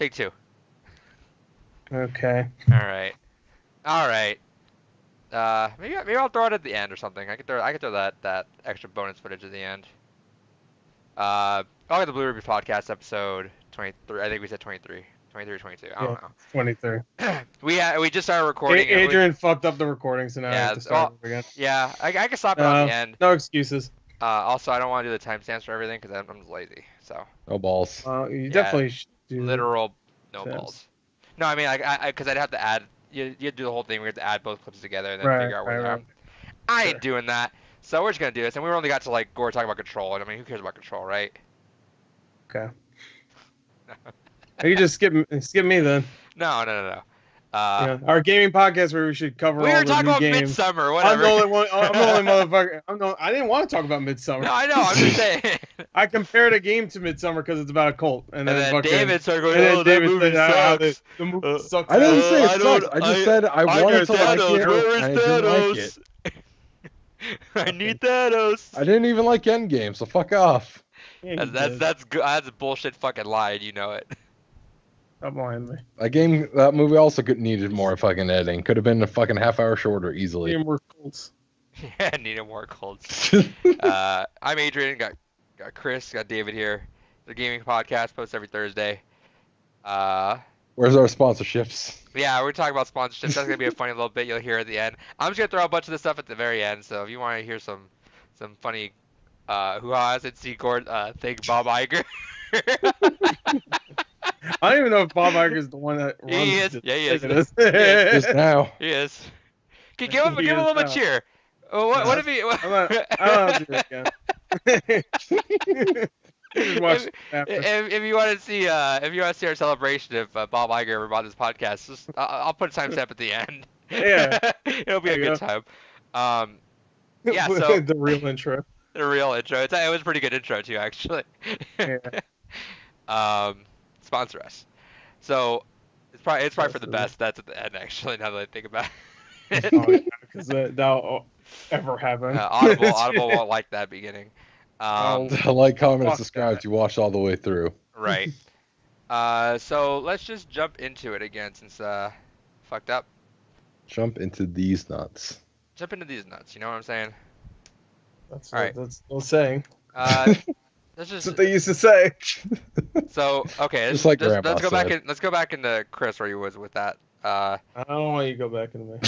Take two. Okay. All right. Maybe I'll throw it at the end or something. I could throw that extra bonus footage at the end. I'll get the Blue Ruby podcast episode 23. I think we said 23, 23 or 22. I don't know. 23. We just started recording. Adrian fucked up the recording, so now I have to start over again. Yeah, I can stop it on the end. No excuses. Also, I don't want to do the timestamps for everything because I'm just lazy. So. No balls. You definitely should do. Literal no balls. No, I mean, because I'd have to add. You do the whole thing. We have to add both clips together and then figure out where they are. I ain't doing that. So we're just gonna do this, and we only got to like Gore talking about control, and I mean, who cares about control, right? Okay. You just skip me then. No. Yeah, our gaming podcast where we should cover all the new games. We were talking about Midsummer, whatever. I'm the only one. I'm the only motherfucker. I didn't want to talk about Midsummer. No, I know. I'm just saying. I compared a game to Midsummer because it's about a cult, and then David started going, "Oh, that movie sucks." The movie sucks. I didn't say it sucks. I just said I wanted to like it, and I didn't like it. I need Thanos. I didn't even like Endgame, so fuck off. Yeah, that's a bullshit fucking lie, and you know it. Stop lying to me. That movie also needed more fucking editing. Could have been a fucking half-hour shorter easily. Need more cults. Yeah, needed more cults. I'm Adrian. Got Chris. Got David here. The gaming podcast posts every Thursday. Where's our sponsorships? Yeah, we're talking about sponsorships. That's gonna be a funny little bit you'll hear at the end. I'm just gonna throw a bunch of this stuff at the very end. So if you want to hear some funny hoo-ha's and Secord, thank Bob Iger. I don't even know if Bob Iger is the one that runs. He is. Yeah, he is. Just now. He is. Give him a little bit of cheer. Oh, what if he? I don't do it again. If you want to see our celebration of Bob Iger ever bought this podcast, I'll put a timestamp at the end. Yeah, it'll be a good time. Yeah, so the real intro. The real intro. It was a pretty good intro too, actually. Yeah. Sponsor us. So it's probably for the best. That's at the end, actually. Now that I think about it. Because that'll ever happen. Audible won't like that beginning. Like, comment, and subscribe to watch all the way through. Right. So let's just jump into it again since fucked up. Jump into these nuts. Jump into these nuts. You know what I'm saying? That's all right. That's no saying. That's what they used to say. So okay, let's go back in. Let's go back into Chris where you was with that. I don't want you to go back into me.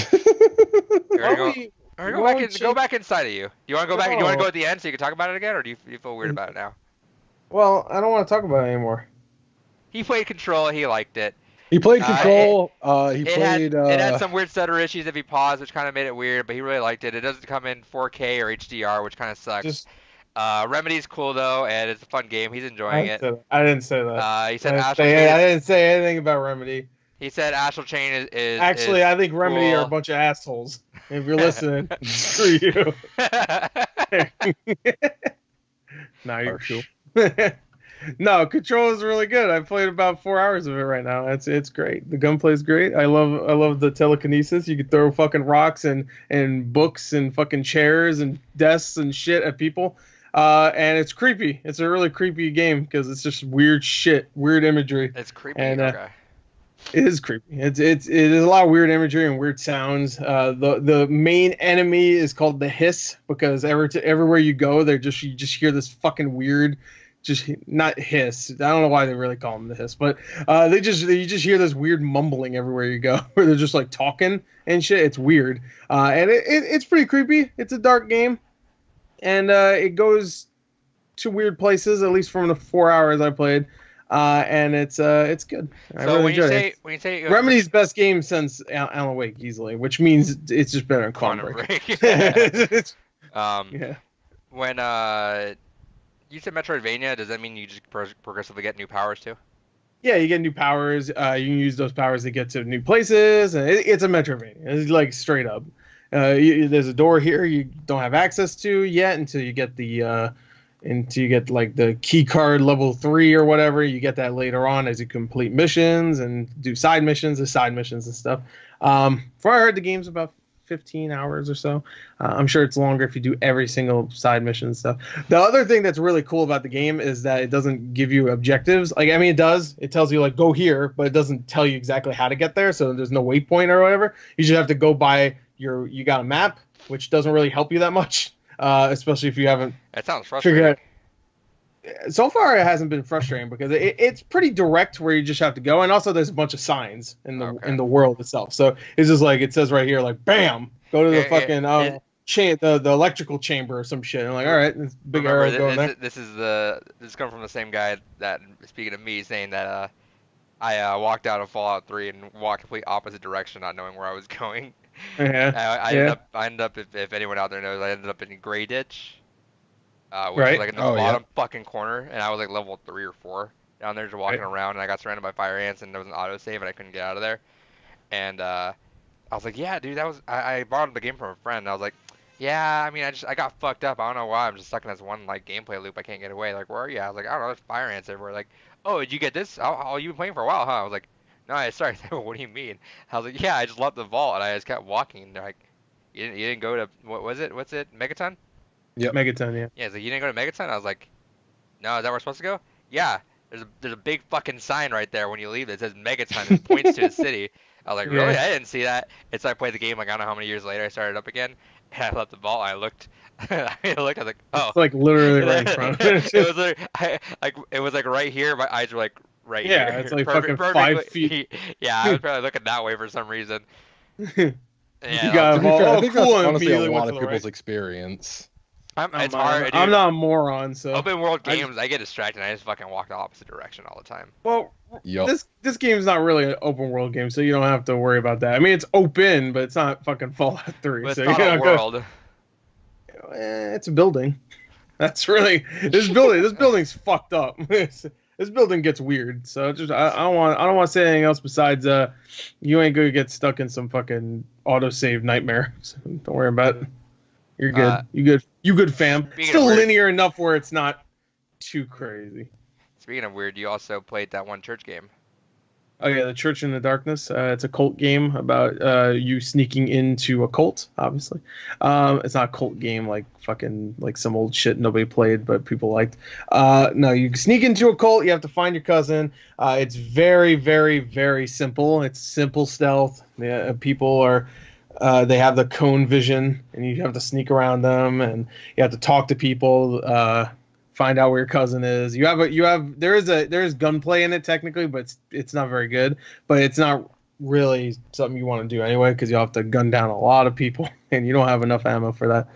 Go back inside of you. Do you want to go back? Do you want to go at the end so you can talk about it again, or do you feel weird about it now? Well, I don't want to talk about it anymore. He played Control. He liked it. He played Control. It had some weird stutter issues if he paused, which kind of made it weird. But he really liked it. It doesn't come in 4K or HDR, which kind of sucks. Remedy's cool though, and it's a fun game. He's enjoying it. I didn't say that. He said I didn't say anything about Remedy. He said Astral Chain is actually. Is I think Remedy cool. are a bunch of assholes. If you're listening, screw you. Nah, you're cool. No, Control is really good. I played about 4 hours of it right now. It's great. The gunplay is great. I love the telekinesis. You can throw fucking rocks and books and fucking chairs and desks and shit at people. And it's creepy. It's a really creepy game because it's just weird shit, weird imagery. It's creepy. And, okay. It is creepy. It is a lot of weird imagery and weird sounds. The main enemy is called the Hiss because everywhere you go, you just hear this fucking weird, just not hiss. I don't know why they really call them the Hiss, but you just hear this weird mumbling everywhere you go, where they're just like talking and shit. It's weird, and it's pretty creepy. It's a dark game, and it goes to weird places. At least from the 4 hours I played. And it's good. I really enjoyed it. When you say Remedy's best game since Alan Wake easily, which means it's just better than Quantum Break. Yeah. When you said Metroidvania, does that mean you just progressively get new powers too? Yeah, you get new powers. You can use those powers to get to new places, and it's a Metroidvania. It's like straight up. There's a door here you don't have access to yet until you get like the key card level 3 or whatever. You get that later on as you complete missions and do side missions and stuff. Before I heard the game's about 15 hours or so. I'm sure it's longer if you do every single side mission and stuff. The other thing that's really cool about the game is that it doesn't give you objectives. Like, I mean, it does. It tells you, like, go here, but it doesn't tell you exactly how to get there, so there's no waypoint or whatever. You just have to go by you got a map, which doesn't really help you that much, especially if you haven't That sounds frustrating. figured out. So far, it hasn't been frustrating because it's pretty direct where you just have to go, and also there's a bunch of signs in the world itself. So it's just like it says right here, like bam, go to the fucking the electrical chamber or some shit. And I'm like, all right, this big arrow going there. This comes from the same guy that, speaking of me, saying that I walked out of Fallout 3 and walked complete opposite direction, not knowing where I was going. Yeah. I ended up if anyone out there knows, I ended up in Grey Ditch. Which is like in the bottom fucking corner, and I was like level 3 or 4 down there just walking around, and I got surrounded by fire ants, and there was an autosave, and I couldn't get out of there. And I was like, yeah, dude, I borrowed the game from a friend, and I was like, yeah, I mean, I got fucked up. I don't know why. I'm just stuck in this one like gameplay loop. I can't get away. Like, where are you? I was like, I don't know. There's fire ants everywhere. Like, oh, did you get this? Oh, you've been playing for a while, huh? I was like, no, sorry. What do you mean? I was like, yeah, I just left the vault, and I just kept walking. And they're like, you didn't go to what was it? What's it? Megaton? Yeah, Megaton, yeah. Yeah, so you didn't go to Megaton? I was like, no, is that where we're supposed to go? Yeah, there's a big fucking sign right there when you leave that says Megaton and points to the city. I was like, really? I didn't see that. And so I played the game like I don't know how many years later. I started up again, and I left the vault. And I looked, I was like, oh. It's like literally right in front. It was like right here. My eyes were like right here. Yeah, it's like fucking 5 feet. Yeah, I was probably looking that way for some reason. Yeah, I think that's honestly a lot of people's experience. It's hard. I'm not a moron, so open world games, I get distracted. And I just fucking walk the opposite direction all the time. Well, this game's not really an open world game, so you don't have to worry about that. I mean, it's open, but it's not fucking Fallout 3. But so it's not a world. It's a building. That's really this building. This building's fucked up. This building gets weird. So just I don't want to say anything else besides you ain't gonna get stuck in some fucking autosave nightmare. So don't worry about it. You're good. You good, fam. Still linear enough where it's not too crazy. Speaking of weird, you also played that one church game. Oh yeah, the Church in the Darkness. It's a cult game about you sneaking into a cult. Obviously, it's not a cult game like fucking like some old shit nobody played but people liked. No, you sneak into a cult. You have to find your cousin. It's very, very, very simple. It's simple stealth. People are. They have the cone vision, and you have to sneak around them, and you have to talk to people, find out where your cousin is. There is gunplay in it technically, but it's not very good. But it's not really something you want to do anyway because you have to gun down a lot of people, and you don't have enough ammo for that.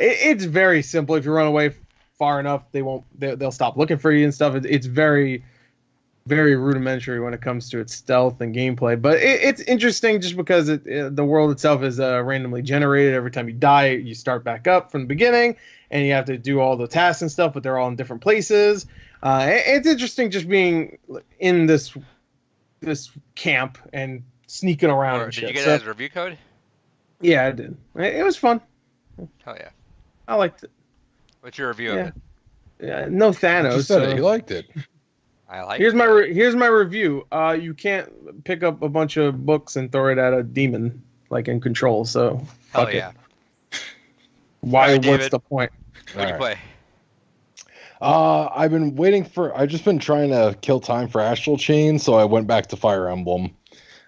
It's very simple. If you run away far enough, they'll stop looking for you and stuff. It's very, very rudimentary when it comes to its stealth and gameplay, but it's interesting just because the world itself is randomly generated. Every time you die, you start back up from the beginning, and you have to do all the tasks and stuff, but they're all in different places. It's interesting just being in this camp and sneaking around. And did shit. You get it as a review code? Yeah, I did. It was fun. Hell yeah. I liked it. What's your review of it? Yeah, no Thanos. You said it. You liked it. I like. Here's my review. You can't pick up a bunch of books and throw it at a demon like in Control. So fuck yeah. It. Why? Right, what's the point? What'd you play? I've been waiting for. I've just been trying to kill time for Astral Chain, so I went back to Fire Emblem.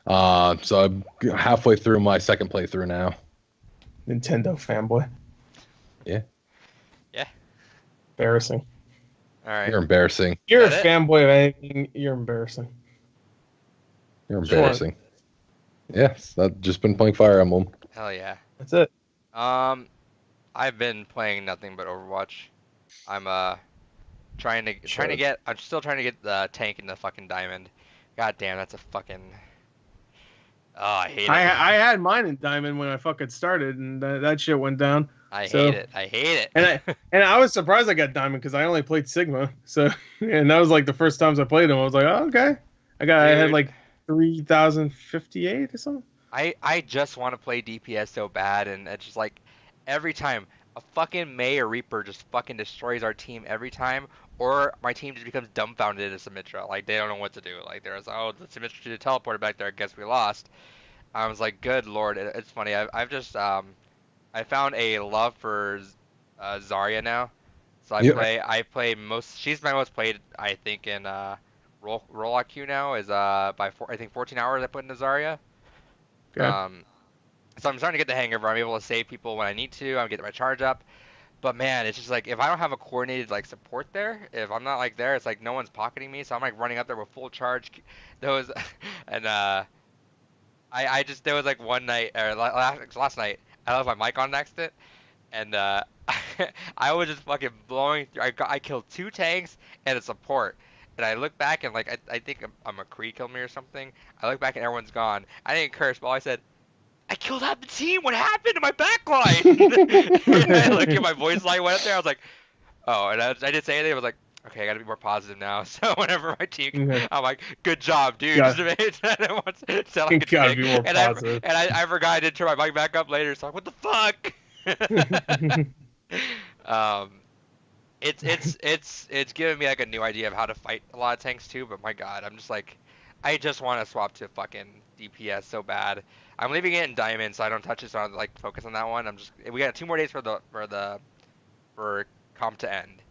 So I'm halfway through my second playthrough now. Nintendo fanboy. Yeah. Yeah. Embarrassing. All right. You're embarrassing. You're a fanboy of anything. You're embarrassing. You're embarrassing. Yes, I've just been playing Fire Emblem. Hell yeah. That's it. I've been playing nothing but Overwatch. I'm I'm still trying to get the tank in the fucking diamond. God damn, that's a fucking. Oh, I hate it. I had mine in diamond when I fucking started, and that shit went down. I hate it. And I was surprised I got diamond because I only played Sigma. So and that was like the first times I played them. I was like, oh, okay. I had like 3,058 or something. I just want to play DPS so bad, and it's just like every time a fucking Mei or Reaper just fucking destroys our team every time, or my team just becomes dumbfounded in Symmetra. Like they don't know what to do. Like there's the Symmetra teleported back there. I guess we lost. I was like, good lord, it's funny. I've just I found a love for Zarya now. So Yep. I play most. She's my most played, I think, in roll queue now is by I think 14 hours I put into Zarya. Okay. So I'm starting to get the hang of her. I'm able to save people when I need to. I'm getting my charge up. But man, it's just like if I don't have a coordinated like support there, if I'm not like there, it's like no one's pocketing me. So I'm like running up there with full charge. Those and I just there was like one night or last night I left my mic on next to it and I was just fucking blowing through. I killed 2 tanks and a support. And I look back and like I think a McCree killed me or something. I look back and everyone's gone. I didn't curse, but all I said, I killed half the team. What happened to my backline? And I look at my voice line went up there. I was like, oh, and I didn't say anything. I was like, okay, I gotta be more positive now. So whenever my team, I'm like, good job, dude. Yeah. Just I don't want to sound like a Gotta dick. be more positive. I forgot I didn't turn my mic back up later. So I'm like, what the fuck? um, it's given me like a new idea of how to fight a lot of tanks too. But my God, I'm just like, I just want to swap to fucking DPS so bad. I'm leaving it in diamond so I don't touch it. So I don't like focus on that one. We got 2 more days for comp to end.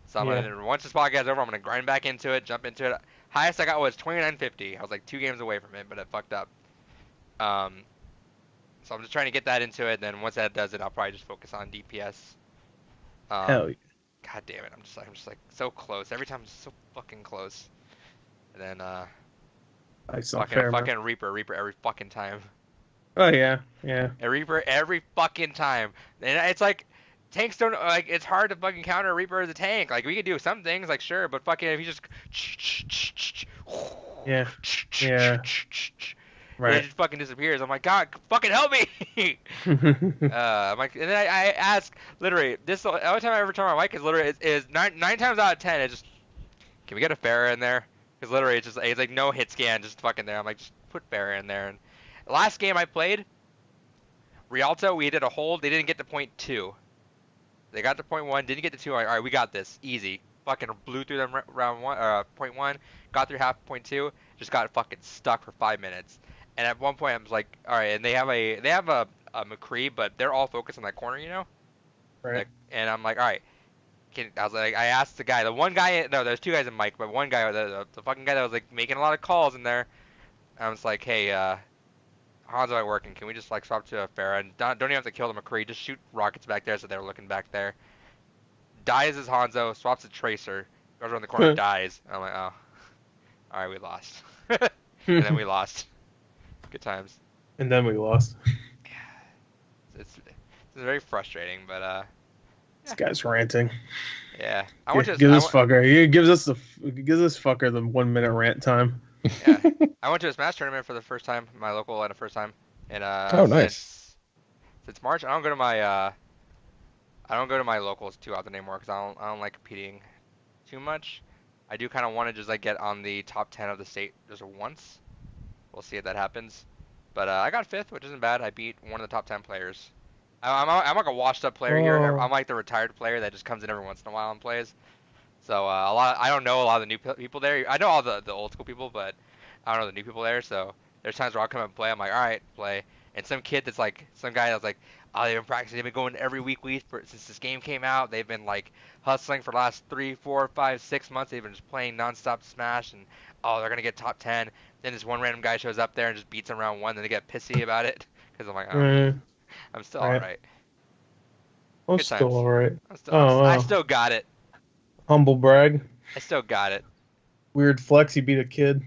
So I'm gonna once this podcast is over, I'm gonna grind back into it, jump into it. Highest I got was 2950. I was like 2 games away from it, but it fucked up. So I'm just trying to get that into it. Then once that does it, I'll probably just focus on DPS. Hell yeah. God damn it! I'm just like so close. Every time, I'm so fucking close. And then fucking Reaper every fucking time. Oh yeah, yeah. A Reaper every fucking time. And it's like tanks don't like. It's hard to fucking counter a Reaper as a tank. Like we could do some things, like sure, but fucking if you just Yeah. Right. It just fucking disappears. I'm like, God, fucking help me! I'm like, and then I ask literally this. The only time I ever turn my mic is literally is nine times out of 10. It's just, can we get a Pharah in there? Because literally it's like no hit scan, just fucking there. I'm like, just put Pharah in there. And last game I played, Rialto, we did a hold. They didn't get to point 2. They got to point 1, didn't get to 2. All right, we got this, easy. Fucking blew through them round 1, point 1, got through half point 2, just got fucking stuck for 5 minutes. And at one point I was like, all right, and they have a McCree, but they're all focused on that corner, you know? Right. Like, and I'm like, all right. I asked the guy, the one guy, no, there's 2 guys in mic, but one guy, the fucking guy that was like making a lot of calls in there. I was like, hey, how's that working? Can we just like swap to a Pharah and don't even have to kill the McCree, just shoot rockets back there so they're looking back there. Dies as Hanzo, swaps a Tracer, goes around the corner, dies. I'm like, oh, all right, we lost. And then we lost. Good times. And then we lost. It's very frustrating, but This guy's ranting. yeah. Give this fucker. He gives this fucker the 1 minute rant time. Yeah. I went to a Smash tournament for the first time, my local at the first time, and oh nice. Since March, I don't go to my locals too often anymore because I don't like competing too much. I do kind of want to just like get on the top 10 of the state just once. We'll see if that happens. But I got 5th, which isn't bad. I beat one of the top 10 players. I'm like a washed up player here. I'm like the retired player that just comes in every once in a while and plays. So I don't know a lot of the new people there. I know all the old school people, but I don't know the new people there. So there's times where I'll come and play. I'm like, all right, play. And some kid that's like, some guy that's like, oh, they've been practicing. They've been going every week since this game came out. They've been like hustling for the last 3, 4, 5, 6 months. They've been just playing nonstop Smash, and oh, they're gonna get top 10. Then this one random guy shows up there and just beats them round 1. Then they get pissy about it because I'm like, oh, I'm still alright. I'm still alright. I still got it. Humble brag. I still got it. Weird flex. You beat a kid.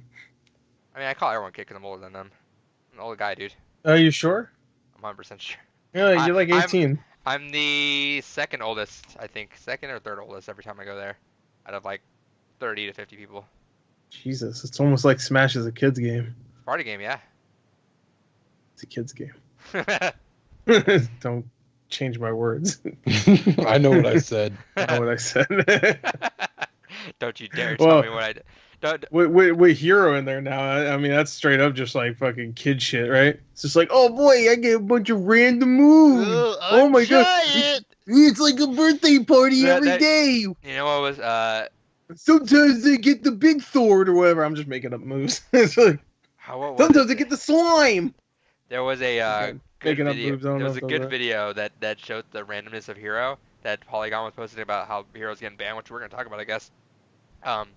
I mean, I call everyone kid because I'm older than them. I'm an old guy, dude. Are you sure? I'm 100% sure. Yeah, you're like 18. I'm the second oldest, I think. Second or third oldest every time I go there. Out of like 30 to 50 people. Jesus, it's almost like Smash is a kid's game. Party game, yeah. It's a kid's game. Don't change my words. I know what I said. I know what I said. Don't you dare tell me what I did. With Hero in there now, I mean, that's straight up just like fucking kid shit, right? It's just like, oh boy, I get a bunch of random moves. Oh my god. It's like a birthday party every day. You know what was, sometimes they get the big sword or whatever. I'm just making up moves. It's like, sometimes they get the slime. There was a good Making up video. boobs, I don't There know was a if those good are- video that showed the randomness of Hero that Polygon was posting about how Hero's getting banned, which we're gonna talk about, I guess. Um,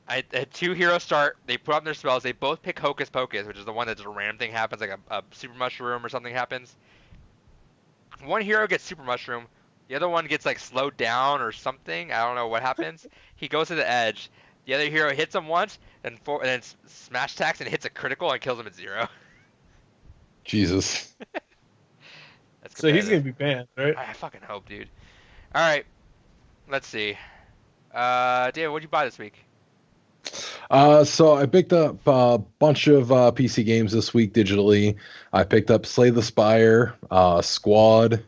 I had two heroes start. They put on their spells. They both pick Hocus Pocus, which is the one that just a random thing happens, like a super mushroom or something happens. One hero gets super mushroom. The other one gets like slowed down or something. I don't know what happens. He goes to the edge. The other hero hits him once, and then smash attacks and hits a critical and kills him at 0. Jesus. That's So he's competitive. gonna be banned, right? I fucking hope, dude. All right, let's see. David, what'd you buy this week? So I picked up a bunch of PC games this week digitally. I picked up Slay the Spire, Squad,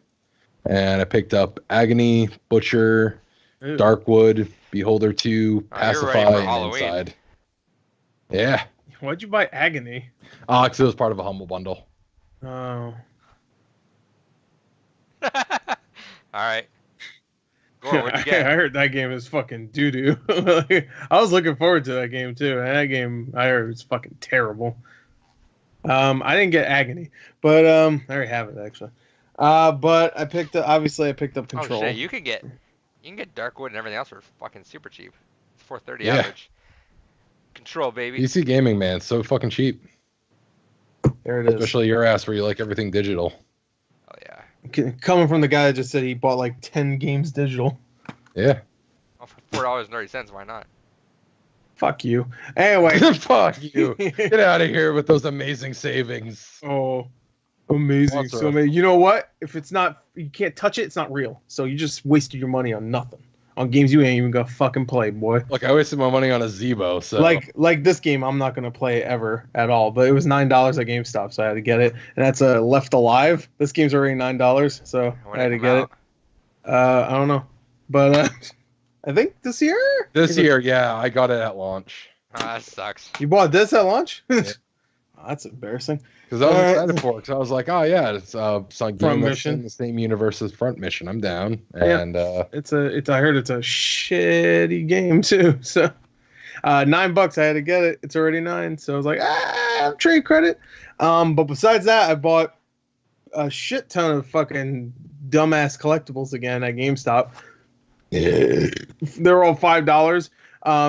and I picked up Agony, Butcher, Ew. Darkwood, Beholder 2, Oh, you're Pacify, ready for and Halloween. Inside. Yeah, Why'd you buy Agony? because it was part of a Humble Bundle. Oh. All right. Gore, what'd you I get? heard that game is fucking doo doo. I was looking forward to that game too, and that game I heard was fucking terrible. I didn't get Agony, but I already have it actually. But I picked up, obviously I picked up Control. Oh shit, you can get Darkwood and everything else for fucking super cheap. It's 430 Yeah. average. Control, baby. PC gaming, man, so fucking cheap. There it is. Especially your ass, where you like everything digital. Oh yeah. Coming from the guy that just said he bought like 10 games digital. Yeah. Oh, for $4.30, why not? Fuck you. Anyway. Fuck you. Get out of here with those amazing savings. Oh, amazing. What's So up? amazing. You know what? If it's not, you can't touch it, it's not real. So you just wasted your money on nothing. On games you ain't even gonna fucking play, boy. Look, I wasted my money on a Zebo, so Like this game, I'm not gonna play ever at all. But it was $9 at GameStop, so I had to get it. And that's a Left Alive. This game's already $9, so When I had it to come get out? it. I don't know, but I think this year. this year, yeah, I got it at launch. Oh, that sucks. You bought this at launch? Yeah. Oh, that's embarrassing. Because I was Alright. excited for it. Because I was like, oh yeah, it's a game Front that's Mission. in the same universe as Front Mission. I'm down. Yeah. And It's I heard it's a shitty game too. So $9 I had to get it. It's already 9, so I was like, trade credit. But besides that, I bought a shit ton of fucking dumbass collectibles again at GameStop. They're all $5.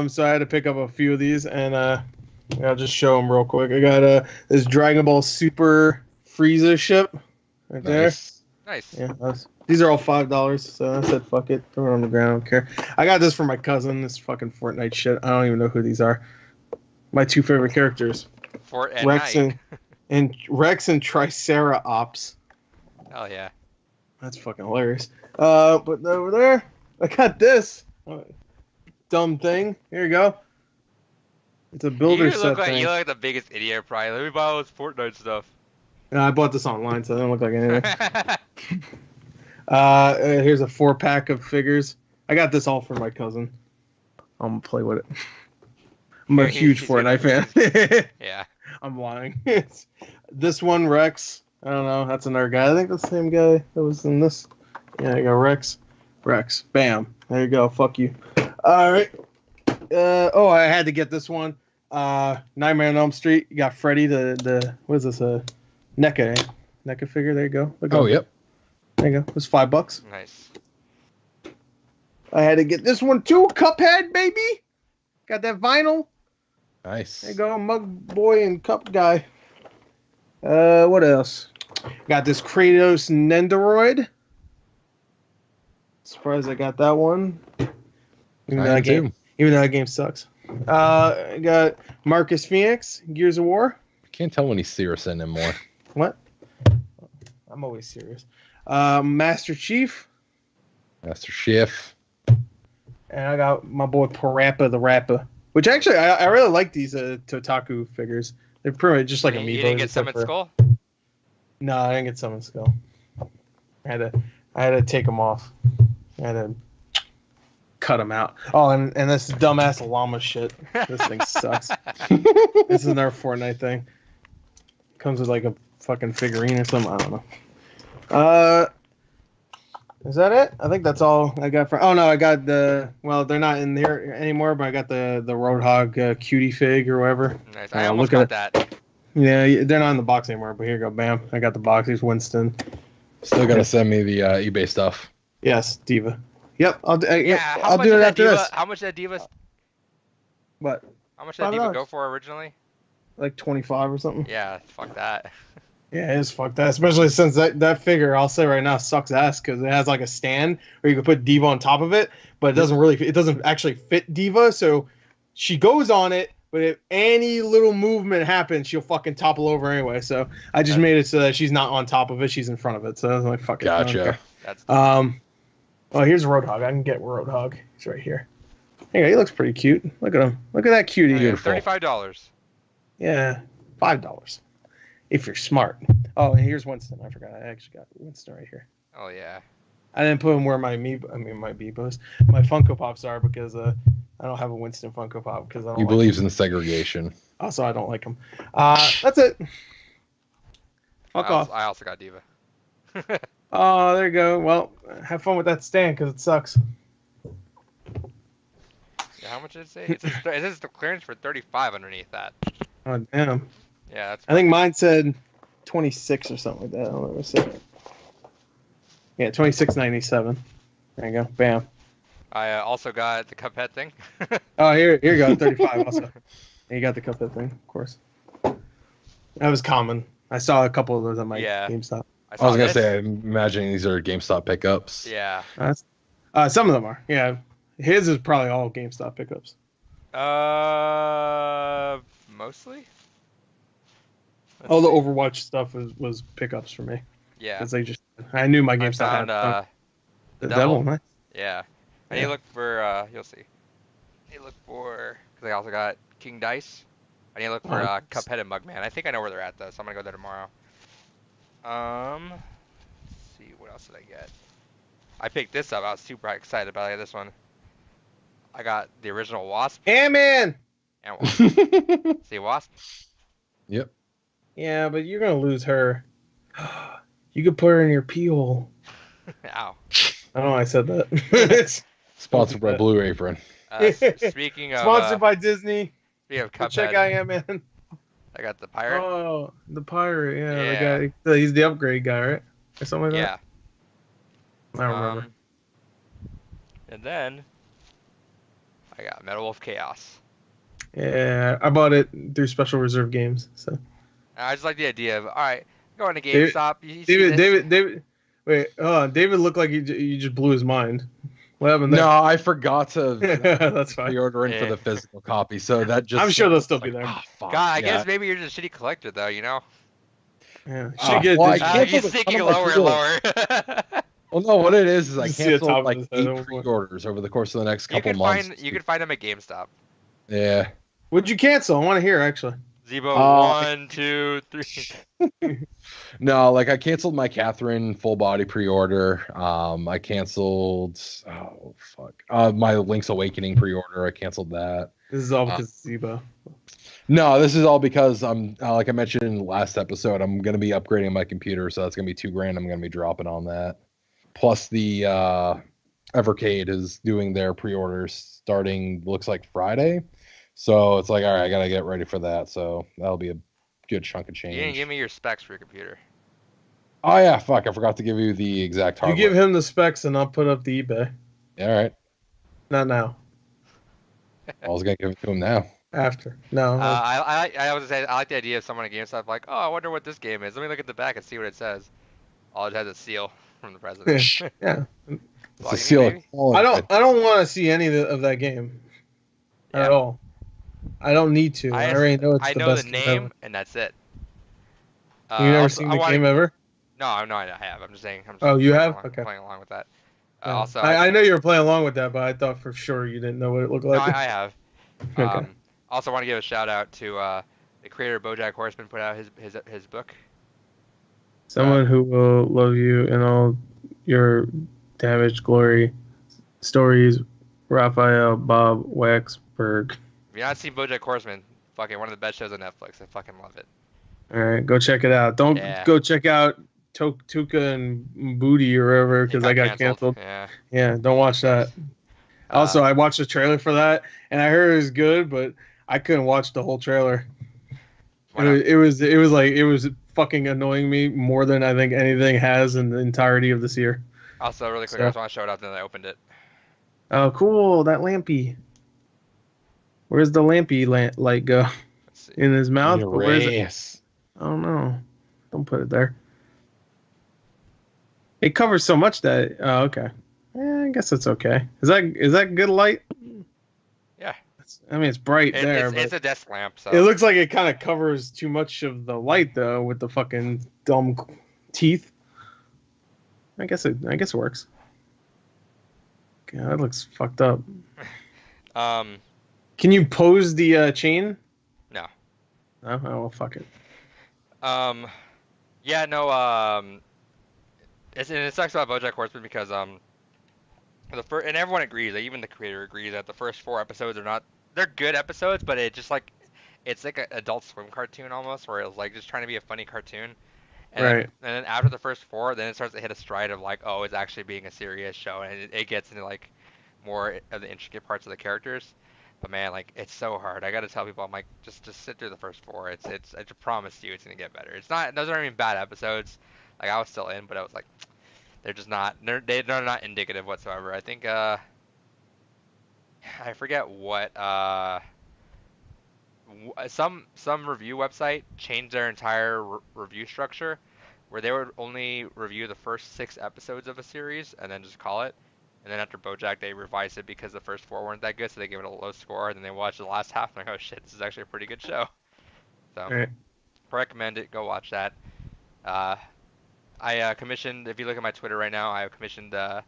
So I had to pick up a few of these, and I'll just show them real quick. I got this Dragon Ball Super Frieza ship right there. nice. Nice. Yeah, these are all $5, so I said fuck it, throw it on the ground, I don't care. I got this for my cousin, this fucking Fortnite shit. I don't even know who these are. My two favorite characters, Fort at Rex night. and Triceratops. Hell yeah. That's fucking hilarious. But over there, I got this dumb thing. Here you go. It's a builder You set look like thing. you look like the biggest idiot probably. Let me buy all this Fortnite stuff. And I bought this online, so it don't look like anything. Here's a 4-pack of figures. I got this all for my cousin. I'm gonna play with it. I'm a Yeah, huge he's Fortnite fan. Yeah. I'm lying. This one, Rex. I don't know. That's another guy. I think that's the same guy that was in this. Yeah, I got Rex. Rex. Bam. There you go. Fuck you. All right. I had to get this one. Nightmare on Elm Street. You got Freddy. The what is this? NECA. NECA figure. There you go. Look Oh at it. yep. There you go. It was $5. Nice. I had to get this one too. Cuphead, baby. Got that vinyl. Nice. There you go. Mug boy and cup guy. What else? Got this Kratos Nendoroid. Surprised I got that one. Even though I am too. that game sucks. I got Marcus Phoenix, Gears of War. Can't tell when he's serious anymore. What? I'm always serious. Master Chief. Master Chief. And I got my boy Parappa the Rapper. Which actually, I really like these Totaku figures. They're pretty much just like you amiibos. didn't get except Summon for- Skull? No, I didn't get Summon Skull. I had to take them off. I had to cut them out. Oh, and this dumbass llama shit. This thing sucks. This is another Fortnite thing. Comes with like a fucking figurine or something. I don't know. Is that it? I think that's all I got for. Oh no, I got the. Well, they're not in there anymore, but I got the Roadhog cutie fig or whatever. Nice. I almost look got at that. Yeah, they're not in the box anymore. But here you go, bam! I got the box. Here's Winston. Still gotta send me the eBay stuff. Yes, Diva. Yep, I'll do How much it did that after Diva? this. How much did that Diva? What? How much did that Diva $5. go for originally? Like 25 or something. Yeah, fuck that. Yeah, it is fuck that. Especially since that figure, I'll say right now, sucks ass because it has like a stand where you can put Diva on top of it, but it doesn't actually fit Diva. So she goes on it, but if any little movement happens, she'll fucking topple over anyway. So I just made it so that she's not on top of it; she's in front of it. So I was like, fuck it. Gotcha. That's Oh, here's Roadhog. I can get Roadhog. He's right here. Hey, he looks pretty cute. Look at him. Look at that cutie. Beautiful. $35. Yeah, $5 if you're smart. Oh, and here's Winston. I forgot. I actually got Winston right here. Oh yeah. I didn't put him where my Beebos, my Funko Pops are because I don't have a Winston Funko Pop because I don't. He like believes him. in segregation. Also, I don't like him. That's it. Fuck off. I also got Diva. Oh, there you go. Well, have fun with that stand because it sucks. Yeah, how much did it say? It says the clearance for 35 underneath that. Oh damn. Yeah, that's. I think mine said 26 or something like that. I don't know what it said. Yeah, 26.97. There you go. Bam. I also got the Cuphead thing. Oh, here you go. 35 also. And you got the Cuphead thing, of course. That was common. I saw a couple of those at my GameStop. I was gonna say, I'm imagining these are GameStop pickups. Yeah. Some of them are. Yeah. His is probably all GameStop pickups. Mostly. All the Overwatch stuff was pickups for me. Yeah. Because I knew my GameStop found, had the Devil. Nice. Yeah. I need to look for, you'll see. I need to look for, because I also got King Dice. I need to look for Cuphead and Mugman. I think I know where they're at, though, so I'm going to go there tomorrow. Let's see, what else did I get? I picked this up. I was super excited about this one. I got the original Wasp. Ant-Man! And Wasp. See Wasp? Yep. Yeah, but you're going to lose her. You could put her in your pee hole. Ow. I don't know why I said that. Sponsored by Blue Apron. Speaking of... Sponsored by Disney. Speaking of Cuphead. Check out Ant-Man. I got the pirate. Oh, the pirate, yeah. Yeah. The guy, he's the upgrade guy, right? Or something like Yeah. that? I don't remember. And then I got Metal Wolf Chaos. Yeah, I bought it through Special Reserve Games. So I just like the idea of, all right, going to GameStop. David looked like you just blew his mind. What happened there? No, I forgot to That's fine. pre-order in for the physical copy, so that just. I'm sure they'll still be there. Oh, fuck, God, I guess maybe you're just a shitty collector, though, you know? Yeah, You're sinking lower and lower. Well, no, what it is I You see the top canceled of like his head 8 pre-orders over the course of the next couple months. You can find them at GameStop. Yeah. What'd you cancel? I want to hear, actually. Zebo, 1, 2, 3. No, like I canceled my Catherine full body pre-order. I canceled my Link's Awakening pre-order. I canceled that. This is all because of Zebo. No, this is all because I'm like I mentioned in the last episode, I'm gonna be upgrading my computer, so that's gonna be $2,000. I'm gonna be dropping on that. Plus the Evercade is doing their pre-orders starting looks like Friday. So it's like, all right, I gotta get ready for that. So that'll be a good chunk of change. You didn't give me your specs for your computer. Oh yeah, fuck! I forgot to give you the exact hardware. You give him the specs, and I'll put up the eBay. All right. Not now. I was gonna give it to him now. After. No. I was gonna say I like the idea of someone at GameStop like, oh, I wonder what this game is. Let me look at the back and see what it says. All it has is a seal from the president. Yeah. It's a seal. I don't want to see any of that game at all. I don't need to. I already know it's the best the name, and that's it. You never seen the game ever? No, I have. I'm just saying. You have? Okay. Playing along with that. Yeah. Also, I know you were playing along with that, but I thought for sure you didn't know what it looked like. No, I have. Okay. Also, want to give a shout out to the creator of BoJack Horseman put out his book. Someone who will love you in all your damaged glory stories. Raphael Bob Waxberg. If you've not seen BoJack Horseman, fucking one of the best shows on Netflix. I fucking love it. All right, go check it out. Don't go check out Tuca and Booty or whatever because I got canceled. Yeah, don't watch that. Also, I watched the trailer for that and I heard it was good, but I couldn't watch the whole trailer. Why not? It was fucking annoying me more than I think anything has in the entirety of this year. Also, really quick, I So. just want to show it up, then I opened it. Oh, cool! That lampy. Where's the lampy light go? Let's see. In his mouth? But where's it? Erase. I don't know. Don't put it there. It covers so much that. Oh, okay. I guess it's okay. Is that good light? Yeah. I mean, it's bright there, It's but a desk lamp, so. it looks like it kind of covers too much of the light though, with the fucking dumb teeth. I guess it works. God, that looks fucked up. Can you pose the chain? No. Oh, well, fuck it. Yeah, no. It sucks about BoJack Horseman because and everyone agrees, like, even the creator agrees that the first 4 episodes are not. They're good episodes, but it's like an Adult Swim cartoon almost, where it's like just trying to be a funny cartoon. And Right. then after the first 4, then it starts to hit a stride of like, oh, it's actually being a serious show, and it gets into like more of the intricate parts of the characters. But man, like, it's so hard. I gotta tell people, I'm like, just sit through the first 4. I just promise you, it's gonna get better. It's not. Those aren't even bad episodes. Like, I was still in, but I was like, they're just not. They're not indicative whatsoever. I think I forget what some review website changed their entire review structure, where they would only review the first 6 episodes of a series and then just call it. And then after BoJack, they revised it because the first 4 weren't that good, so they gave it a low score. And then they watched the last half and like, oh shit, this is actually a pretty good show. So, Right. recommend it. Go watch that. I commissioned. If you look at my Twitter right now, I commissioned an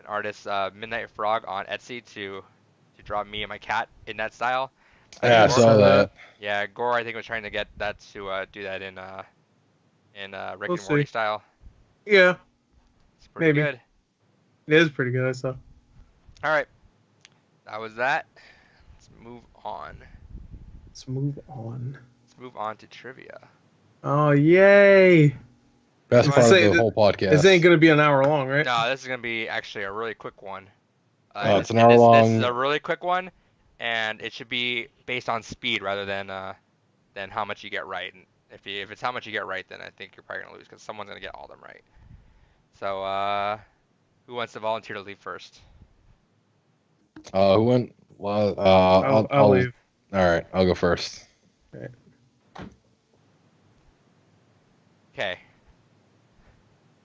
artist, Midnight Frog, on Etsy to draw me and my cat in that style. Yeah, I Gore, saw that. Yeah, Gore, I think, was trying to get that to do that in Rick We'll and Morty see. style. Yeah, It's pretty maybe. good. It is pretty good. I saw. All right, that was that. Let's move on. Let's move on. Let's move on to trivia. Oh, yay! Best You part wanna of the whole podcast. This ain't gonna be an hour long, right? No, this is gonna be actually a really quick one. It's an hour long. This is a really quick one, and it should be based on speed rather than how much you get right. And if it's how much you get right, then I think you're probably gonna lose because someone's gonna get all of them right. So who wants to volunteer to leave first? Who went? Well, I'll leave. All right, I'll go first. Right. Okay.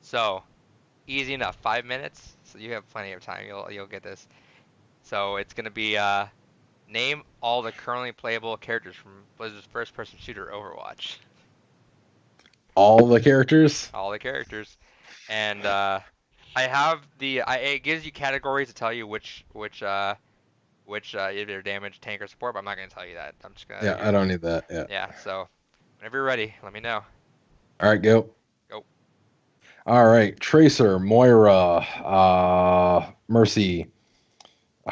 So, easy enough. 5 minutes, so you have plenty of time. You'll get this. So it's gonna be name all the currently playable characters from Blizzard's first-person shooter Overwatch. All the characters. All the characters, and I have it gives you categories to tell you which either damage, tank, or support. But I'm not gonna tell you that. I'm just gonna. Yeah, I don't need that. Yeah. Yeah. So, whenever you're ready, let me know. All right, go. Go. All right, Tracer, Moira, Mercy.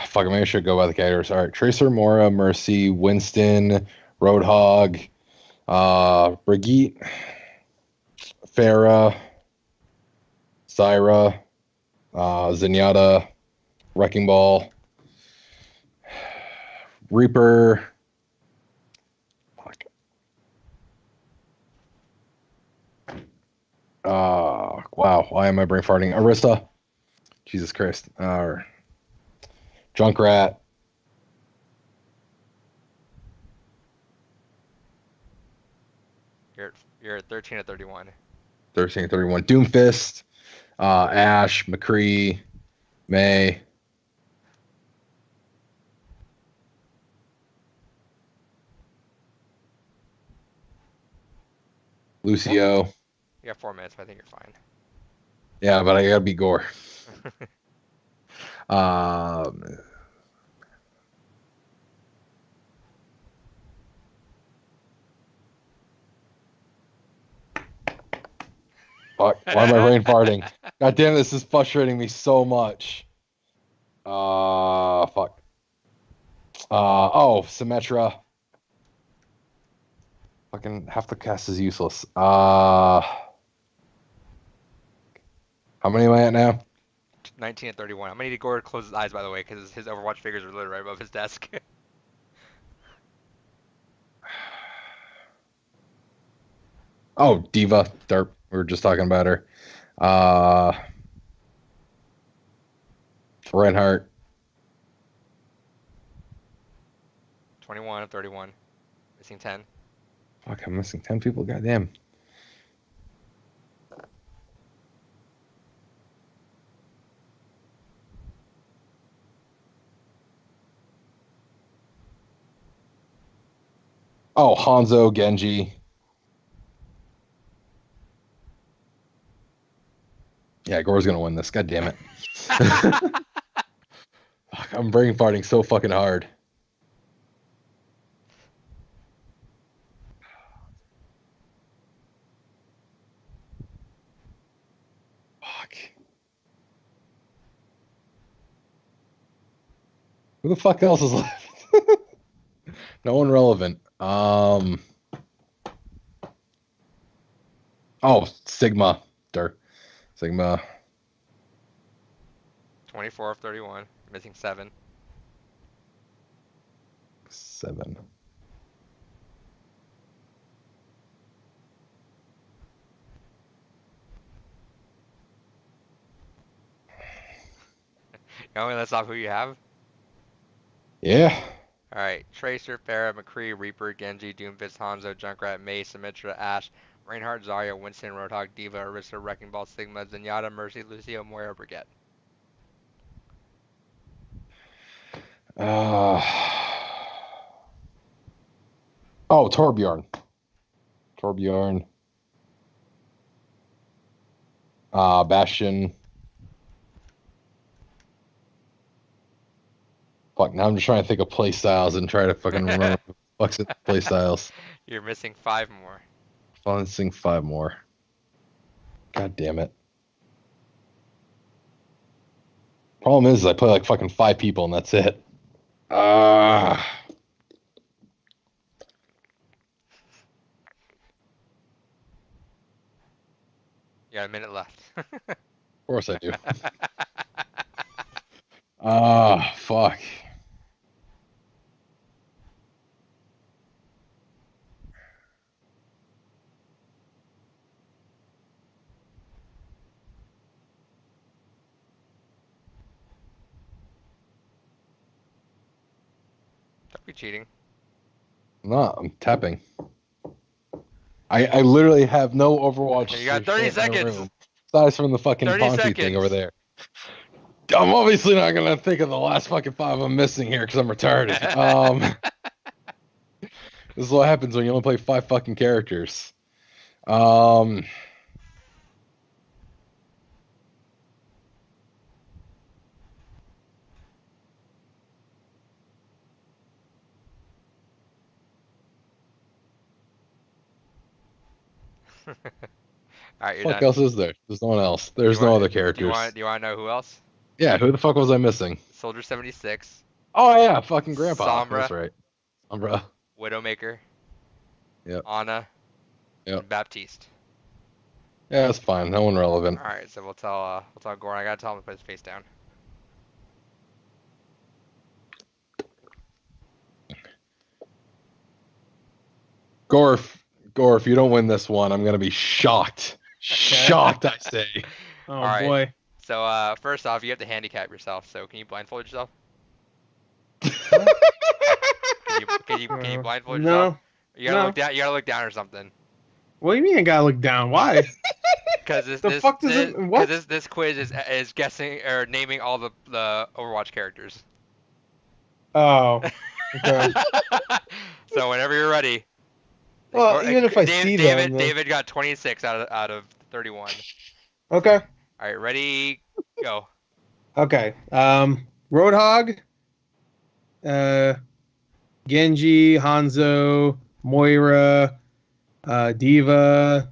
Fuck, maybe I should go by the characters. All right, Tracer, Moira, Mercy, Winston, Roadhog, Brigitte, Farah, Syra, Zenyatta, Wrecking Ball, Reaper. Fuck. Wow, why am I brain farting? Arista. Jesus Christ. Junkrat. You're at 13 or 31. 13, 31. Doomfist. Ash, McCree, May. Lucio. You got 4 minutes, but I think you're fine. Yeah, but I gotta be Gore. Um, Fuck, why am I brain farting? God damn, this is frustrating me so much. Fuck. Symmetra. Fucking half the cast is useless. How many am I at now? 19 and 31. I'm gonna need Gore to close his eyes, by the way, because his Overwatch figures are literally right above his desk. Oh, Diva, Derp. We were just talking about her. Reinhardt. 21 of 31. Missing 10. Fuck, I'm missing 10 people. Goddamn. Oh, Hanzo, Genji. Yeah, Gore's gonna win this. God damn it. Fuck, I'm brain farting so fucking hard. Fuck. Who the fuck else is left? No one relevant. Oh, Sigma. Dirt. Sigma. 24 of 31. Missing 7. 7. Only that's not who you have? Yeah. Alright. Tracer, Pharah, McCree, Reaper, Genji, Doomfist, Hanzo, Junkrat, Mei, Symmetra, Ashe, Reinhardt, Zarya, Winston, Roadhog, Diva, Orisa, Wrecking Ball, Sigma, Zenyatta, Mercy, Lucio, Moira, Brigitte. Oh, Torbjorn. Torbjorn. Bastion. Fuck, now I'm just trying to think of play styles and try to fucking remember fuck's it play styles. You're missing 5 more. Balancing 5 more. God damn it. Problem is I play like fucking 5 people and that's it. You got a minute left. Of course I do. Fuck. Don't be cheating. No, I'm tapping. I literally have no Overwatch. You got 30 shit in the seconds. room. Aside from the fucking 30 Ponzi thing seconds. over there. I'm obviously not gonna think of the last fucking 5 I'm missing here because I'm retarded. This is what happens when you only play 5 fucking characters. Alright, you're What done. else is there? There's no one else. There's no other characters. Do you want to know who else? Yeah, who the fuck was I missing? Soldier 76. Oh yeah, fucking Grandpa. Sombra. That's right. Sombra. Widowmaker. Yep. Ana. Yep. And Baptiste. Yeah, that's fine. No one relevant. Alright, so we'll tell Goran. I gotta tell him to put his face down. Gore, if you don't win this one, I'm gonna be shocked. Shocked, I say. Oh Alright. boy. So first off, you have to handicap yourself. So can you blindfold yourself? Can you blindfold yourself? No. You gotta No. look down. You gotta look down or something. What do you mean I gotta look down? Why? Because this quiz is guessing or naming all the Overwatch characters. Oh. Okay. So whenever you're ready. Well, even if I see them. David got 26 out of 31. Okay. All right, ready, go. Okay. Roadhog. Genji, Hanzo, Moira, Diva,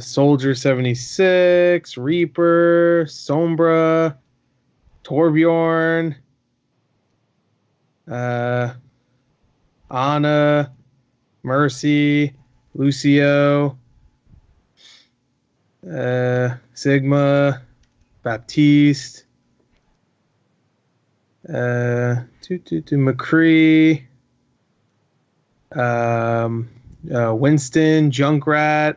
Soldier 76, Reaper, Sombra, Torbjorn, Ana, Mercy, Lucio, Sigma, Baptiste, McCree, Winston, Junkrat.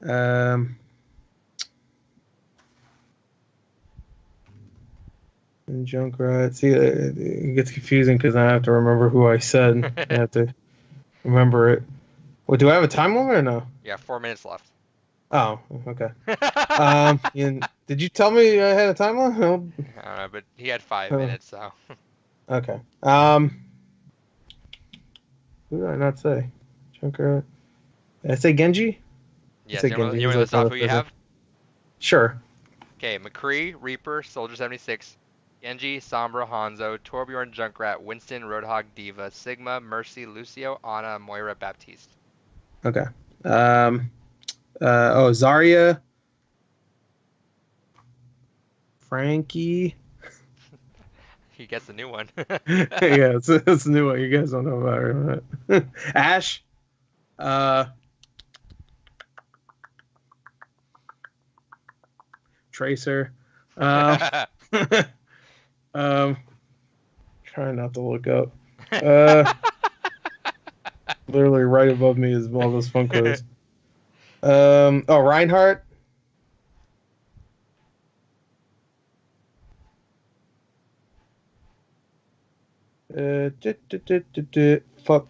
And Junkrat. See, it gets confusing because I have to remember who I said. I have to remember it. Well, do I have a time limit or no? Yeah, 4 minutes left. Oh, okay. Did you tell me I had a time limit? I don't know, but he had 5 minutes, so. Okay. Who did I not say? Junkrat. Did I say Genji? Yes, say you want Genji. to He's list off like who you have? Sure. Okay, McCree, Reaper, Soldier 76, Genji, Sombra, Hanzo, Torbjorn, Junkrat, Winston, Roadhog, Diva, Sigma, Mercy, Lucio, Ana, Moira, Baptiste. Okay. Zarya. Frankie. He gets a new one. Yeah, it's a new one. You guys don't know about her. Ash. Tracer. Trying not to look up. Literally right above me is all those Funkos. Reinhardt. Fuck.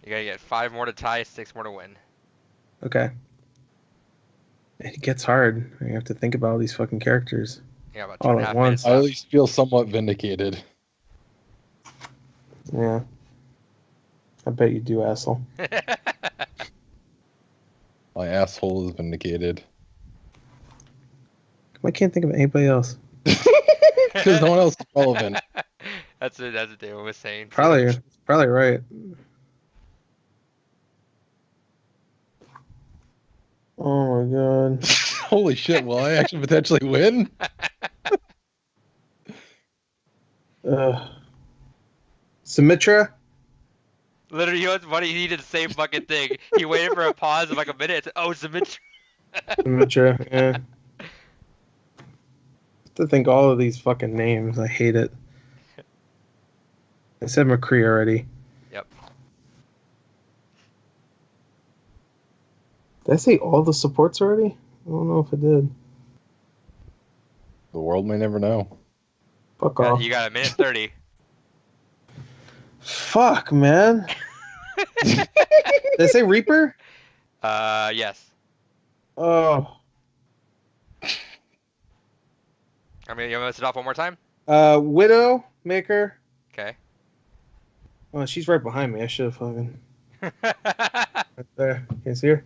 You gotta get 5 more to tie, 6 more to win. Okay. It gets hard. You have to think about all these fucking characters. Yeah, about All 2.5 at minutes once. I at left. least feel somewhat vindicated. Yeah. I bet you do, asshole. My asshole is vindicated. I can't think of anybody else. Because no one else is relevant. That's what David was saying. Too. Probably right. Oh my god. Holy shit, will I actually potentially win? Symmetra? Literally, you know what's funny? He did the same fucking thing. He waited for a pause of like a minute. And said, oh, Symmetra. Symmetra, yeah. I have to think all of these fucking names. I hate it. I said McCree already. Yep. Did I say all the supports already? I don't know if I did. The world may never know. Fuck off. You got a minute 30. Fuck, man. Did I say Reaper? Yes. Oh. I mean, you want to list it off one more time? Widow Maker. Okay. Oh, she's right behind me. I should have fucking. Right there. Can you see her?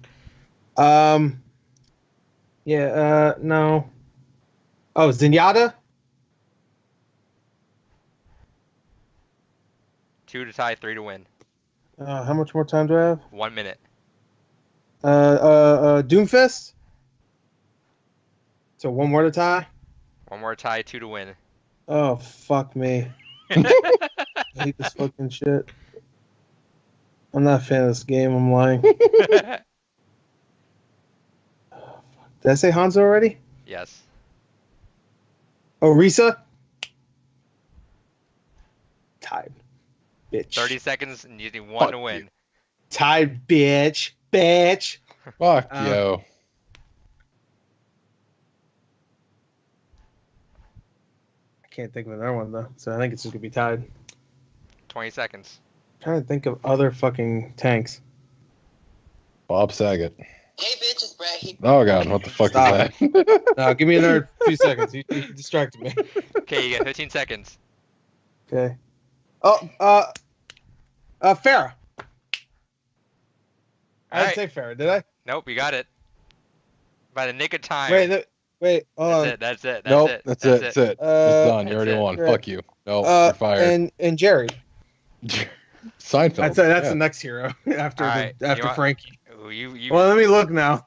Yeah, no. Oh, Zenyatta? 2 to tie, 3 to win. How much more time do I have? 1 minute. Doomfist? So one more to tie? 1 more tie, 2 to win. Oh, fuck me. I hate this fucking shit. I'm not a fan of this game, I'm lying. Did I say Hanzo already? Yes. Oh, Risa? Tied. Bitch. 30 seconds and you need 1 to win. You. Tied, bitch. Bitch. Fuck yo. I can't think of another one, though, so I think it's just going to be tied. 20 seconds. I'm trying to think of other fucking tanks. Bob Saget. Hey, bitch, it's Brad. Oh god, what the fuck Stop is that? No, give me another few seconds. You distracted me. Okay, you got 15 seconds. Okay. Oh, Farah. I didn't Alright. say Farah, did I? Nope, you got it. By the nick of time. Wait, hold on. That's it. Nope, that's it. It's It's done. You That's already it. won. Right. Fuck you. No, you're fired. And Jerry. Seinfeld. That's yeah. the next hero after Alright, you after want- Frankie. Ooh, you Well, let me look now.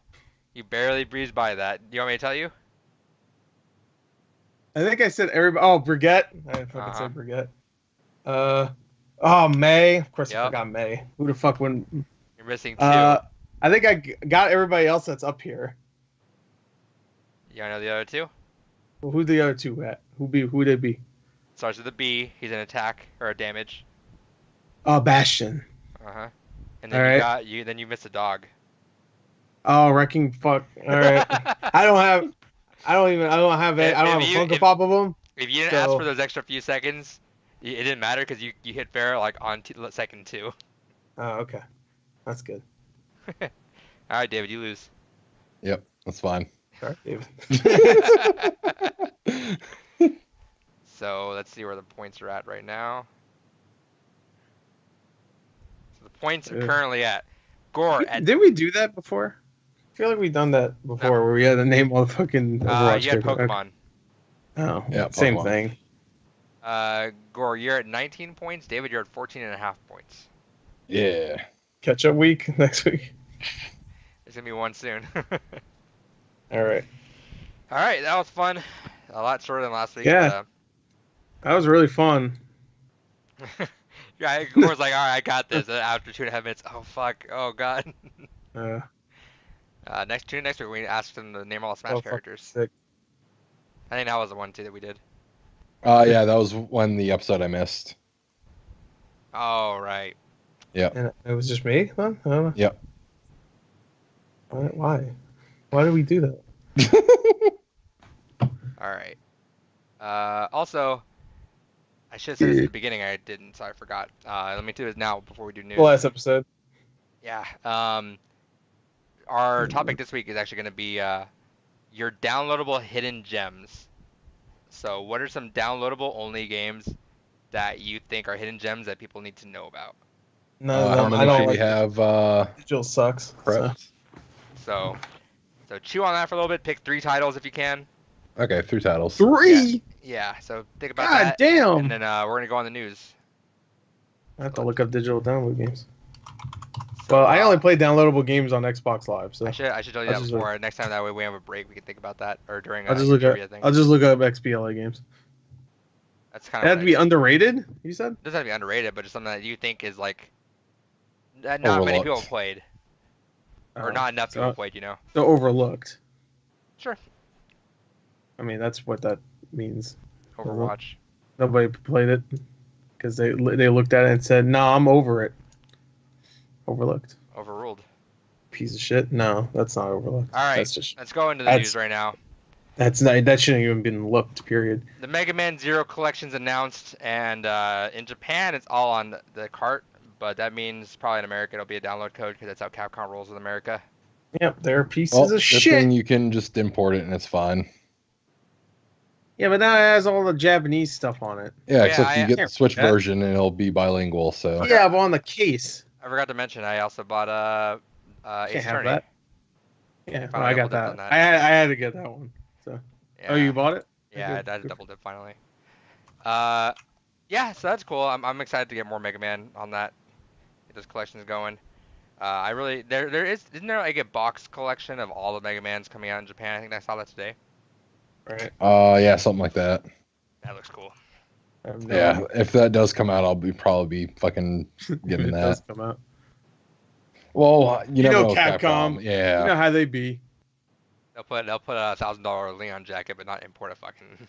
you barely breezed by that. You want me to tell you? I think I said everybody. Oh, Brigitte. I fucking Uh-huh. said Brigitte. Oh, May. Of course, I Yep. forgot May. Who the fuck wouldn't? You're missing 2. I think I got everybody else that's up here. You want to know the other 2? Well, who the other two at? Who they be? Starts with a B. He's an attack or a damage. Bastion. Uh-huh. And then Alright. then you miss a dog. Oh, wrecking fuck. All right. I don't have it. I don't have a Funko Pop of them. If you didn't ask for those extra few seconds, it didn't matter because you hit fair like on second 2. Oh, okay. That's good. All right, David, you lose. Yep, that's fine. Sorry, David. So let's see where the points are at right now. So the points are currently at Gore. Did we do that before? I feel like we've done that before, where we had to name all the fucking Overwatch you had characters. Pokemon. Oh, yeah, same Pokemon. thing. Gore, you're at 19 points. David, you're at 14.5 points. Yeah. Catch up week next week. There's gonna be one soon. All right. All right, that was fun. A lot shorter than last week. Yeah. That was really fun. Yeah, Gore's like, all right, I got this. After 2.5 minutes, oh fuck, oh god. Next week we asked them to name all the Smash characters. Sick. I think that was the one too that we did. Yeah, that was when the episode I missed. Oh right. Yeah. And it was just me, then? I don't know. Yep. Why? Why did we do that? All right. Also, I should have said this at the beginning. I didn't, so I forgot. Let me do this now before we do news. The last episode. Yeah. Our topic this week is actually going to be your downloadable hidden gems. So, what are some downloadable only games that you think are hidden gems that people need to know about? No, how many I don't should like we have? Digital sucks. Prepped? So chew on that for a little bit. Pick 3 titles if you can. Okay, 3 titles. 3? Yeah. So think about God that. damn. And then we're gonna go on the news. I have to look up digital download games. So, Well, I only play downloadable games on Xbox Live, so I should tell you that before. Next time that way we have a break, we can think about that, or during. I'll just look up XBLA games. That's kind It of. had to be underrated. You said? It doesn't have to be underrated, but just something that you think is like that not many people have played, or not enough people played. You know. So overlooked. Sure. I mean, that's what that means. Overwatch. Nobody played it because they looked at it and said, "No, I'm over it." Overlooked. Overruled. Piece of shit. No, that's not overlooked. All right, let's go into the news right now. That shouldn't even been looked. Period. The MegaMan Zero collection's announced, and in Japan it's all on the cart, but that means probably in America it'll be a download code because that's how Capcom rolls with America. Yep, they're pieces of shit. Thing you can just import it and it's fine. Yeah, but now it has all the Japanese stuff on it. Yeah, except you get the Switch that. version and it'll be bilingual. So Yeah, but on the case. I forgot to mention I also bought Ace have Attorney. that. Yeah, Finally I got double dipped that. on I had to get that one. So. Yeah. Oh, you bought it? Yeah, I had to double dip finally. Yeah, so that's cool. I'm excited to get more Mega Man on that. Get those collections going. I really isn't there like a box collection of all the Mega Mans coming out in Japan? I think I saw that today. Right. Yeah, something like that. That looks cool. Yeah, if that does come out, I'll probably be fucking getting that. Does come out. Well, you know know Capcom. Yeah. You know how they be. They'll put a $1,000 Leon jacket, but not import a fucking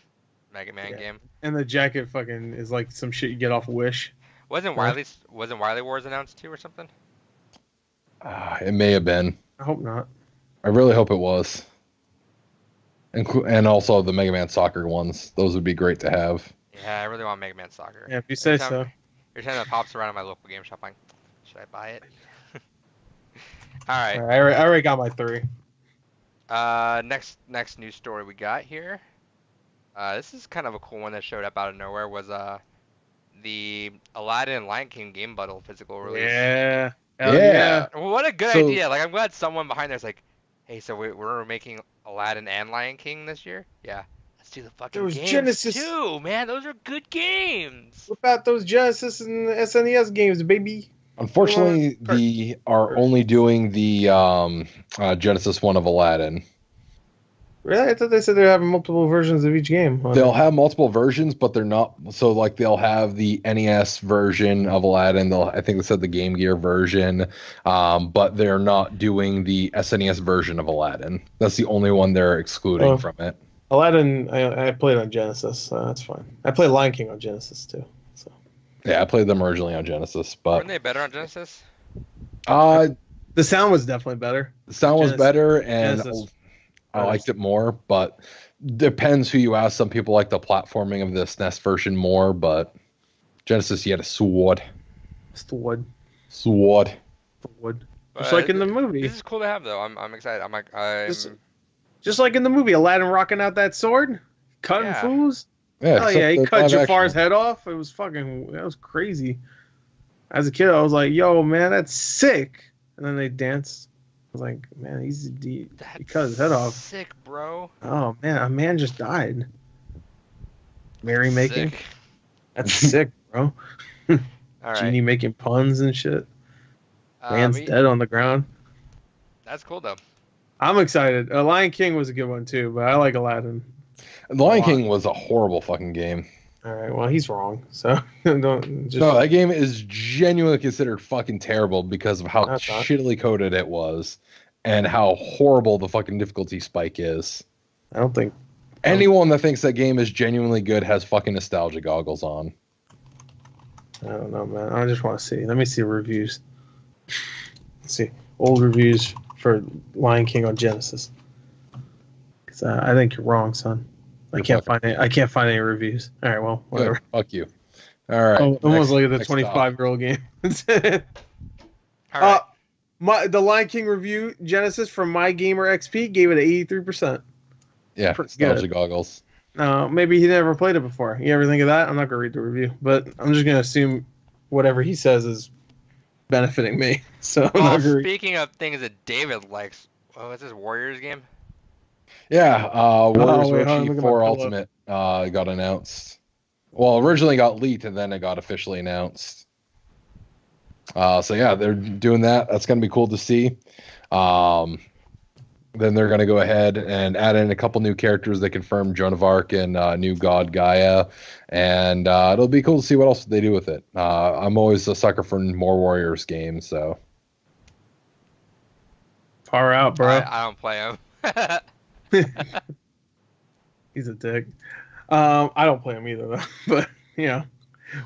Mega Man game. And the jacket fucking is like some shit you get off Wish. Wasn't Wily Wars announced too or something? It may have been. I hope not. I really hope it was. And also the Mega Man Soccer ones. Those would be great to have. Yeah, I really want Mega Man Soccer. Yeah, if you say so. Every time that pops around in my local game shop, I'm like, should I buy it? All right. I already got my 3. Next news story we got here. This is kind of a cool one that showed up out of nowhere. Was the Aladdin and Lion King game bundle physical release. Yeah. Yeah. What a good idea! Like I'm glad someone behind there's like, hey, so we're making Aladdin and Lion King this year. Yeah. Let's do the fucking games Genesis too, man. Those are good games. What about those Genesis and SNES games, baby? Unfortunately, they are only doing the Genesis one of Aladdin. Really? I thought they said they're having multiple versions of each game. They'll have multiple versions, but they're not. So, like, they'll have the NES version of Aladdin. I think they said the Game Gear version, but they're not doing the SNES version of Aladdin. That's the only one they're excluding from it. Aladdin, I played on Genesis, so that's fine. I played Lion King on Genesis too. So Yeah, I played them originally on Genesis, but Weren't they better on Genesis? uh, the sound was definitely better. the sound was Genesis, better, and Genesis I better. liked it more. But depends who you ask. Some people like the platforming of the SNES version more, but Genesis, you had a sword. Sword. Sword. Sword. But Just like in the movie. This is cool to have though. I'm excited. Just like in the movie, Aladdin rocking out that sword, cutting Yeah. fools. Yeah, Oh yeah, he except the cut live Jafar's action. head off. It was that was crazy. As a kid, I was like, "Yo, man, that's sick." And then they danced. I was like, "Man, he cut his head off." Sick, bro. Oh man, a man just died. Merrymaking. Sick. That's sick, bro. All right. Genie making puns and shit. Man's dead on the ground. That's cool though. I'm excited. Lion King was a good one too, but I like Aladdin. The Lion King was a horrible fucking game. All right, well he's wrong. So don't just. No, that game is genuinely considered fucking terrible because of how That's not- shittily coded it was, and how horrible the fucking difficulty spike is. I don't think. Anyone that thinks that game is genuinely good has fucking nostalgia goggles on. I don't know, man. I just want to see. Let me see reviews. Let's see old reviews for Lion King on Genesis. Because I think you're wrong, son. I can't find any reviews. All right, well, whatever. Good. Fuck you. All right. Almost like the next stop. 25-year-old game. All right. The Lion King review Genesis from My Gamer XP gave it 83%. Yeah, pretty nostalgia good. goggles. Maybe he never played it before. You ever think of that? I'm not gonna read the review, but I'm just gonna assume whatever he says is benefiting me. So I'm Well, not gonna read. speaking of things that David likes, what's this Warriors game? Yeah, Warriors wait, hold on, Orochi look at my 4 pillow. Ultimate got announced. Well, originally got leaked and then it got officially announced. So yeah, they're doing that. That's gonna be cool to see. Then they're gonna go ahead and add in a couple new characters. They confirmed Joan of Arc and new god Gaia, and it'll be cool to see what else they do with it. I'm always a sucker for more Warriors games, so Far out, bro. I don't play him. He's a dick. I don't play him either, though. But yeah.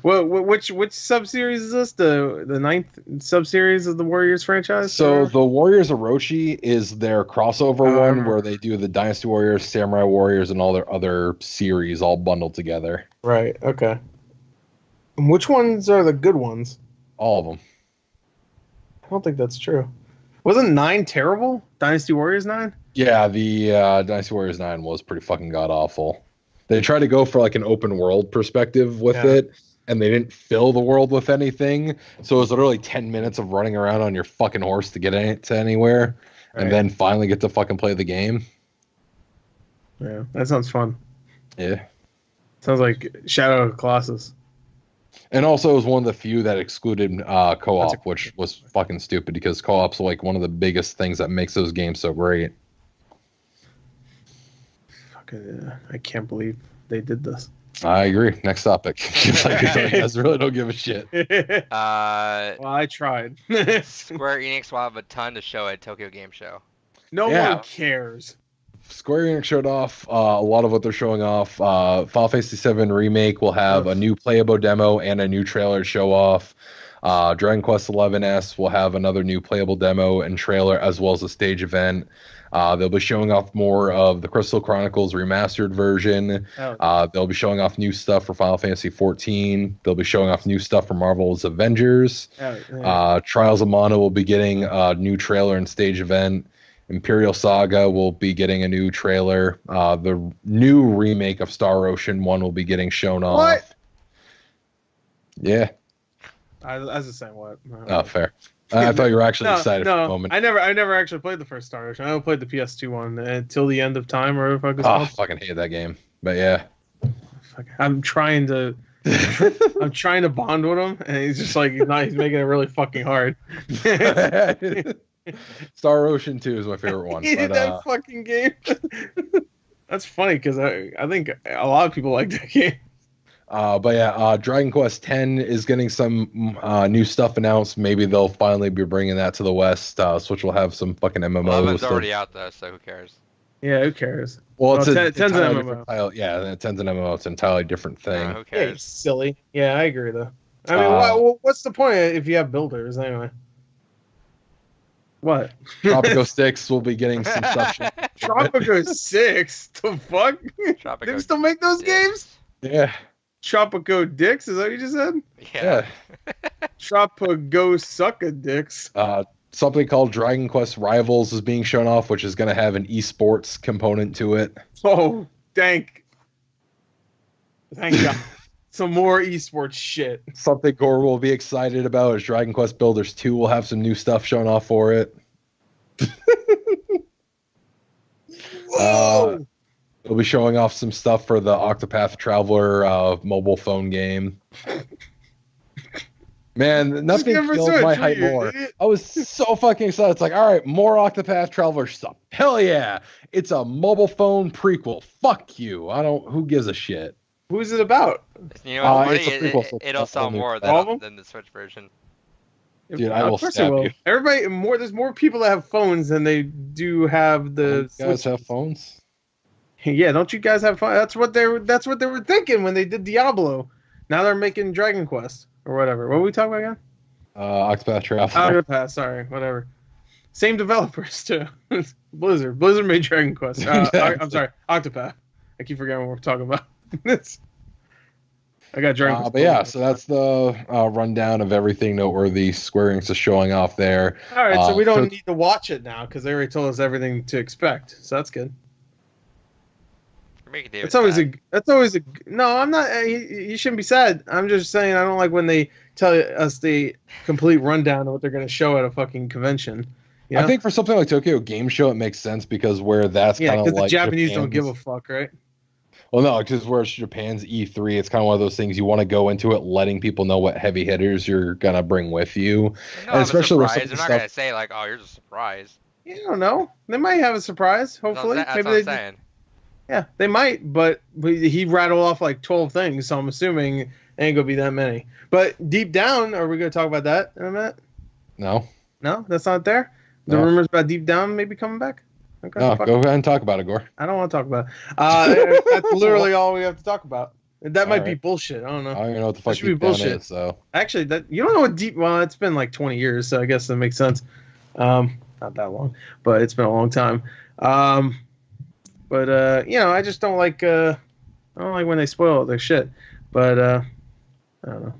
Well, which sub-series is this? The ninth sub-series of the Warriors franchise? So the Warriors Orochi is their crossover one where they do the Dynasty Warriors, Samurai Warriors, and all their other series all bundled together. Right. Okay. And which ones are the good ones? All of them. I don't think that's true. Wasn't 9 terrible? Dynasty Warriors 9? Yeah, the Dynasty Warriors 9 was pretty fucking god awful. They tried to go for like an open world perspective with it, and they didn't fill the world with anything. So it was literally 10 minutes of running around on your fucking horse to get to anywhere, and then finally get to fucking play the game. Yeah, that sounds fun. Yeah. Sounds like Shadow of the Colossus. And also it was one of the few that excluded co-op, which was fucking stupid because co-op's like one of the biggest things that makes those games so great. Fucking, I can't believe they did this. I agree. Next topic. Like, you guys really don't give a shit. Well, I tried. Square Enix will have a ton to show at Tokyo Game Show. No Yeah. one cares. Square Enix showed off a lot of what they're showing off. Final Fantasy VII Remake will have a new playable demo and a new trailer to show off. Dragon Quest XI-S will have another new playable demo and trailer as well as a stage event. They'll be showing off more of the Crystal Chronicles remastered version. They'll be showing off new stuff for Final Fantasy XIV. They'll be showing off new stuff for Marvel's Avengers. Trials of Mana will be getting a new trailer and stage event. Imperial Saga will be getting a new trailer. The new remake of Star Ocean 1 will be getting shown off. What? Yeah. I was just saying what. Oh, fair. I thought you were actually excited for a moment. I never actually played the first Star Ocean. I only played the PS2 one until the end of time or whatever the fuck it's Oh, I called. fucking hate that game. But yeah. I'm trying to bond with him, and he's just like he's making it really fucking hard. Star Ocean 2 is my favorite one. He did that fucking game. That's funny because I think a lot of people like that game. But yeah, Dragon Quest X is getting some new stuff announced. Maybe they'll finally be bringing that to the West. Switch will have some fucking MMOs. 11's already out though, so who cares? Yeah, who cares? Well, it's Well, a 10's an entirely MMO. different title. Yeah, and 10's an MMO. It's an entirely different thing. Who Yeah, you cares? silly. Yeah, I agree though. I mean, what's the point if you have builders anyway? What? Tropico 6 will be getting some stuff. Tropico 6? The fuck? Tropico They still make those games? Yeah. Tropico Dicks? Is that what you just said? Yeah. Tropico Sucka Dicks. Something called Dragon Quest Rivals is being shown off, which is going to have an esports component to it. Oh, thank God. Some more esports shit. Something Gore will be excited about is Dragon Quest Builders 2 will have some new stuff shown off for it. Whoa! They'll be showing off some stuff for the Octopath Traveler mobile phone game. Man, nothing give her killed Switch, my will hype you, more. idiot? I was so fucking excited. It's like, all right, more Octopath Traveler stuff. Hell yeah. It's a mobile phone prequel. Fuck you. Who gives a shit? Who's it about? You know what? It's a prequel, so It'll sell only more all of them? than the Switch version. Dude, I will Of course stab it will. you. Everybody, there's more people that have phones than they do have the You guys Switch. have phones? Yeah, don't you guys have fun? That's what they were thinking when they did Diablo. Now they're making Dragon Quest or whatever. What were we talking about again? Octopath Traveler. Octopath, sorry, whatever. Same developers too. Blizzard. Blizzard made Dragon Quest. I'm sorry, Octopath. I keep forgetting what we're talking about. I got Dragon Quest. But yeah, so that's the rundown of everything noteworthy Square Enix is showing off there. All right, so we don't so- need to watch it now because they already told us everything to expect. So that's good. Make David That's always sad. a. No, I'm not. You shouldn't be sad. I'm just saying I don't like when they tell us the complete rundown of what they're going to show at a fucking convention. You know? I think for something like Tokyo Game Show, it makes sense because where that's yeah, kind of because like the Japanese don't Japan's- give a fuck, right? Well, no, because where it's Japan's E3, it's kind of one of those things you want to go into it letting people know what heavy hitters you're gonna bring with you. No, especially with surprise. some They're of not the gonna say like, "Oh, here's a surprise." You don't know. They might have a surprise. Hopefully, That's maybe what I'm they. saying. Yeah, they might, but he rattled off like 12 things, so I'm assuming it ain't gonna be that many. But deep down, are we gonna talk about that in a minute? No, No, that's not there. The No. rumors about Deep Down maybe coming back. Okay, no, fuck go it. ahead and talk about it, Gore. I don't want to talk about it. That's literally all we have to talk about. That might be Alright. bullshit. I don't know. I don't even know what the fuck should be Deep Down bullshit. is. So Actually, that you don't know what deep. Well, it's been like 20 years, so I guess that makes sense. Not that long, but it's been a long time. I just don't like. I don't like when they spoil their shit. But I don't know.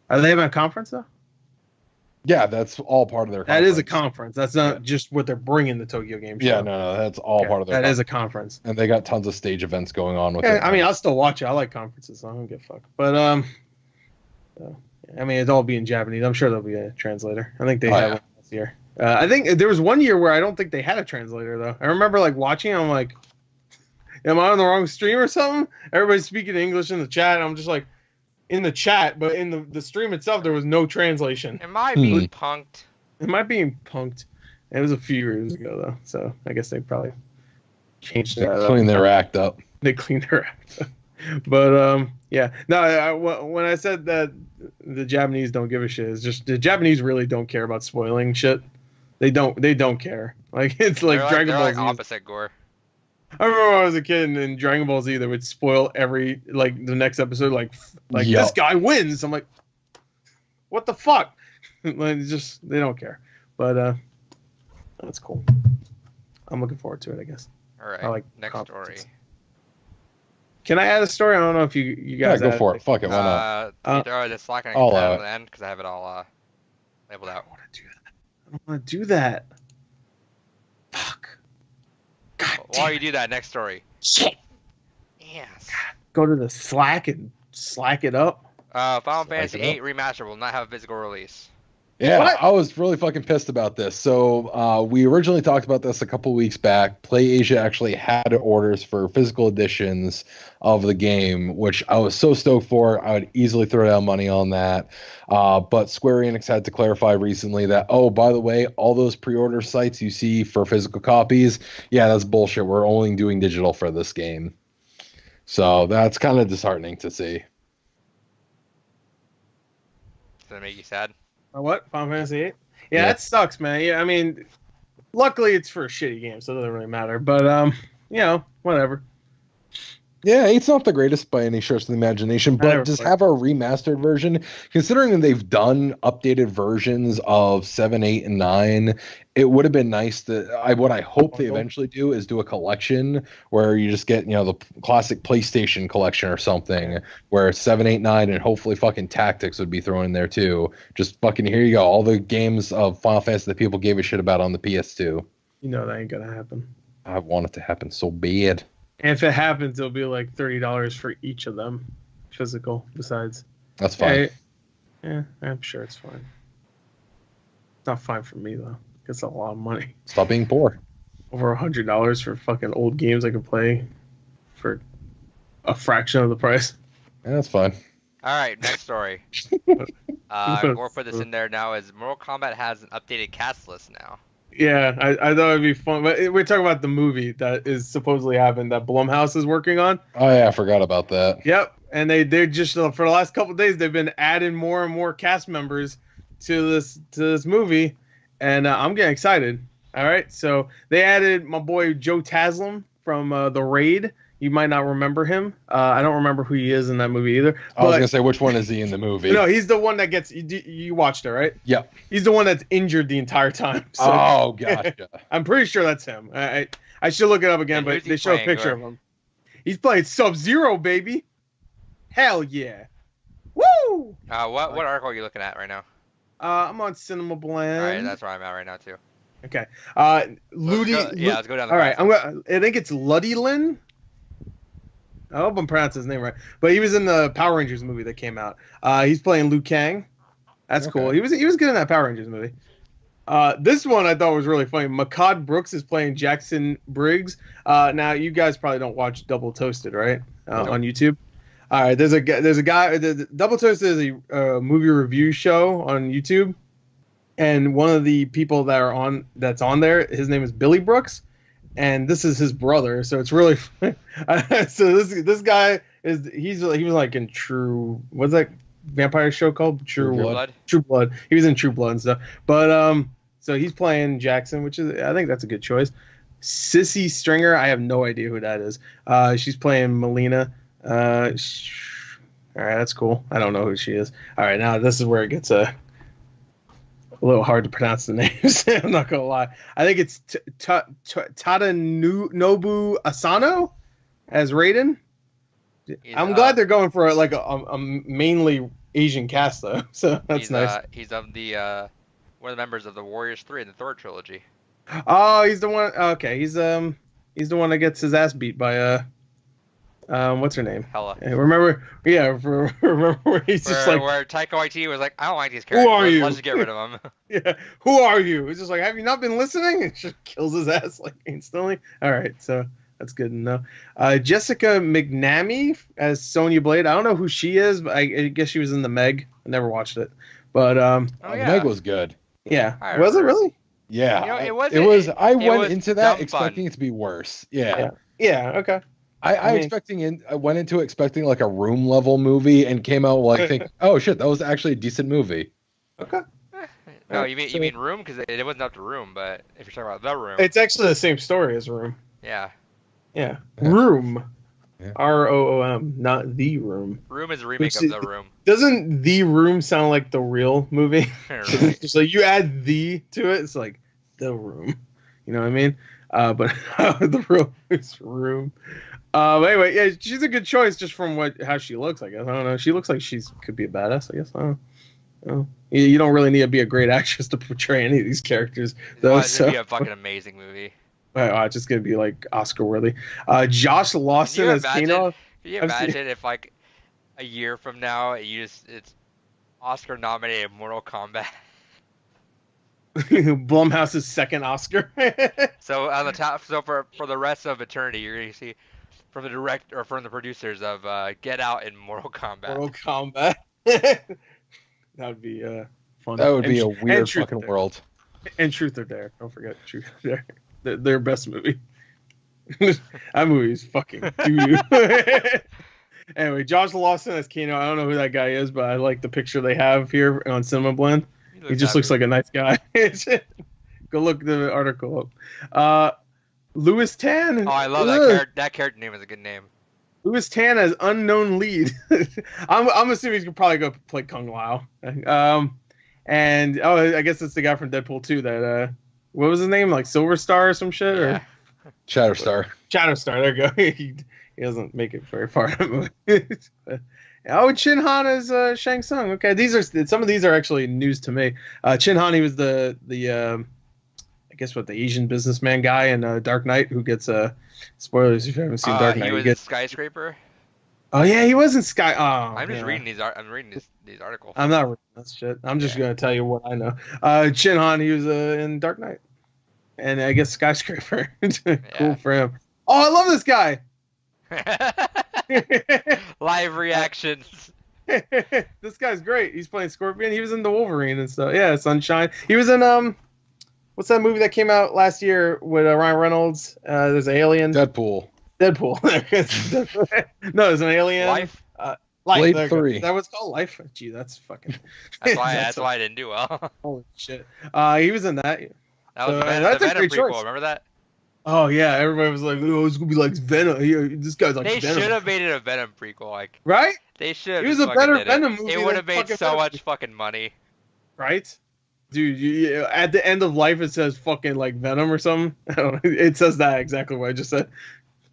Are they having a conference though? yeah, that's all part of their. That is a conference. conference. That's not just what they're bringing the Tokyo Game Show. Yeah, no, that's all part of their. That is a conference. And they got tons of stage events going on with Yeah, it. I mean, I'll still watch it. I like conferences, so I don't give a fuck. But I mean, it's all be in Japanese. I'm sure there'll be a translator. I think they had one this year. I think there was one year where I don't think they had a translator though. I remember like watching. I'm like, am I on the wrong stream or something? Everybody's speaking English in the chat. And I'm just like, in the chat, but in the stream itself, there was no translation. Am I being punked? It might be punked. It was a few years ago though, so I guess they probably changed They that. clean their act up. They cleaned her act. But yeah, no. When I said that the Japanese don't give a shit, it's just the Japanese really don't care about spoiling shit. They don't care. Like it's like They're Dragon Ball like Z. opposite Gore. I remember when I was a kid and in Dragon Ball Z they would spoil every like the next episode like Yup. this guy wins. I'm like, what the fuck? Like it's just they don't care. But that's cool. I'm looking forward to it. I guess. All right. I like next story. conferences. Can I add a story? I don't know if you Yeah, guys go add for it. Fuck it. Why not? Can you throw this Slack and I'll I allow can the end because I have it all labeled I out. don't want to do that. I don't want to do that. Fuck. God While damn you do that, next story. shit. Yes. Go to the Slack and slack it up. Final Slack Fantasy it VIII Remaster will not have a physical release. Yeah, What? I was really fucking pissed about this. So we originally talked about this a couple weeks back. PlayAsia actually had orders for physical editions of the game, which I was so stoked for. I would easily throw down money on that. But Square Enix had to clarify recently that, oh, by the way, all those pre-order sites you see for physical copies, yeah, that's bullshit. We're only doing digital for this game. So that's kind of disheartening to see. Does that make you sad? What? Final Fantasy VIII? Yeah, Yeah. that sucks, man. Yeah, I mean, Luckily, it's for a shitty game, so it doesn't really matter. But whatever. Yeah, it's not the greatest by any stretch of the imagination, but just have a remastered version. Considering they've done updated versions of 7, 8, and 9, it would have been nice what I hope they eventually do is do a collection where you just get, the classic PlayStation collection or something, where 7, 8, 9, and hopefully fucking Tactics would be thrown in there too. Just fucking, here you go, all the games of Final Fantasy that people gave a shit about on the PS2. That ain't gonna happen. I want it to happen so bad. And if it happens, it'll be like $30 for each of them, physical. Besides, that's fine. Yeah, I'm sure it's fine. It's not fine for me though. It's a lot of money. Stop being poor. Over $100 for fucking old games I could play for a fraction of the price. Yeah, that's fine. All right, next story. We'll put this in there now. Is Mortal Kombat has an updated cast list now. Yeah, I thought it'd be fun, but we're talking about the movie that is supposedly happening that Blumhouse is working on. Oh yeah, I forgot about that. Yep, and they're just for the last couple of days they've been adding more and more cast members to this movie, and I'm getting excited. All right, so they added my boy Joe Taslim from The Raid. You might not remember him. I don't remember who he is in that movie either. I was gonna say, which one is he in the movie? No, he's the one that gets. You watched it, right? Yep. He's the one that's injured the entire time. So. Oh, gotcha. I'm pretty sure that's him. I should look it up again, but they show a picture of him. He's playing Sub-Zero, baby. Hell yeah. Woo! What article are you looking at right now? I'm on Cinema Blend. All right, that's where I'm at right now too. Okay. Let's go down. All right, I think it's Luddylin. I hope I'm pronouncing his name right. But he was in the Power Rangers movie that came out. He's playing Liu Kang. That's cool. He was good in that Power Rangers movie. This one I thought was really funny. Makad Brooks is playing Jackson Briggs. Now you guys probably don't watch Double Toasted, right? On YouTube. All right, there's a guy. Double Toasted is a movie review show on YouTube, and one of the people that's on there, his name is Billy Brooks. And this is his brother, so it's really funny. So this guy he was like in what's that vampire show called? True Blood. True Blood. He was in True Blood and stuff. But so he's playing Jackson, which is I think that's a good choice. Sissy Stringer, I have no idea who that is. She's playing Melina. All right, that's cool. I don't know who she is. All right, now this is where it gets a little hard to pronounce the names. I'm not gonna lie. I think it's Tadanobu Asano as Raiden. I'm glad they're going for like a mainly Asian cast though, so that's nice. He's of the one of the members of the Warriors 3 in the Thor trilogy. Oh, he's the one. Okay, he's the one that gets his ass beat by what's her name? Hela. Remember where he's just like where Taika Waititi was like, I don't like these characters. Who are you? Let's just get rid of them. Yeah. Who are you? It's just like, have you not been listening? It just kills his ass like instantly. All right, so that's good to know. Jessica McNamee as Sonya Blade. I don't know who she is, but I guess she was in the Meg. I never watched it, but the Meg was good. Yeah, was it really? Yeah, it was. I went into that expecting it to be worse. Yeah. Okay. I went into expecting like a room level movie and came out like think, oh shit, that was actually a decent movie. Okay. No, you mean Room, because it wasn't up to Room, but if you're talking about The Room, it's actually the same story as Room. Yeah. Room. Yeah. ROOM, not The Room. Room is a remake of The Room. Doesn't The Room sound like the real movie? Right. So you add the to it, it's like The Room. You know what I mean? But the real is Room. But anyway, yeah, she's a good choice just from how she looks, I guess. I don't know. She looks like could be a badass, I guess. I don't know. You don't really need to be a great actress to portray any of these characters, though. It's gonna be a fucking amazing movie. It's just gonna be like Oscar worthy. Josh Lawson as Kano. Can you imagine if like a year from now it's Oscar nominated Mortal Kombat? Blumhouse's second Oscar. So on the top, for the rest of eternity, you're gonna see from the director or from the producers of Get Out and Mortal Kombat. Mortal Kombat. That would be fun. That would be a weird fucking world. And Truth or Dare. Don't forget Truth or Dare. Their best movie. That movie is fucking doo-doo. Anyway, Josh Lawson as Kano. I don't know who that guy is, but I like the picture they have here on Cinema Blend. He just looks like a nice guy. Go look the article up. Louis Tan. Oh, I love that character. That character name is a good name. Louis Tan as unknown lead. I'm assuming he's gonna probably go play Kung Lao. And I guess it's the guy from Deadpool 2 that what was his name? Like Silver Star or some shit? Yeah. Or Shatterstar. Shatterstar, there you go. He doesn't make it very far in the movie. Oh, Chin Han is Shang Tsung. Okay, some of these are actually news to me. Chin Han, he was the I guess the Asian businessman guy in Dark Knight who gets spoilers if you haven't seen Dark Knight. He was in Skyscraper. Oh yeah, he was in Sky. Oh, I'm just reading these. I'm reading these articles. I'm not reading that shit. I'm just gonna tell you what I know. Chin Han, he was in Dark Knight, and I guess Skyscraper. Cool for him. Oh, I love this guy. Live reactions. This guy's great. He's playing Scorpion. He was in the Wolverine and stuff. Yeah, Sunshine. He was in what's that movie that came out last year with Ryan Reynolds? There's an alien. Deadpool. No, there's an alien. Life. Life. Blade 3. That was called Life. Gee, that's fucking. That's why I didn't do well. Holy shit. He was in that. That was the Venom prequel. Choice. Remember that? Oh yeah, everybody was like, "Oh, it's gonna be like Venom." This guy's like They Venom. should have made it a Venom prequel, like. Right? They should. It was a better Venom movie. It would have made so much fucking money. Right? Dude, at the end of Life it says fucking like Venom or something. I don't know. It says that exactly what I just said.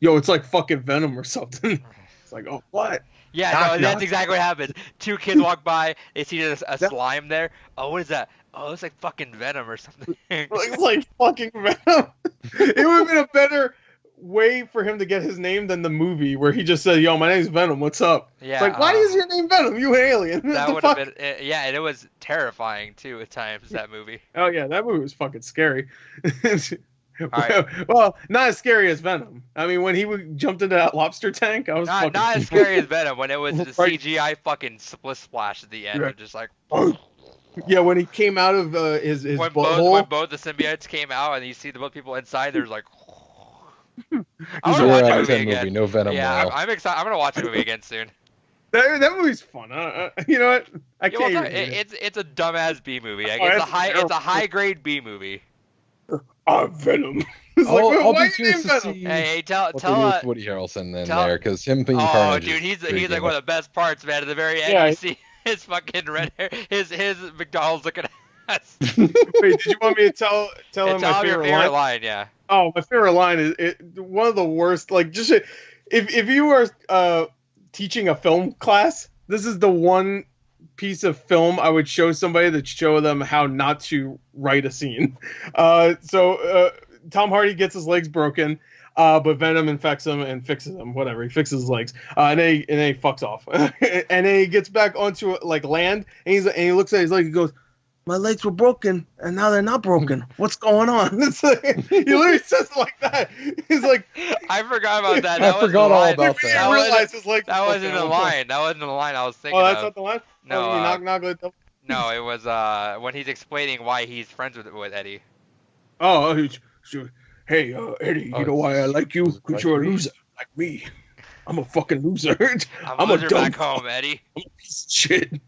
Yo, it's like fucking Venom or something. It's like, oh, what? Yeah, that's exactly what happens. Two kids walk by, they see a slime there. Oh, what is that? Oh, it's like fucking Venom or something. It's like fucking Venom. It would have been a better way for him to get his name than the movie where he just said, "Yo, my name's Venom. What's up?" Yeah. It's like, why is your name Venom? You alien. That would have been. Yeah, and it was terrifying too at times. That movie. Oh yeah, that movie was fucking scary. Right. Well, not as scary as Venom. I mean, when he jumped into that lobster tank, I was not as scary as Venom. When it was the CGI fucking split splash at the end, right. Just like. Yeah, when he came out of his when butthole. When both the symbiotes came out and you see the both people inside, there's like. I want to watch the movie again. No Venom. Yeah, I'm excited. I'm gonna watch the movie again soon. That movie's fun. You know what? I can't. Even it's a dumbass B movie. Like, it's a high grade B movie. Venom. I'll be curious to see. Hey, tell Woody Harrelson in there, because him being Carnage. Oh, dude, he's like one of the best parts, man. At the very end, you see his fucking red hair, his McDonald's looking ass. Wait, did you want me to tell him my favorite line? Yeah. Oh, my favorite line is one of the worst. Like, just if you were teaching a film class, this is the one piece of film I would show somebody to show them how not to write a scene. So Tom Hardy gets his legs broken, but Venom infects him and fixes him. Whatever, he fixes his legs, and then he fucks off, and then he gets back onto like land, and he looks at his legs, he goes, "My legs were broken, and now they're not broken. What's going on?" It's like, he literally says it like that. He's like, I forgot about that. I forgot all about that. I realized his legs. That wasn't the line. That wasn't the line I was thinking. Oh, that's not the line. No, knock. No, it was when he's explaining why he's friends with Eddie. Oh, hey, Eddie, you know why I like you? Because you're a loser like me. I'm a fucking loser. I'm a loser back home, Eddie. I'm a piece of shit.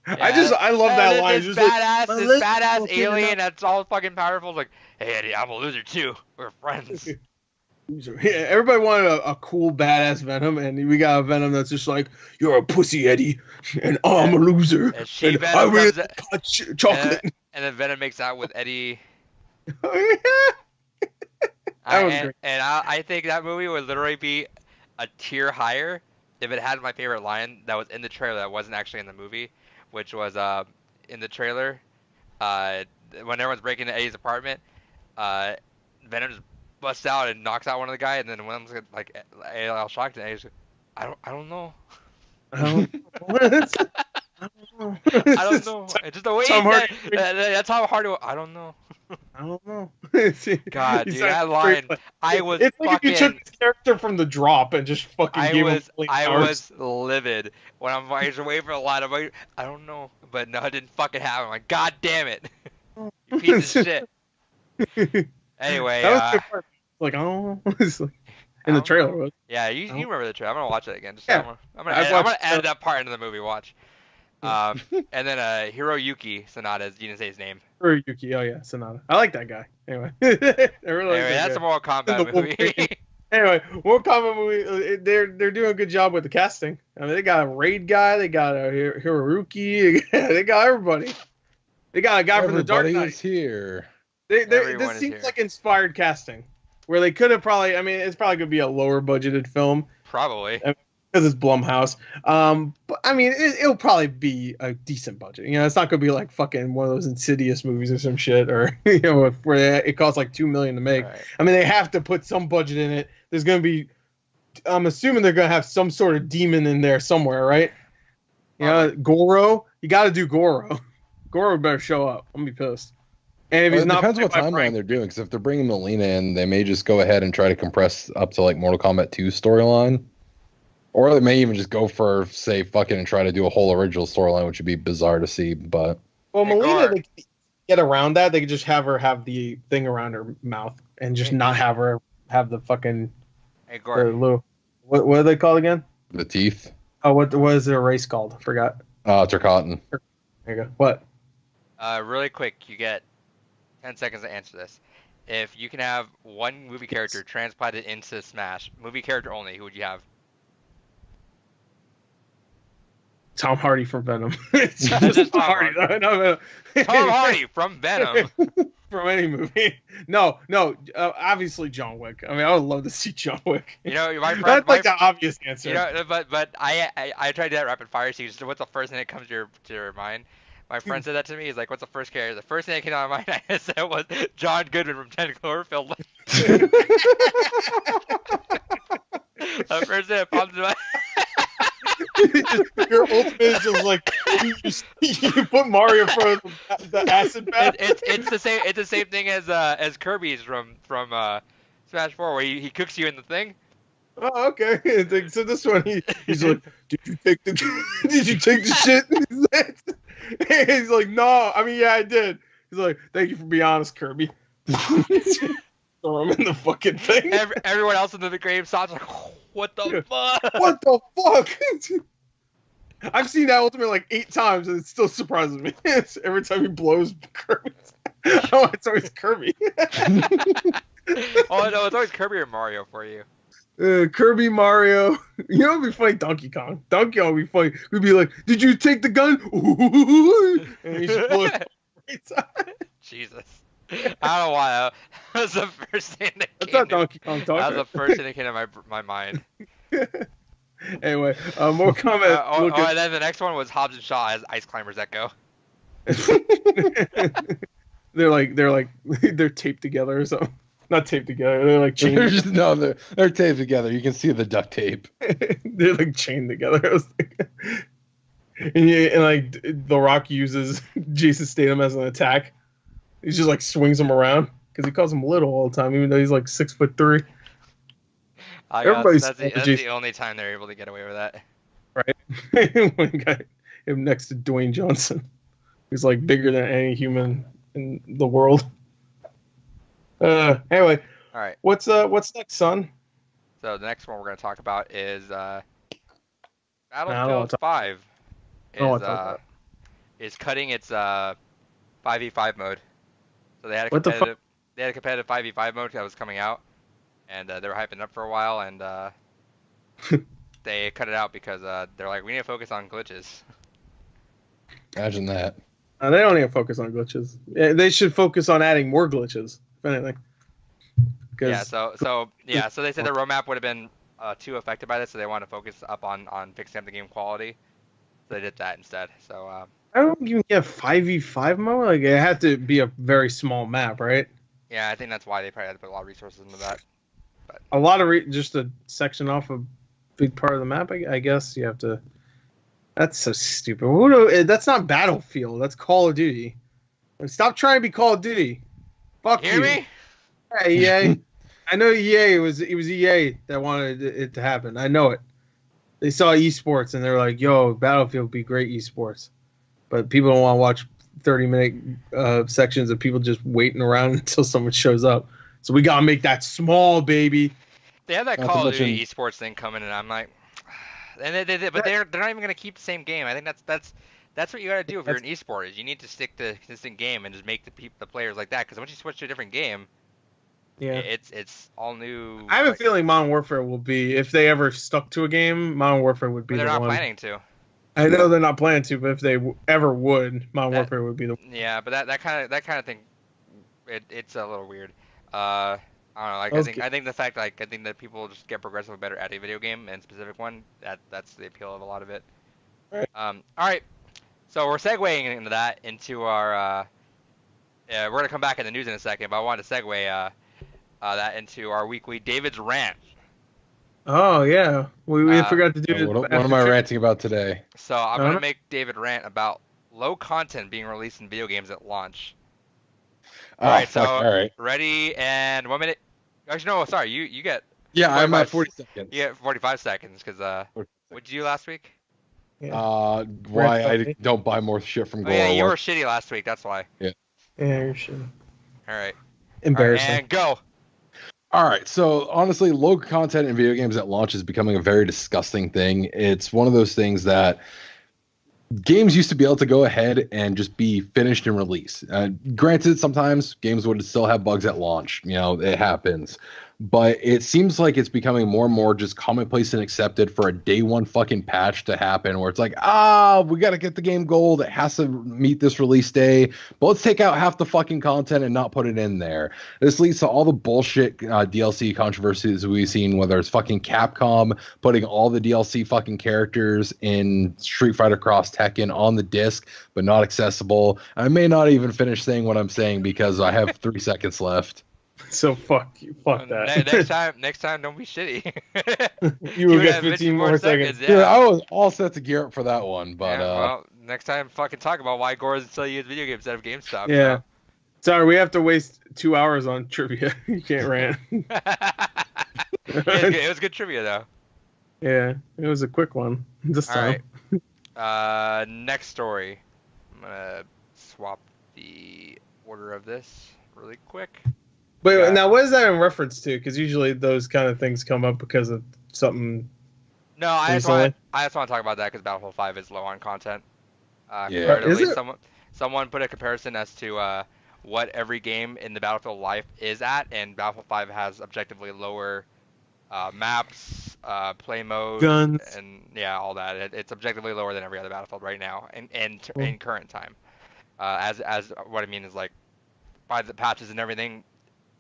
Yeah. I love that line. This badass alien that's all fucking powerful. It's like, hey Eddie, I'm a loser too. We're friends. Yeah, everybody wanted a cool badass Venom, and we got a Venom that's just like, you're a pussy, Eddie, and I'm a loser. And I really chocolate. And then Venom makes out with Eddie. Oh, yeah. That was great. And I think that movie would literally be a tier higher if it had my favorite line that was in the trailer that wasn't actually in the movie, which was in the trailer when everyone's breaking into Eddie's apartment, Venom just busts out and knocks out one of the guys, and then one of them's like all shocked, and Eddie's like, I don't know. I don't know. I don't know. It's just the way that's how hard it. I don't know. I don't know. God, dude, that line. It's like if you took this character from The Drop and just fucking gave him I was livid when I was away for a lot. I'm like, I don't know, but no, it didn't fucking happen. I'm like, God damn it, you piece of shit. Anyway, that was good part. Like, oh, it's like, in the trailer. Was. Yeah, you remember the trailer? I'm gonna watch it again. Yeah, I'm gonna edit that part into the movie. Watch. And then Hiroyuki Sanada. You didn't say his name. Yuki, oh yeah, Sonata. I like that guy. Anyway, I really like Anyway, that that's guy. a Mortal Kombat movie. Anyway, Mortal Kombat movie. They're doing a good job with the casting. I mean, they got a raid guy, they got a Hiroyuki, they got everybody. They got a guy from the Dark Everybody Knight. is here. Everyone This is seems here. like inspired casting, where they could have probably. I mean, it's probably gonna be a lower budgeted film Probably. because it's Blumhouse. But I mean, it'll probably be a decent budget. You know, it's not gonna be like fucking one of those Insidious movies or some shit, or you know, where it costs like $2 million to make. Right. I mean, they have to put some budget in it. There's gonna be. I'm assuming they're gonna have some sort of demon in there somewhere, right? You know, Goro. You got to do Goro. Goro better show up. I'm gonna be pissed. And if Well, he's it not depends played what by timeline Frank- they're doing. Because if they're bringing Melina in, they may just go ahead and try to compress up to like Mortal Kombat 2 storyline, or they may even just go for say fucking and try to do a whole original storyline, which would be bizarre to see. But Well, Hey, Melina, Gar. they could get around that. They could just have her have the thing around her mouth and just not have her have the fucking Hey, the Gordon. little. What are they called again? the teeth, Oh, what is their race called? I forgot. Turcotten. There you go. What? Really quick, you get 10 seconds to answer this. If you can have one movie character transplanted into Smash, movie character only, who would you have? Tom Hardy from Venom. It's Just just Tom Tom Hardy. No. Tom Hardy from Venom. From any movie. No. Obviously John Wick. I mean, I would love to see John Wick. You know, my friend. That's like the obvious answer. You know, but I tried to do that rapid fire. So what's the first thing that comes to your mind? My friend said that to me. He's like, "What's the first character?" The first thing that came to my mind I said was John Goodman from 10 Cloverfield. The first thing that popped into my Your ultimate is just like you put Mario in front of the acid bath. it's the same thing as Kirby's from Smash 4 where he cooks you in the thing. Oh, okay. It's like, so this one, he's like, did you take the shit? He's like, no. I mean, yeah, I did. He's like, thank you for being honest, Kirby. Throw him in the fucking thing. Everyone else in the grave stops like, what the fuck? What the fuck? I've seen that ultimate like 8 times, and it still surprises me. Every time he blows Kirby. Oh, it's always Kirby. Oh no, it's always Kirby or Mario for you. Kirby, Mario. You know, it'd be funny. Donkey Kong. Donkey Kong would be funny. We'd be like, "Did you take the gun?" And he just blows Jesus. I don't know why. That was the first thing that That's came not to Donkey Kong That was talking. the first thing that came to my mind. Anyway, more comment. And then the next one was Hobbs and Shaw as Ice Climbers Echo. they're taped together or something. Not taped together. They're like They're chained. just, no, they're taped together. You can see the duct tape. They're like chained together. I was thinking. And like The Rock uses Jason Statham as an attack. He just like swings him around because he calls him little all the time, even though he's like 6'3". Everybody's That's the only time they're able to get away with that. Right. When he got him next to Dwayne Johnson, who's like bigger than any human in the world. Anyway, All right. what's next, son? So the next one we're going to talk about is I don't Battlefield wanna 5 don't wanna talk about is cutting its 5v5 mode. So they had a What the competitive 5v5 mode that was coming out, and they were hyping it up for a while, and they cut it out because they're like, we need to focus on glitches. Imagine that. They don't need to focus on glitches. Yeah, they should focus on adding more glitches, if anything. Yeah. So they said the roadmap would have been too affected by this, so they want to focus up on fixing up the game quality. So they did that instead. So I don't even get 5v5 mode. Like it had to be a very small map, right? yeah, I think that's why they probably had to put a lot of resources into that. A lot of just a section off a big part of the map. I guess you have to. That's so stupid. That's not Battlefield. That's Call of Duty. Stop trying to be Call of Duty. Fuck Hear you. me? Yeah, EA. I know EA. It was EA that wanted it to happen. I know it. They saw esports and they're like, "Yo, Battlefield would be great esports," but people don't want to watch 30-minute sections of people just waiting around until someone shows up. So we gotta make that small, baby. They have that Not to Call of Duty mention- esports thing coming, and I'm like, but they're not even gonna keep the same game. I think That's what you gotta do if you're an esport. Is you need to stick to a consistent game and just make the players like that. Because once you switch to a different game, Yeah. it's all new. I have a feeling Modern Warfare will be, if they ever stuck to a game, Modern Warfare would be But the they're one. not planning to. I know they're not planning to, but if they ever would, Modern Warfare would be the one. Yeah, but that kind of thing, it's a little weird. I don't know. Like I think the fact I think that people just get progressively better at a video game and specific one. That's the appeal of a lot of it. Right. All right. So we're segueing into that into our. We're gonna come back in the news in a second, but I wanted to segue that into our weekly David's rant. Oh yeah, we forgot to do it. What am I ranting about today? So I'm gonna make David rant about low content being released in video games at launch. All right, so all right. Ready and 1 minute. Actually, no, sorry, you get. Yeah, I'm at 40 seconds. You get 45 seconds because what did you do last week? Yeah. Why I don't buy more shit from Gore. Oh, yeah, you were shitty last week. That's why. Yeah. Yeah, you're shitty. All right. Embarrassing. All right, and go. All right, so honestly, low content in video games at launch is becoming a very disgusting thing. It's one of those things that games used to be able to go ahead and just be finished and released. Granted, sometimes games would still have bugs at launch. You know, it happens. But it seems like it's becoming more and more just commonplace and accepted for a day one fucking patch to happen where it's like, we got to get the game gold. It has to meet this release day. But let's take out half the fucking content and not put it in there. This leads to all the bullshit DLC controversies we've seen, whether it's fucking Capcom putting all the DLC fucking characters in Street Fighter Cross Tekken on the disc, but not accessible. I may not even finish saying what I'm saying because I have 3 seconds left. So fuck you. Fuck that. Next time, don't be shitty. You will get 15 more seconds. Yeah. Dude, I was all set to gear up for that one, but well, next time, fucking talk about why Gore doesn't sell you his video games instead of GameStop. Yeah. So. Sorry, we have to waste 2 hours on trivia. You can't rant. It was good trivia though. Yeah, it was a quick one this time. All right. Next story. I'm gonna swap the order of this really quick. But now, what is that in reference to? Because usually those kind of things come up because of something. No, I just want to talk about that because Battlefield 5 is low on content. Yeah, is it? Someone put a comparison as to what every game in the Battlefield life is at, and Battlefield 5 has objectively lower maps, play mode, guns, and yeah, all that. It's objectively lower than every other Battlefield right now, in current time. As what I mean is like by the patches and everything.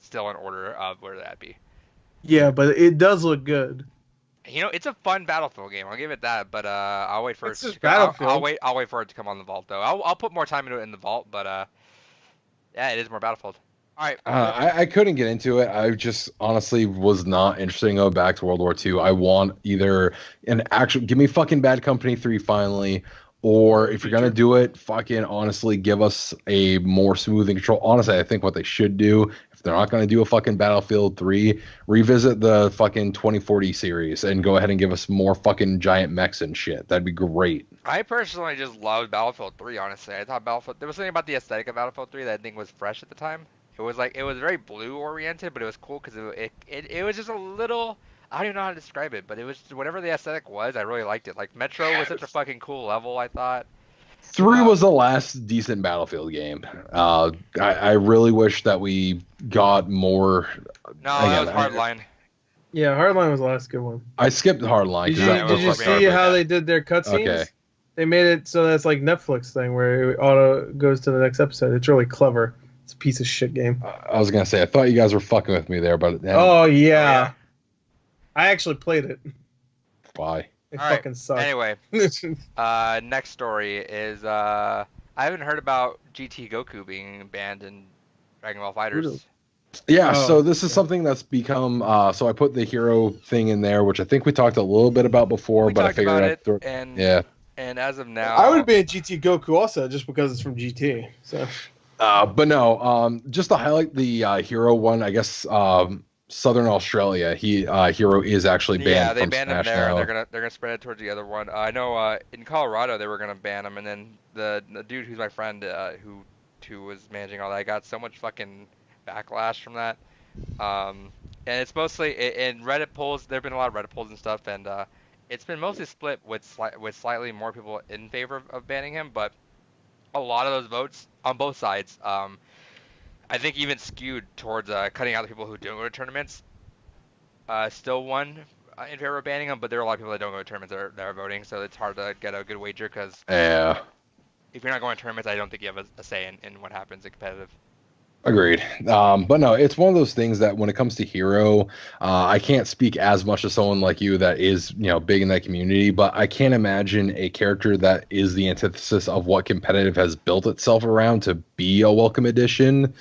Still in order of where that'd be. Yeah, but it does look good. You know, it's a fun Battlefield game. I'll give it that, but I'll wait for it to Battlefield. I'll wait for it to come on the Vault though. I'll put more time into it in the Vault, but yeah, it is more Battlefield. All right. I couldn't get into it. I just honestly was not interested in going back to World War II. I want either an actual give me fucking Bad Company 3 finally. Or if you're going to do it, fucking honestly, give us a more smooth and control. Honestly, I think what they should do, if they're not going to do a fucking Battlefield 3, revisit the fucking 2040 series and go ahead and give us more fucking giant mechs and shit. That'd be great. I personally just loved Battlefield 3, honestly. I thought there was something about the aesthetic of Battlefield 3 that I think was fresh at the time. It was very blue oriented, but it was cool because it was just a little... I don't even know how to describe it, but it was just, whatever the aesthetic was, I really liked it. Like Metro was such a fucking cool level, I thought. 3 was the last decent Battlefield game. I really wish that we got more. No, that was Hardline. Yeah, Hardline was the last good one. I skipped Hardline. Did you see how they did their cutscenes? Okay. They made it so that's like Netflix thing where it auto goes to the next episode. It's really clever. It's a piece of shit game. I was gonna say I thought you guys were fucking with me there, but oh yeah. I actually played it. Why? It fucking sucked. Anyway, next story is I haven't heard about GT Goku being banned in Dragon Ball FighterZ. Yeah, so this is something that's become. So I put the hero thing in there, which I think we talked a little bit about before, but I figured I'd throw. And as of now, I would be a GT Goku also, just because it's from GT. So. But no, just to highlight the hero one, I guess. Southern Australia, hero is actually banned. Yeah, they from banned Smash him there. now. They're gonna spread it towards the other one. I know in Colorado they were gonna ban him, and then the dude who's my friend who was managing all that got so much fucking backlash from that. And it's mostly in Reddit polls. There've been a lot of Reddit polls and stuff, and it's been mostly split with slightly more people in favor of banning him, but a lot of those votes on both sides, I think even skewed towards cutting out the people who don't go to tournaments. Still won in favor of banning him, but there are a lot of people that don't go to tournaments that are voting, so it's hard to get a good wager because Yeah. if you're not going to tournaments, I don't think you have a say in what happens in competitive. Agreed. But no, it's one of those things that when it comes to hero, I can't speak as much as someone like you that is, big in that community, but I can't imagine a character that is the antithesis of what competitive has built itself around to be a welcome addition.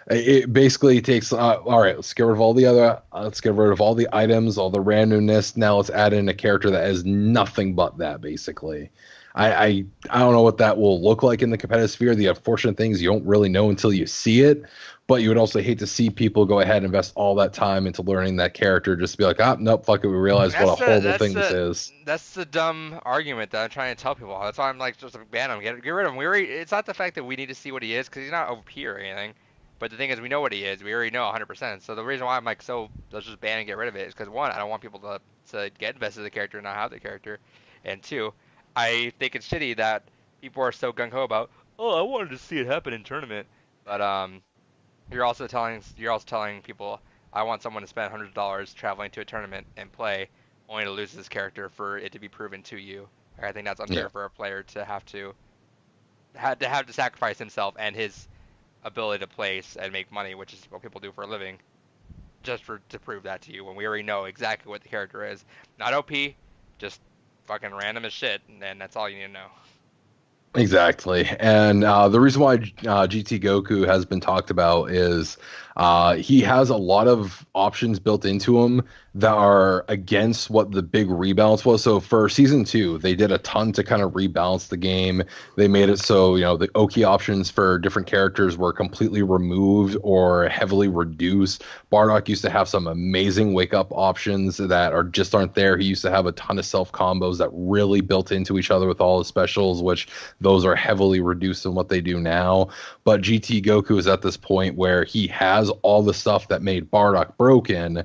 It basically takes, all right, let's get rid of all let's get rid of all the items, all the randomness. Now let's add in a character that is nothing but that, basically. I don't know what that will look like in the competitive sphere. The unfortunate thing is you don't really know until you see it, but you would also hate to see people go ahead and invest all that time into learning that character just to be like, nope, fuck it, we realize what a horrible thing this is. That's the dumb argument that I'm trying to tell people. That's why I'm like, just ban him, get rid of him. It's not the fact that we need to see what he is, because he's not OP or anything, but the thing is we know what he is. We already know 100%. So the reason why I'm like, so let's just ban and get rid of it is because, one, I don't want people to get invested in the character and not have the character, and two, I think it's shitty that people are so gung ho about, I wanted to see it happen in tournament, but you're also telling people, I want someone to spend $100 traveling to a tournament and play, only to lose this character for it to be proven to you. I think that's unfair for a player to have to sacrifice himself and his ability to place and make money, which is what people do for a living, just to prove that to you when we already know exactly what the character is. Not OP, just fucking random as shit, and that's all you need to know. Exactly. And the reason why GT Goku has been talked about is he has a lot of options built into him that are against what the big rebalance was. So for season 2, they did a ton to kind of rebalance the game. They made it so, the Oki options for different characters were completely removed or heavily reduced. Bardock used to have some amazing wake up options that aren't there. He used to have a ton of self combos that really built into each other with all his specials, which those are heavily reduced in what they do now. But GT Goku is at this point where he has all the stuff that made Bardock broken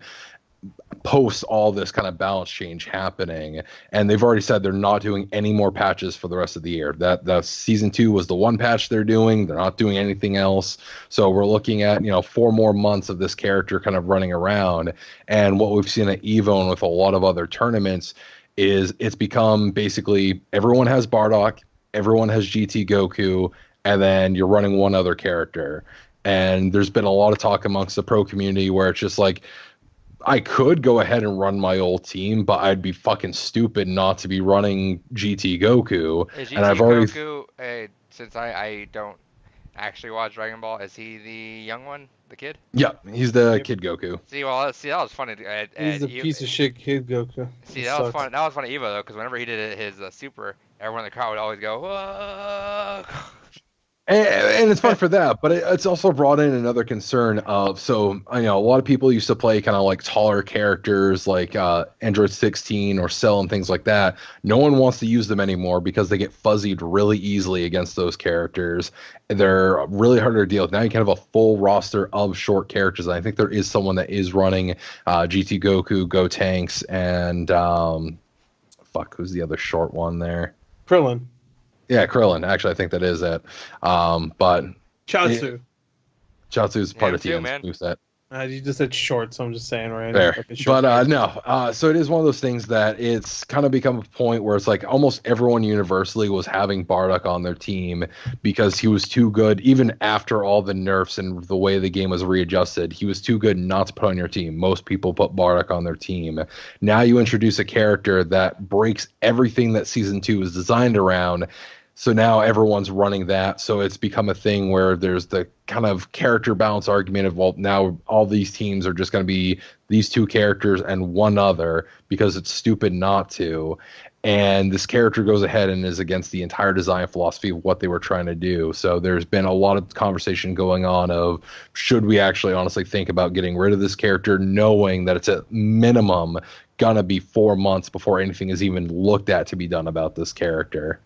post all this kind of balance change happening, and they've already said they're not doing any more patches for the rest of the year. That season 2 was the one patch they're doing. They're not doing anything else. So we're looking at 4 more months of this character kind of running around. And what we've seen at Evo and with a lot of other tournaments is it's become basically everyone has Bardock, everyone has GT Goku, and then you're running one other character. And there's been a lot of talk amongst the pro community where it's just like, I could go ahead and run my old team, but I'd be fucking stupid not to be running GT Goku. Is GT and I've already Goku, since I don't actually watch Dragon Ball, is he the young one, the kid? Yeah, he's the kid Goku. See, that was funny. He's the piece of shit kid Goku. See, that was fun. That was fun at Evo though, because whenever he did his super, everyone in the crowd would always go, "Whoa!" And it's fun for that, but it's also brought in another concern of, so, a lot of people used to play kind of like taller characters like Android 16 or Cell and things like that. No one wants to use them anymore because they get fuzzied really easily against those characters. They're really harder to deal with. Now you can have a full roster of short characters. And I think there is someone that is running GT Goku, Gotenks, and who's the other short one there? Krillin. Yeah, Krillin. Actually, I think that is it. But Chaozu. Chaozu's part of TM's moveset. You just said short, so I'm just saying, right? Fair. But no. So it is one of those things that it's kind of become a point where it's like almost everyone universally was having Bardock on their team because he was too good, even after all the nerfs and the way the game was readjusted. He was too good not to put on your team. Most people put Bardock on their team. Now you introduce a character that breaks everything that Season 2 was designed around. So now everyone's running that. So it's become a thing where there's the kind of character balance argument of, well, now all these teams are just going to be these 2 characters and one other because it's stupid not to. And this character goes ahead and is against the entire design philosophy of what they were trying to do. So there's been a lot of conversation going on of, should we actually honestly think about getting rid of this character, knowing that it's at minimum going to be 4 months before anything is even looked at to be done about this character.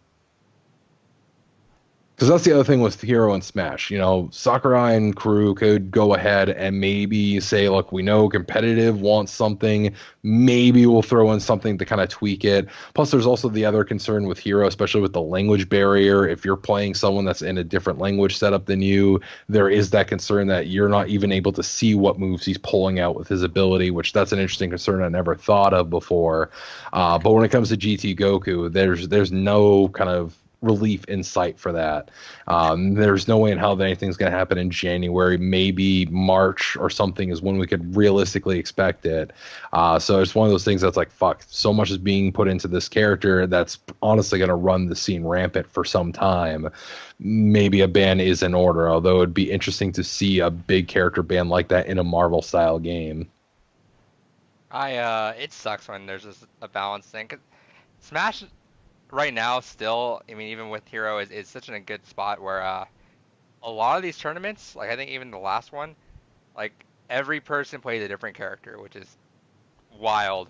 Because that's the other thing with Hero and Smash. Sakurai and crew could go ahead and maybe say, look, we know competitive wants something. Maybe we'll throw in something to kind of tweak it. Plus, there's also the other concern with Hero, especially with the language barrier. If you're playing someone that's in a different language setup than you, there is that concern that you're not even able to see what moves he's pulling out with his ability, which that's an interesting concern I never thought of before. But when it comes to GT Goku, there's no kind of relief in sight for that. There's no way in hell that anything's going to happen in January. Maybe March or something is when we could realistically expect it. So it's one of those things that's like, fuck, so much is being put into this character that's honestly going to run the scene rampant for some time. Maybe a ban is in order, although it'd be interesting to see a big character ban like that in a Marvel style game. It sucks when there's just a balance thing. 'Cause Smash right now still, I mean, even with Hero, is such in a good spot where a lot of these tournaments, like I think even the last one, like every person plays a different character, which is wild.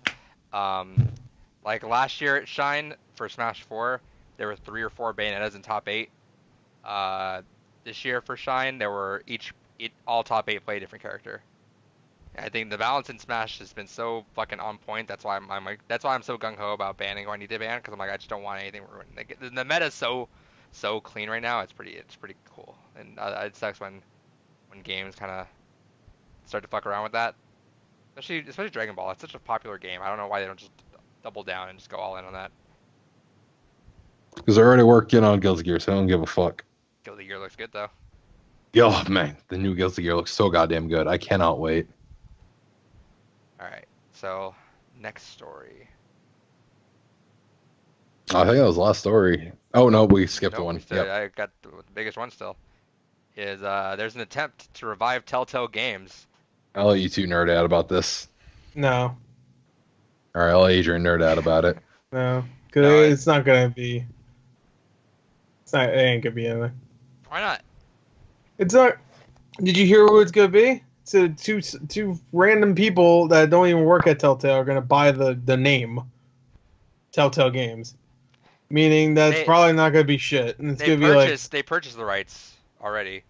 Like last year at Shine for Smash 4, there were 3 or 4 Bayonettas in top 8. This year for Shine, there were all top 8 play a different character. I think the balance in Smash has been so fucking on point. That's why that's why I'm so gung ho about banning who I need to ban, because I'm like, I just don't want anything ruined. Like, the meta is so clean right now. It's pretty cool, and it sucks when games kind of start to fuck around with that. Especially Dragon Ball. It's such a popular game. I don't know why they don't just double down and just go all in on that. Because they're already working on Guilty Gear, so I don't give a fuck. Guilty Gear looks good though. Oh man, the new Guilty Gear looks so goddamn good. I cannot wait. Alright, so next story. I think that was the last story. Oh no, we skipped one. Yep. I got the biggest one still. Is there's an attempt to revive Telltale Games. I'll let you two nerd out about this. No. Alright, I'll let Adrian nerd out about it. No. Because it's not going to be... It ain't going to be anything. Why not? It's not... Did you hear who it's going to be? So two random people that don't even work at Telltale are going to buy the name Telltale Games. Meaning that's probably not going to be shit. And it's going to be like... They purchased the rights already.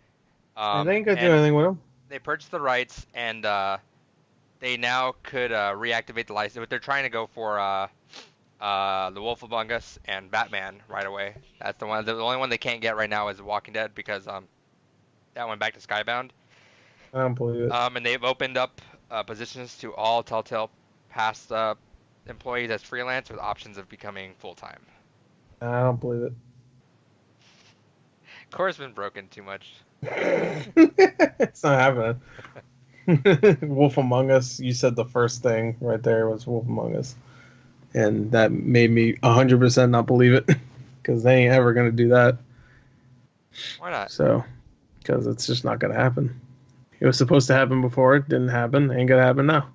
They ain't going to do anything with them. They purchased the rights, and they now could reactivate the license. But they're trying to go for The Wolf Among Us and Batman right away. That's the one. The only one they can't get right now is Walking Dead, because that went back to Skybound. I don't believe it. And they've opened up positions to all Telltale past employees as freelance, with options of becoming full-time. I don't believe it. Core's been broken too much. It's not happening. Wolf Among Us, you said the first thing right there was Wolf Among Us. And that made me 100% not believe it. Because they ain't ever going to do that. Why not? So, because it's just not going to happen. It was supposed to happen before, it didn't happen, ain't going to happen now.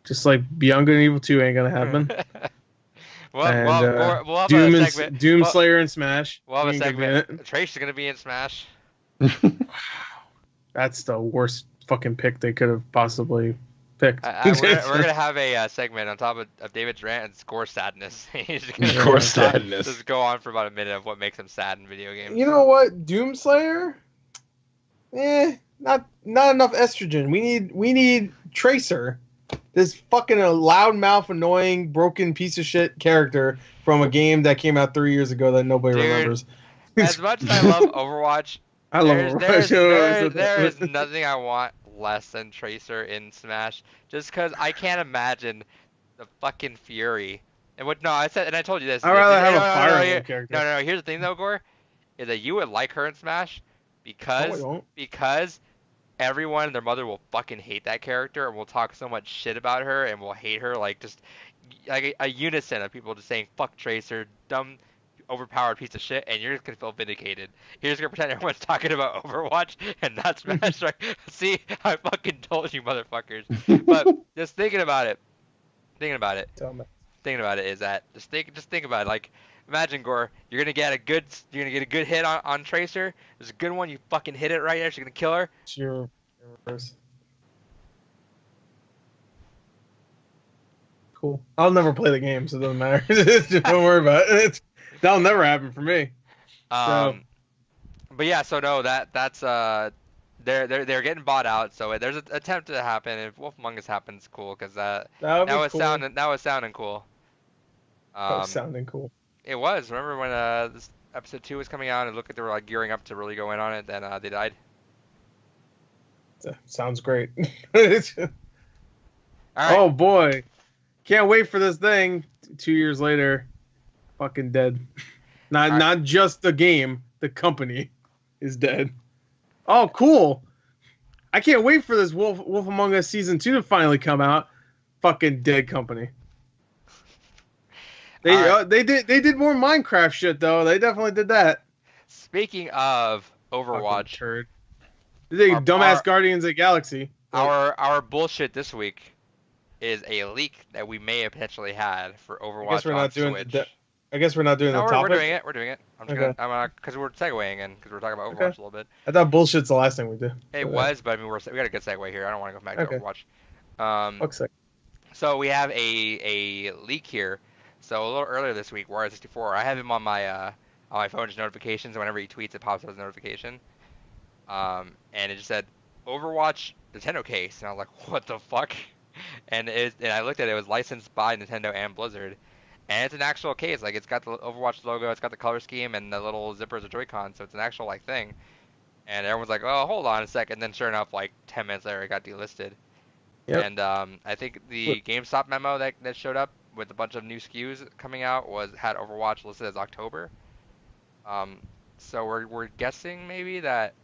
Just like Beyond Good and Evil 2 ain't going to happen. we'll have Doom a segment. Doom Slayer and Smash. We'll have a segment. Trace is going to be in Smash. That's the worst fucking pick they could have possibly picked. We're going to have a segment on top of David's rant and score sadness. Score sadness. Just go on for about a minute of what makes him sad in video games. You know what? Doom Slayer? Not enough estrogen. We need Tracer. This fucking loudmouth, annoying, broken piece of shit character from a game that came out 3 years ago that nobody remembers. As much as I love Overwatch, I love Overwatch. There is nothing I want less than Tracer in Smash, just because I can't imagine the fucking fury. And I told you this. I'd rather have a Fire Emblem character. No. Here's the thing though, Gore, is that you would like her in Smash because everyone and their mother will fucking hate that character and will talk so much shit about her and will hate her, like just like a unison of people just saying fuck Tracer, dumb, overpowered piece of shit, and you're just gonna feel vindicated. You're just gonna pretend everyone's talking about Overwatch and not Smash. Like, see, I fucking told you, motherfuckers. But just thinking about it is that just think about it. Like, imagine, Gore, you're gonna get a good hit on Tracer. There's a good one, you fucking hit it right there. She's gonna kill her. Sure. Cool. I'll never play the game, so it doesn't matter. Don't worry about it. That'll never happen for me. But yeah, so no, that's they're getting bought out. So there's an attempt to happen. If Wolf Among Us happens, cool, because That that was was cool. sounding cool. That was sounding cool. It was. Remember when this episode 2 was coming out and it looked like they were like gearing up to really go in on it, then they died. Sounds great. All right. Oh boy, can't wait for this thing. 2 years later, fucking dead. Not just the game, the company is dead. Oh, cool. I can't wait for this Wolf Among Us Season 2 to finally come out. Fucking dead company. They did more Minecraft shit though. They definitely did that. Speaking of Overwatch, Turd. They dumbass Guardians of the Galaxy. Our bullshit this week is a leak that we may have potentially had for Overwatch on Switch. I guess we're not doing the topic. We're doing it. We're doing it. I'm just gonna, because we're segueing in, because we're talking about Overwatch a little bit. I thought bullshit's the last thing we did. It was, but I mean, we got a good segue here. I don't want to go back to Overwatch. Fuck's sake. So we have a leak here. So a little earlier this week, Warrior64, I have him on my phone, just notifications. Whenever he tweets, it pops up as a notification. And it just said Overwatch Nintendo case, and I was like, what the fuck? And I looked at it. It was licensed by Nintendo and Blizzard. And it's an actual case. Like, it's got the Overwatch logo, it's got the color scheme, and the little zippers of Joy-Con, so it's an actual, like, thing. And everyone's like, oh, hold on a sec. And then sure enough, like, 10 minutes later, it got delisted. Yep. And I think the GameStop memo that showed up with a bunch of new SKUs coming out had Overwatch listed as October. So we're guessing maybe that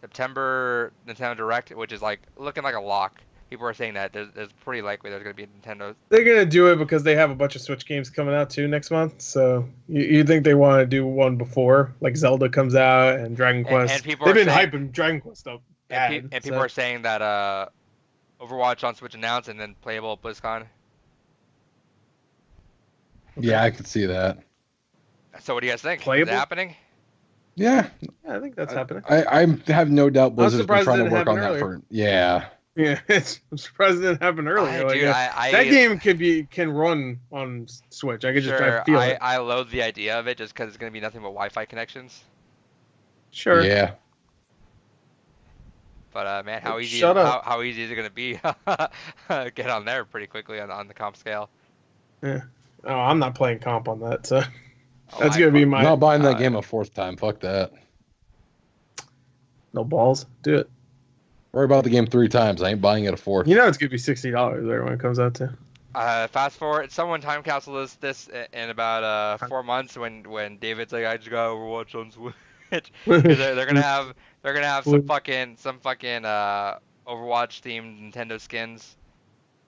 September Nintendo Direct, which is, like, looking like a lock. People are saying that there's pretty likely there's going to be a Nintendo. They're going to do it because they have a bunch of Switch games coming out too next month. So you think they want to do one before, like Zelda comes out and Dragon Quest. And people they've been hyping Dragon Quest up. And people are saying that Overwatch on Switch announced and then playable at BlizzCon. Yeah, I could see that. So what do you guys think? Playable? Is it happening? Yeah. I think that's happening. I have no doubt Blizzard's been trying to work on earlier. that for. Yeah. Yeah, I'm surprised it didn't happen earlier. Dude, that game can run on Switch. I could just feel it. I loathe the idea of it just because it's going to be nothing but Wi-Fi connections. Sure. Yeah. But man, how easy is it going to be? Get on there pretty quickly on the comp scale. Yeah. Oh, I'm not playing comp on that, so that's going to be my. I'm not buying that game a fourth time. Fuck that. No balls. Do it. Worry about the game 3 times. I ain't buying it a fourth. You know it's gonna be $60 there when it comes out to. Fast forward. Someone time capsule this in about 4 months when David's like, I just got Overwatch on Switch. they're gonna have some fucking Overwatch themed Nintendo skins.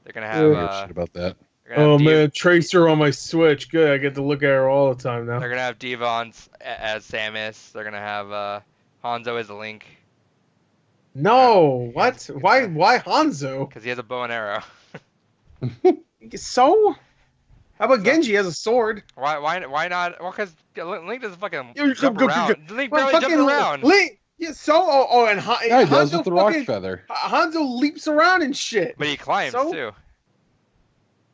They're gonna have shit about that. Oh man, Tracer on my Switch. Good, I get to look at her all the time now. They're gonna have Devon as Samus. They're gonna have Hanzo as Link. No, what? Why Hanzo? Because he has a bow and arrow. So? How about Genji has a sword? Why not? Well, because Link doesn't fucking jump around. Link barely jumps around. Link, yeah, so and yeah, he does with the rock feather. Hanzo leaps around and shit. But he climbs too.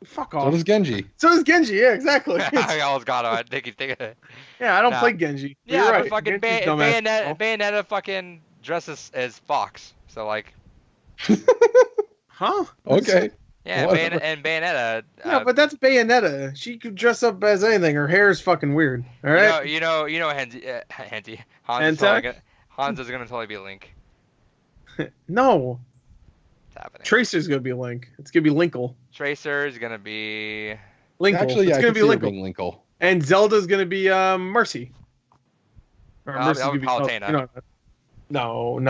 Fuck off. So does Genji. Yeah, exactly. I always got him. I think he's thinking. Yeah, I don't play Genji. Yeah, You're but right. fucking Bayonetta fucking dresses as Fox. So like. Huh? Okay. Yeah, Bayonetta. Yeah, but that's Bayonetta. She could dress up as anything. Her hair is fucking weird. All right. You know, Henty. Hanzo's gonna totally be Link. No. It's happening. Tracer's gonna be Link. It's gonna be Linkle. Tracer's gonna be. Linkle. Actually, it's gonna be Linkle. And Zelda's gonna be Mercy. Or Mercy's gonna be Palutena. No.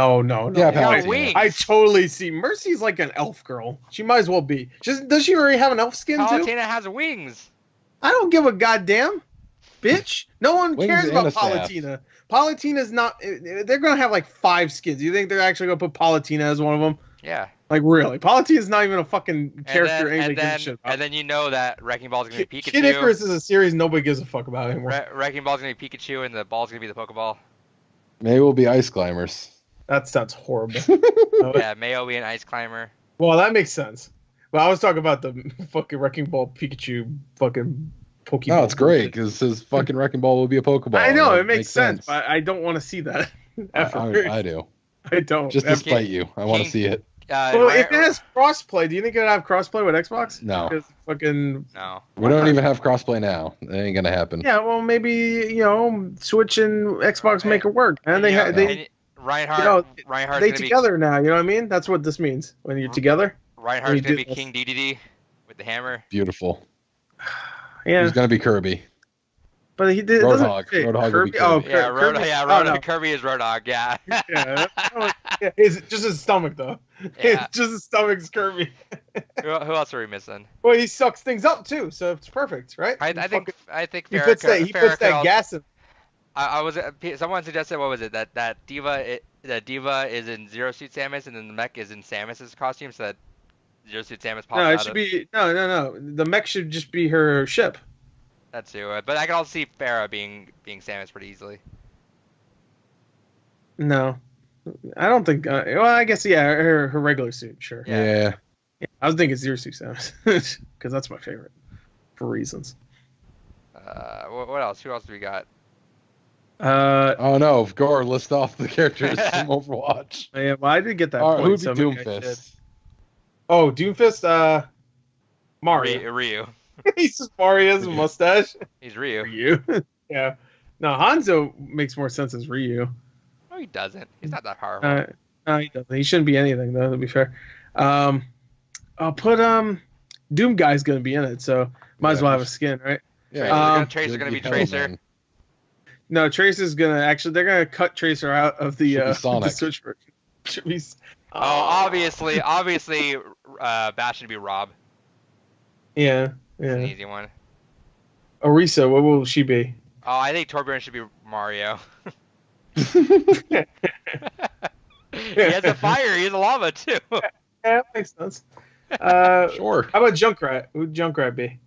Yeah, wings. I totally see. Mercy's like an elf girl. She might as well be. Does she already have an elf skin too? Palutena has wings. I don't give a goddamn, bitch. No one cares about Palutena. Palutena's not. They're gonna have like 5 skins. You think they're actually gonna put Palutena as one of them? Yeah. Like really, Palutena's not even a fucking character anybody gives a shit about. And then you know that Wrecking Ball's gonna be Pikachu. Kid Icarus is a series nobody gives a fuck about anymore. Wrecking Ball's gonna be Pikachu, and the ball's gonna be the Pokeball. Maybe we'll be Ice Climbers. That sounds horrible. Yeah, May will be an Ice Climber. Well, that makes sense. Well, I was talking about the fucking Wrecking Ball Pikachu fucking Pokeball. No, it's great because his fucking wrecking ball will be a Pokeball. I know, That it makes sense, but I don't want to see that. I do. I don't. Just to spite you. I want to see it. Well, if it has crossplay, do you think it'll have crossplay with Xbox? No. Because fucking... No. We don't even have crossplay now. That ain't going to happen. Yeah, well, maybe, Switch and Xbox make it work. And Reinhardt, they together now, you know what I mean? That's what this means. When you're together. Reinhardt's going to be King DDD with the hammer. Beautiful. Yeah. He's going to be Kirby. But he did. Roadhog. Roadhog will be Kirby. Oh, yeah, Kirby. Kirby is Roadhog. Yeah. Yeah. It's just his stomach though. Yeah. It's just his stomach's Kirby. Who else are we missing? Well, he sucks things up too, so it's perfect, right? I think he puts that gas in. Someone suggested, what was it, that Diva is in Zero Suit Samus and then the mech is in Samus's costume, so that Zero Suit Samus pops out. No, it should be no. The mech should just be her ship. That's too. But I can also see Farah being Samus pretty easily. No, I don't think. Well, I guess her regular suit, sure. Yeah. I was thinking Zero Suit Samus because that's my favorite for reasons. What else? Who else do we got? Oh no, Gore, list off the characters from Overwatch. Yeah, well, I did get that point. Who'd be Doomfist? Oh, Doomfist. Mario. Ryu. He's just Mario, has a mustache. He's Ryu. Yeah. No, Hanzo makes more sense as Ryu. No, he doesn't. He's not that powerful. No, he doesn't. He shouldn't be anything though. To be fair, I'll put Doom Guy's gonna be in it, so might as well have a skin, right? Yeah. Tracer's gonna be Tracer. No, Tracer's gonna they're gonna cut Tracer out of the Switch version. Should be. Obviously, Bash should be Rob. Yeah. It's an easy one. Orisa, what will she be? Oh, I think Torbjorn should be Mario. He has a fire. He has a lava too. Yeah, that makes sense. Sure. How about Junkrat? Who'd Junkrat be?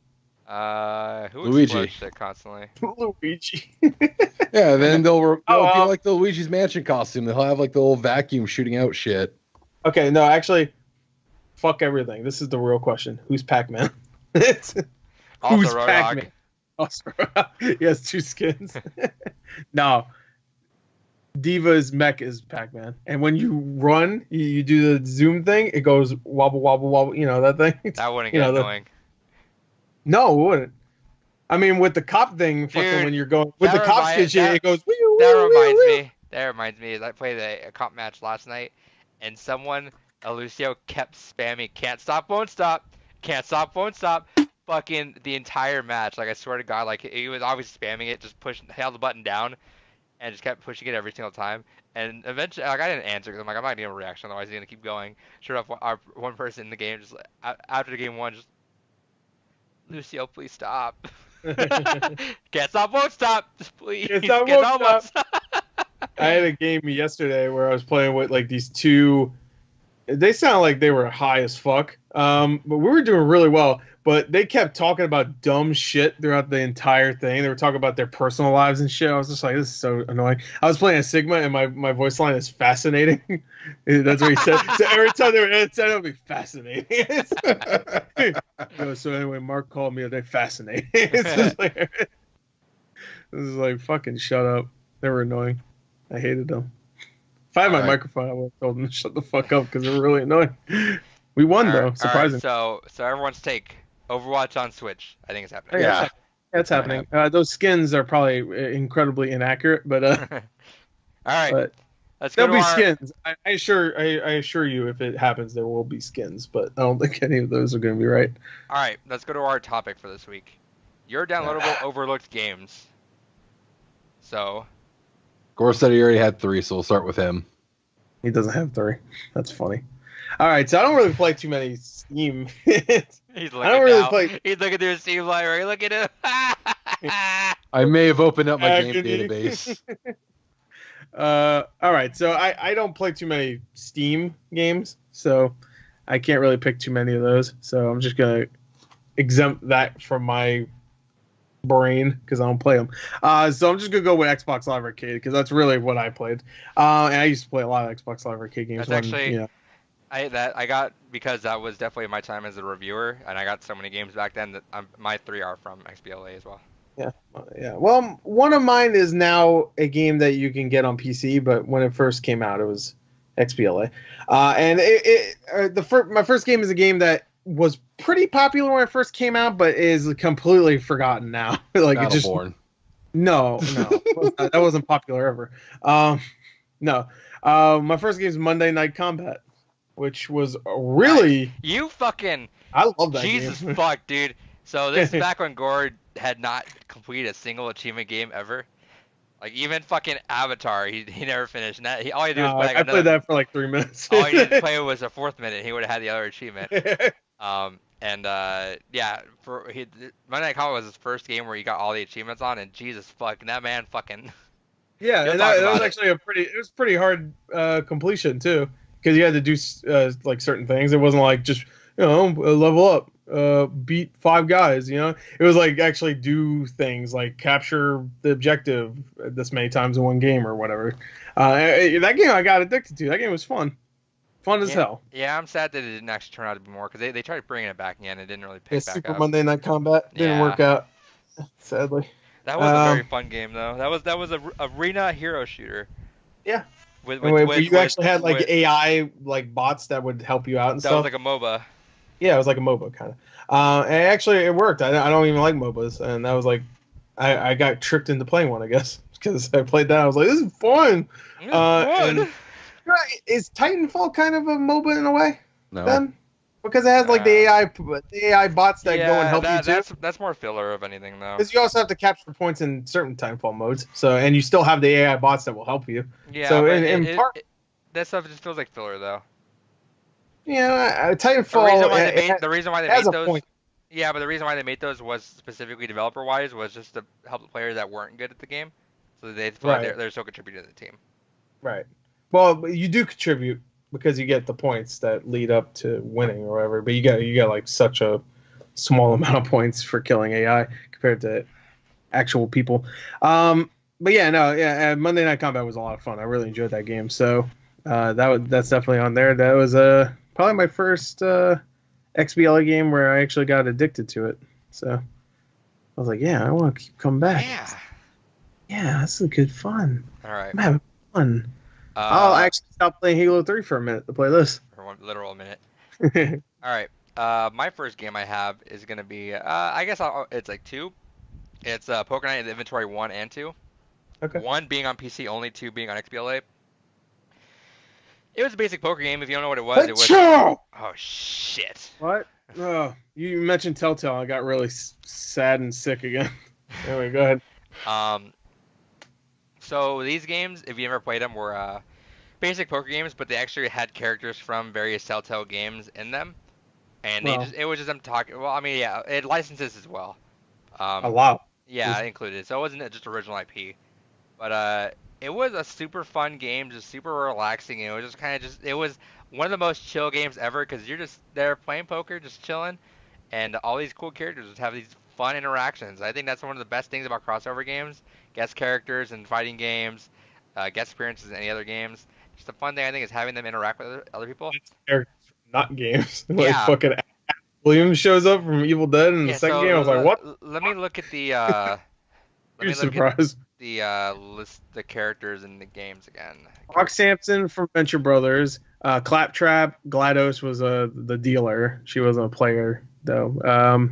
Who would Luigi it constantly? Luigi. Yeah, then they'll be like the Luigi's Mansion costume. They'll have like the little vacuum shooting out shit. Okay, no, actually, fuck everything. This is the real question. Who's Pac-Man? Who's Pac-Man? Also, he has 2 skins. No. Diva's mech is Pac-Man. And when you run, you do the zoom thing, it goes wobble, wobble, wobble. You know that thing? That wouldn't get annoying. No, it wouldn't. I mean, with the cop thing, fucking when you're going... With the cop skid, it goes... That reminds me, I played a cop match last night, and Lucio, kept spamming, can't stop, won't stop, can't stop, won't stop, fucking the entire match. Like, I swear to God, like, he was always spamming it, just held the button down, and just kept pushing it every single time. And eventually, like, I didn't answer, because I'm like, I'm not going to give a reaction, otherwise he's going to keep going. Sure enough, our one person in the game, just after game 1, just, Lucio, please stop. Can't stop, won't stop, just please. Can't stop, won't stop. I had a game yesterday where I was playing with, like, these 2... They sound like they were high as fuck, but we were doing really well. But they kept talking about dumb shit throughout the entire thing. They were talking about their personal lives and shit. I was just like, this is so annoying. I was playing a Sigma, and my voice line is fascinating. That's what he said. So every time they were it said, it would be fascinating. So anyway, Mark called me. They're fascinating. This is like, fucking shut up. They were annoying. I hated them. If I had my microphone, I would have told them to shut the fuck up because they were really annoying. We won, though. Surprising. So everyone's take. Overwatch on Switch. I think it's happening. Yeah, it's happening. Those skins are probably incredibly inaccurate, but all right. But let's go. There'll be skins. I assure you, if it happens, there will be skins. But I don't think any of those are going to be right. All right, let's go to our topic for this week. Your downloadable overlooked games. So. Gore said he already had 3, so we'll start with him. He doesn't have 3. That's funny. All right, so I don't really play too many Steam. He's looking He's looking through his Steam library. Look at him. I may have opened up my game database. All right, so I don't play too many Steam games, so I can't really pick too many of those. So I'm just gonna exempt that from my brain because I don't play them. So I'm just gonna go with Xbox Live Arcade because that's really what I played. And I used to play a lot of Xbox Live Arcade games. That's I got because that was definitely my time as a reviewer, and I got so many games back then that my three are from XBLA as well. Yeah, yeah. Well, one of mine is now a game that you can get on PC, but when it first came out, it was XBLA. And my first game is a game that was pretty popular when it first came out, but is completely forgotten now. Like it just Battleborn. no, that wasn't popular ever. No, my first game is Monday Night Combat, which was really You fucking I love that Jesus game. fuck, dude. So this is back when Gord had not completed a single achievement game ever. Like even fucking Avatar, he never finished. And that, all he did was play like I played that for like 3 minutes. all he didn't play was a fourth minute. He would have had the other achievement. Yeah, Monday Night Combat was his first game where he got all the achievements on, and Jesus fuck, that man fucking. Yeah, You'll and talk that was about it. actually it was pretty hard completion too, because you had to do like certain things. It wasn't like just level up, beat 5 guys. It was like actually do things like capture the objective this many times in one game or whatever. That game I got addicted to. That game was fun as hell. Yeah, I'm sad that it didn't actually turn out to be more because they tried bringing it back again. It didn't really Yeah, pick back Super up. Monday Night Combat didn't Yeah. work out, sadly. That was a very fun game though. That was a arena hero shooter. Yeah. With Where you actually had like with- AI like bots that would help you out and that stuff. was like a MOBA. Yeah, it was like a MOBA kind of. And actually, it worked. I don't even like MOBAs, and that was like, I got tricked into playing one, I guess, because I played that. I was like, this is fun. It was fun. Is Titanfall kind of a MOBA in a way? No. Then, because it has like the AI bots that go and help you too. That's more filler of anything though. Because you also have to capture points in certain Titanfall modes. So, and you still have the AI bots that will help you. Yeah, So but in part, that stuff just feels like filler though. Titanfall. The reason why they has made a those. point. Yeah, but the reason why they made those was specifically developer-wise was just to help the players that weren't good at the game, so they feel like Right. they're still contributing to the team. Right. Well, you do contribute because you get the points that lead up to winning or whatever. But you got like such a small amount of points for killing AI compared to actual people. But yeah, no, yeah. Monday Night Combat was a lot of fun. I really enjoyed that game. So that's definitely on there. That was probably my first XBLA game where I actually got addicted to it. So I was like, yeah, I want to keep coming back. Yeah, this is good fun. All right. I'm having fun. I'll actually stop playing Halo 3 for a minute to play this. For one literal minute. All right. My first game I have is gonna be I guess it's like 2. It's Poker Night in the Inventory 1 and 2. Okay. 1 being on PC only, 2 being on XBLA. It was a basic poker game. If you don't know what it was, it was. Achoo! Oh shit. What? Oh, you mentioned Telltale. I got really sad and sick again. Anyway, go ahead. So these games, if you never played them, were basic poker games, but they actually had characters from various Telltale games in them, and it was just them talking. Well, I mean, yeah, it licenses as well. A lot. Yeah, I included. So it wasn't just original IP, but it was a super fun game, just super relaxing. And it was just kind of it was one of the most chill games ever because you're just there playing poker, just chilling, and all these cool characters just have these fun interactions. I think that's one of the best things about crossover games, guest characters and fighting games, guest appearances in any other games. Just the fun thing I think is having them interact with other people. Characters, not games. Like Yeah. fucking Williams shows up from Evil Dead in the second so game. I was like, what? Let me look at the You're surprised. the list the characters in the games again. Rock Sampson from Venture Brothers. Claptrap GLaDOS was the dealer. She wasn't a player though.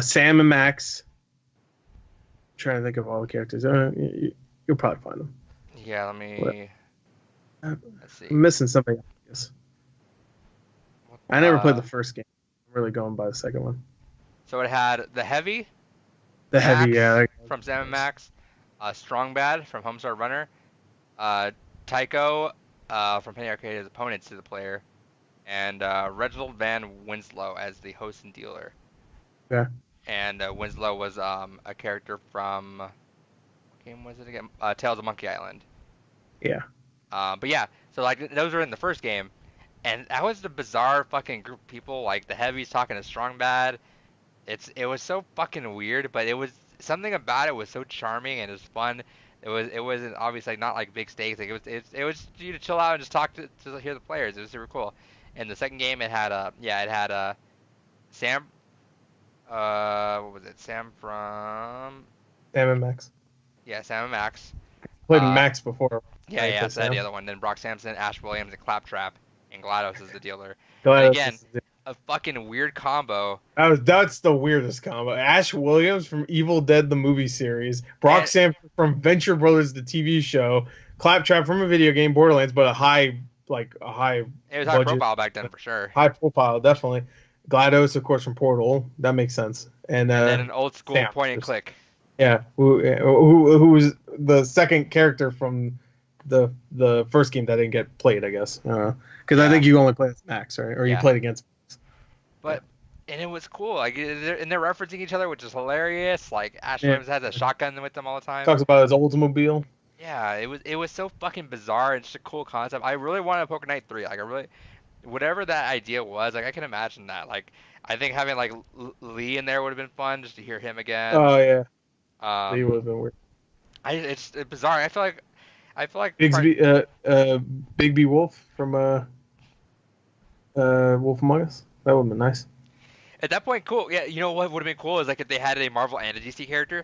Sam and Max. I'm trying to think of all the characters. You'll probably find them. Yeah, let me. Let's see. I'm missing something. I guess. I never played the first game. I'm really going by the second one. So it had the Heavy. The Max Heavy, yeah. From Sam and Max. Strong Bad from Homestar Runner. Tycho from Penny Arcade as opponents to the player. And Reginald Van Winslow as the host and dealer. Yeah. And Winslow was a character from. What game was it again? Tales of Monkey Island. Yeah. But yeah, so like those were in the first game, and that was the bizarre fucking group of people. Like the Heavies talking to Strong Bad. It was so fucking weird, but it was something about it was so charming and it was fun. It wasn't obviously like, not like big stakes. Like it was you to chill out and just talk to hear the players. It was super cool. And the second game, it had Sam. What was it? Sam from Sam and Max. yeah, Sam and Max. Played Max before. Yeah, so the other one. Then Brock Sampson, Ash Williams, and Claptrap, and GLaDOS is the dealer. GLaDOS And again, a fucking weird combo. That's the weirdest combo. Ash Williams from Evil Dead the movie series, Brock Sampson from Venture Brothers the TV show, Claptrap from a video game, Borderlands, but a high. It was high budget, profile back then for sure. High profile, definitely. GLaDOS, of course, from Portal. That makes sense. And then an old school point and click. Yeah, who was the second character from the first game that didn't get played, I guess. Because I think you only played as Max, right? Or you played against Max. But and it was cool. Like they're referencing each other, which is hilarious. Like Ash Williams has a shotgun with them all the time. Talks about his Oldsmobile. Yeah, it was so fucking bizarre and just a cool concept. I really wanted Poker Night 3. Like whatever that idea was, like I can imagine that. Like I think having like Lee in there would have been fun just to hear him again. Oh yeah. Lee would have been weird. It's bizarre. I feel like Bigby Wolf from Wolf Among Us. That would have been nice. At that point, cool. Yeah, you know what would have been cool is like if they had a Marvel and a DC character.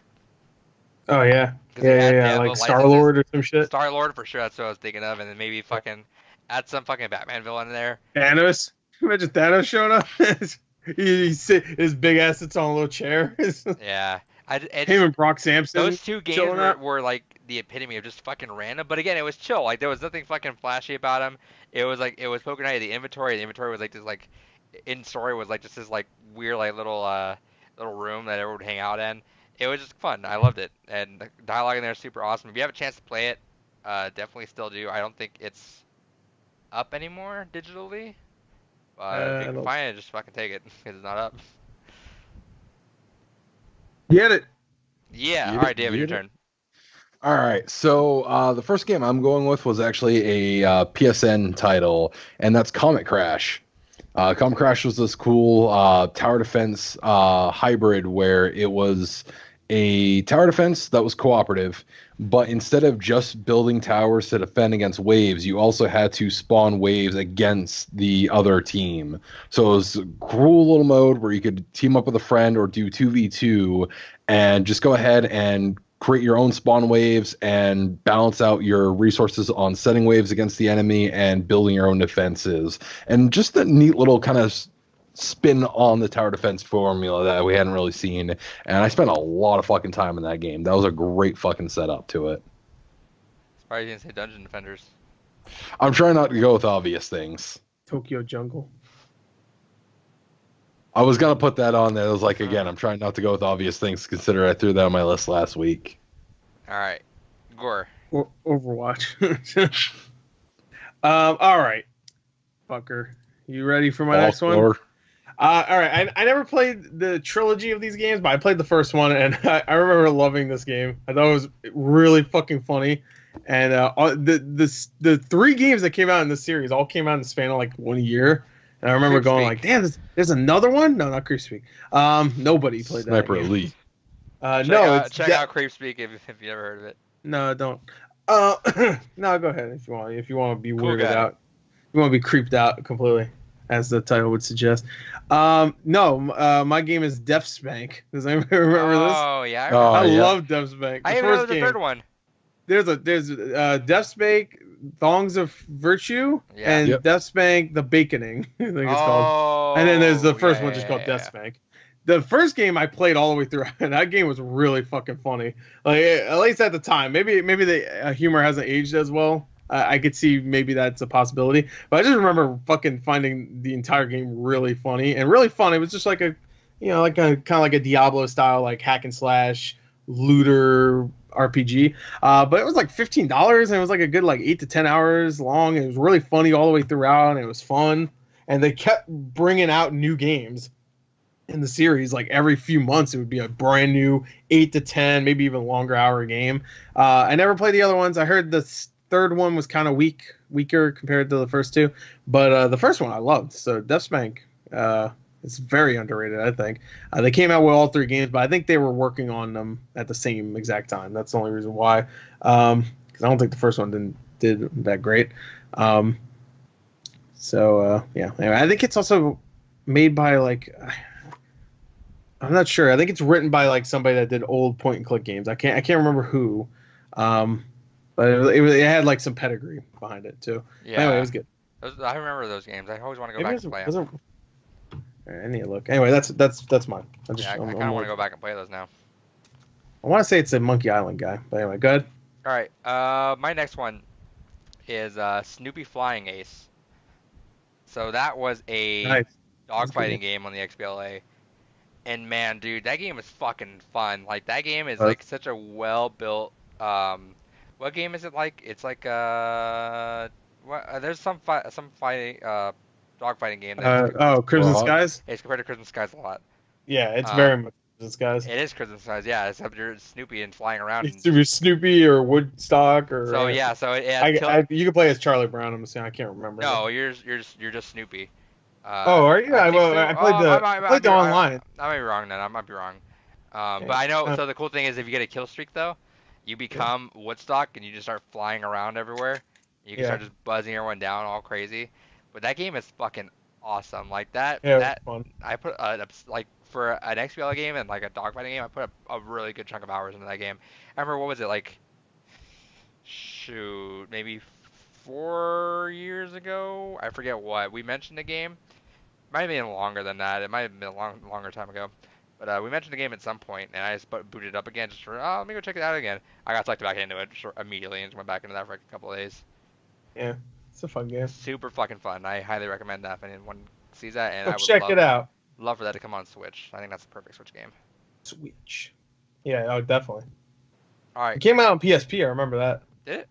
Oh yeah. Yeah. Like Star-Lord or some shit. Star-Lord for sure. That's what I was thinking of, and then maybe fucking add some fucking Batman villain in there. Thanos. Imagine Thanos showing up. His big ass sits on a little chair. Yeah. Him and Brock Sampson. Those two games were like the epitome of just fucking random. But again, it was chill. Like there was nothing fucking flashy about them. It was Poker Night. The inventory was like this like in story was like just this like weird like little room that everyone would hang out in. It was just fun. I loved it, and the dialogue in there is super awesome. If you have a chance to play it, definitely still do. I don't think it's up anymore digitally. If you can find it, just fucking take it because it's not up. Get it. Yeah. All right, David, your turn. All right. So the first game I'm going with was actually a PSN title, and that's Comet Crash. Comet Crash was this cool tower defense hybrid where it was a tower defense that was cooperative, but instead of just building towers to defend against waves, you also had to spawn waves against the other team. So it was a cool little mode where you could team up with a friend or do 2v2 and just go ahead and create your own spawn waves and balance out your resources on setting waves against the enemy and building your own defenses. And just the neat little kind of spin on the tower defense formula that we hadn't really seen. And I spent a lot of fucking time in that game. That was a great fucking setup to it. Surprised you didn't say Dungeon Defenders. I'm trying not to go with obvious things. Tokyo Jungle. I was going to put that on there. I was like, again, I'm trying not to go with obvious things, consider I threw that on my list last week. All right. Gore. Overwatch. All right. Fucker. You ready for my next one? All right. I never played the trilogy of these games, but I played the first one, and I remember loving this game. I thought it was really fucking funny. And the three games that came out in this series all came out in the span of like 1 year. And I remember going like, damn, there's another one? No, not Creepspeak. Nobody played that. Sniper Elite. Check out Creepspeak if you never heard of it. No, don't. No, go ahead if you want. If you want to be weirded out. You want to be creeped out completely, as the title would suggest. No, my game is Death Spank. Does anybody remember this? Oh, yeah. I love Death Spank. I even know the third one. There's Death Spank, Thongs of Virtue, and Death Spank, The Baconing, I think it's called. And then there's the first one just called Death Spank. The first game I played all the way through, and that game was really fucking funny. Like, at least at the time. Maybe the humor hasn't aged as well. I could see maybe that's a possibility. But I just remember fucking finding the entire game really funny and really fun. It was just like a kind of like a Diablo style, like hack and slash looter RPG. But it was like $15 and it was like a good like 8 to 10 hours long. And it was really funny all the way throughout and it was fun. And they kept bringing out new games in the series. Like every few months, it would be a brand new 8 to 10, maybe even longer hour game. I never played the other ones. I heard the third one was kind of weaker compared to the first two, but the first one I loved. So Death Spank, It's very underrated, I think. They came out with all 3 games, but I think they were working on them at the same exact time. That's the only reason why. Because I don't think the first one did that great. Yeah. Anyway, I think it's also made by like, I'm not sure. I think it's written by like somebody that did old point and click games. I can't remember who. But it had like some pedigree behind it too. Yeah. Anyway, it was good. I remember those games. I always want to go back and play them. I need to look. Anyway, that's mine. I kind of want to go back and play those now. I want to say it's a Monkey Island guy, but anyway, go ahead. All right. My next one is Snoopy Flying Ace. So that was a dogfighting game on the XBLA, and man, dude, that game is fucking fun. Like that game is like such a well built. What game is it like? It's like there's some fighting dogfighting game. Crimson Skies. It's compared to Crimson Skies a lot. Yeah, it's very much Crimson Skies. It is Crimson Skies, yeah. Except you're Snoopy and flying around. It's Snoopy or Woodstock or. So yeah, you can play as Charlie Brown. I'm saying I can't remember. No, you're just Snoopy. Are you? I played the online. I might be wrong then. I might be wrong. But I know. So the cool thing is, if you get a kill streak though, you become Woodstock and you just start flying around everywhere. You can start just buzzing everyone down all crazy. But that game is fucking awesome. Like that. Yeah, that fun. I put like for an XBL game and like a dogfighting game, I put a really good chunk of hours into that game. I remember, what was it like? Shoot, maybe 4 years ago. I forget what we mentioned the game. Might have been longer than that. It might have been a longer time ago. But we mentioned the game at some point, and I just booted it up again just for, let me go check it out again. I got sucked back into it immediately and just went back into that for like a couple of days. Yeah, it's a fun game. Super fucking fun. I highly recommend that if anyone sees that. And I would check it out. Love for that to come on Switch. I think that's the perfect Switch game. Switch. Yeah, definitely. All right. It came out on PSP. I remember that. Did it?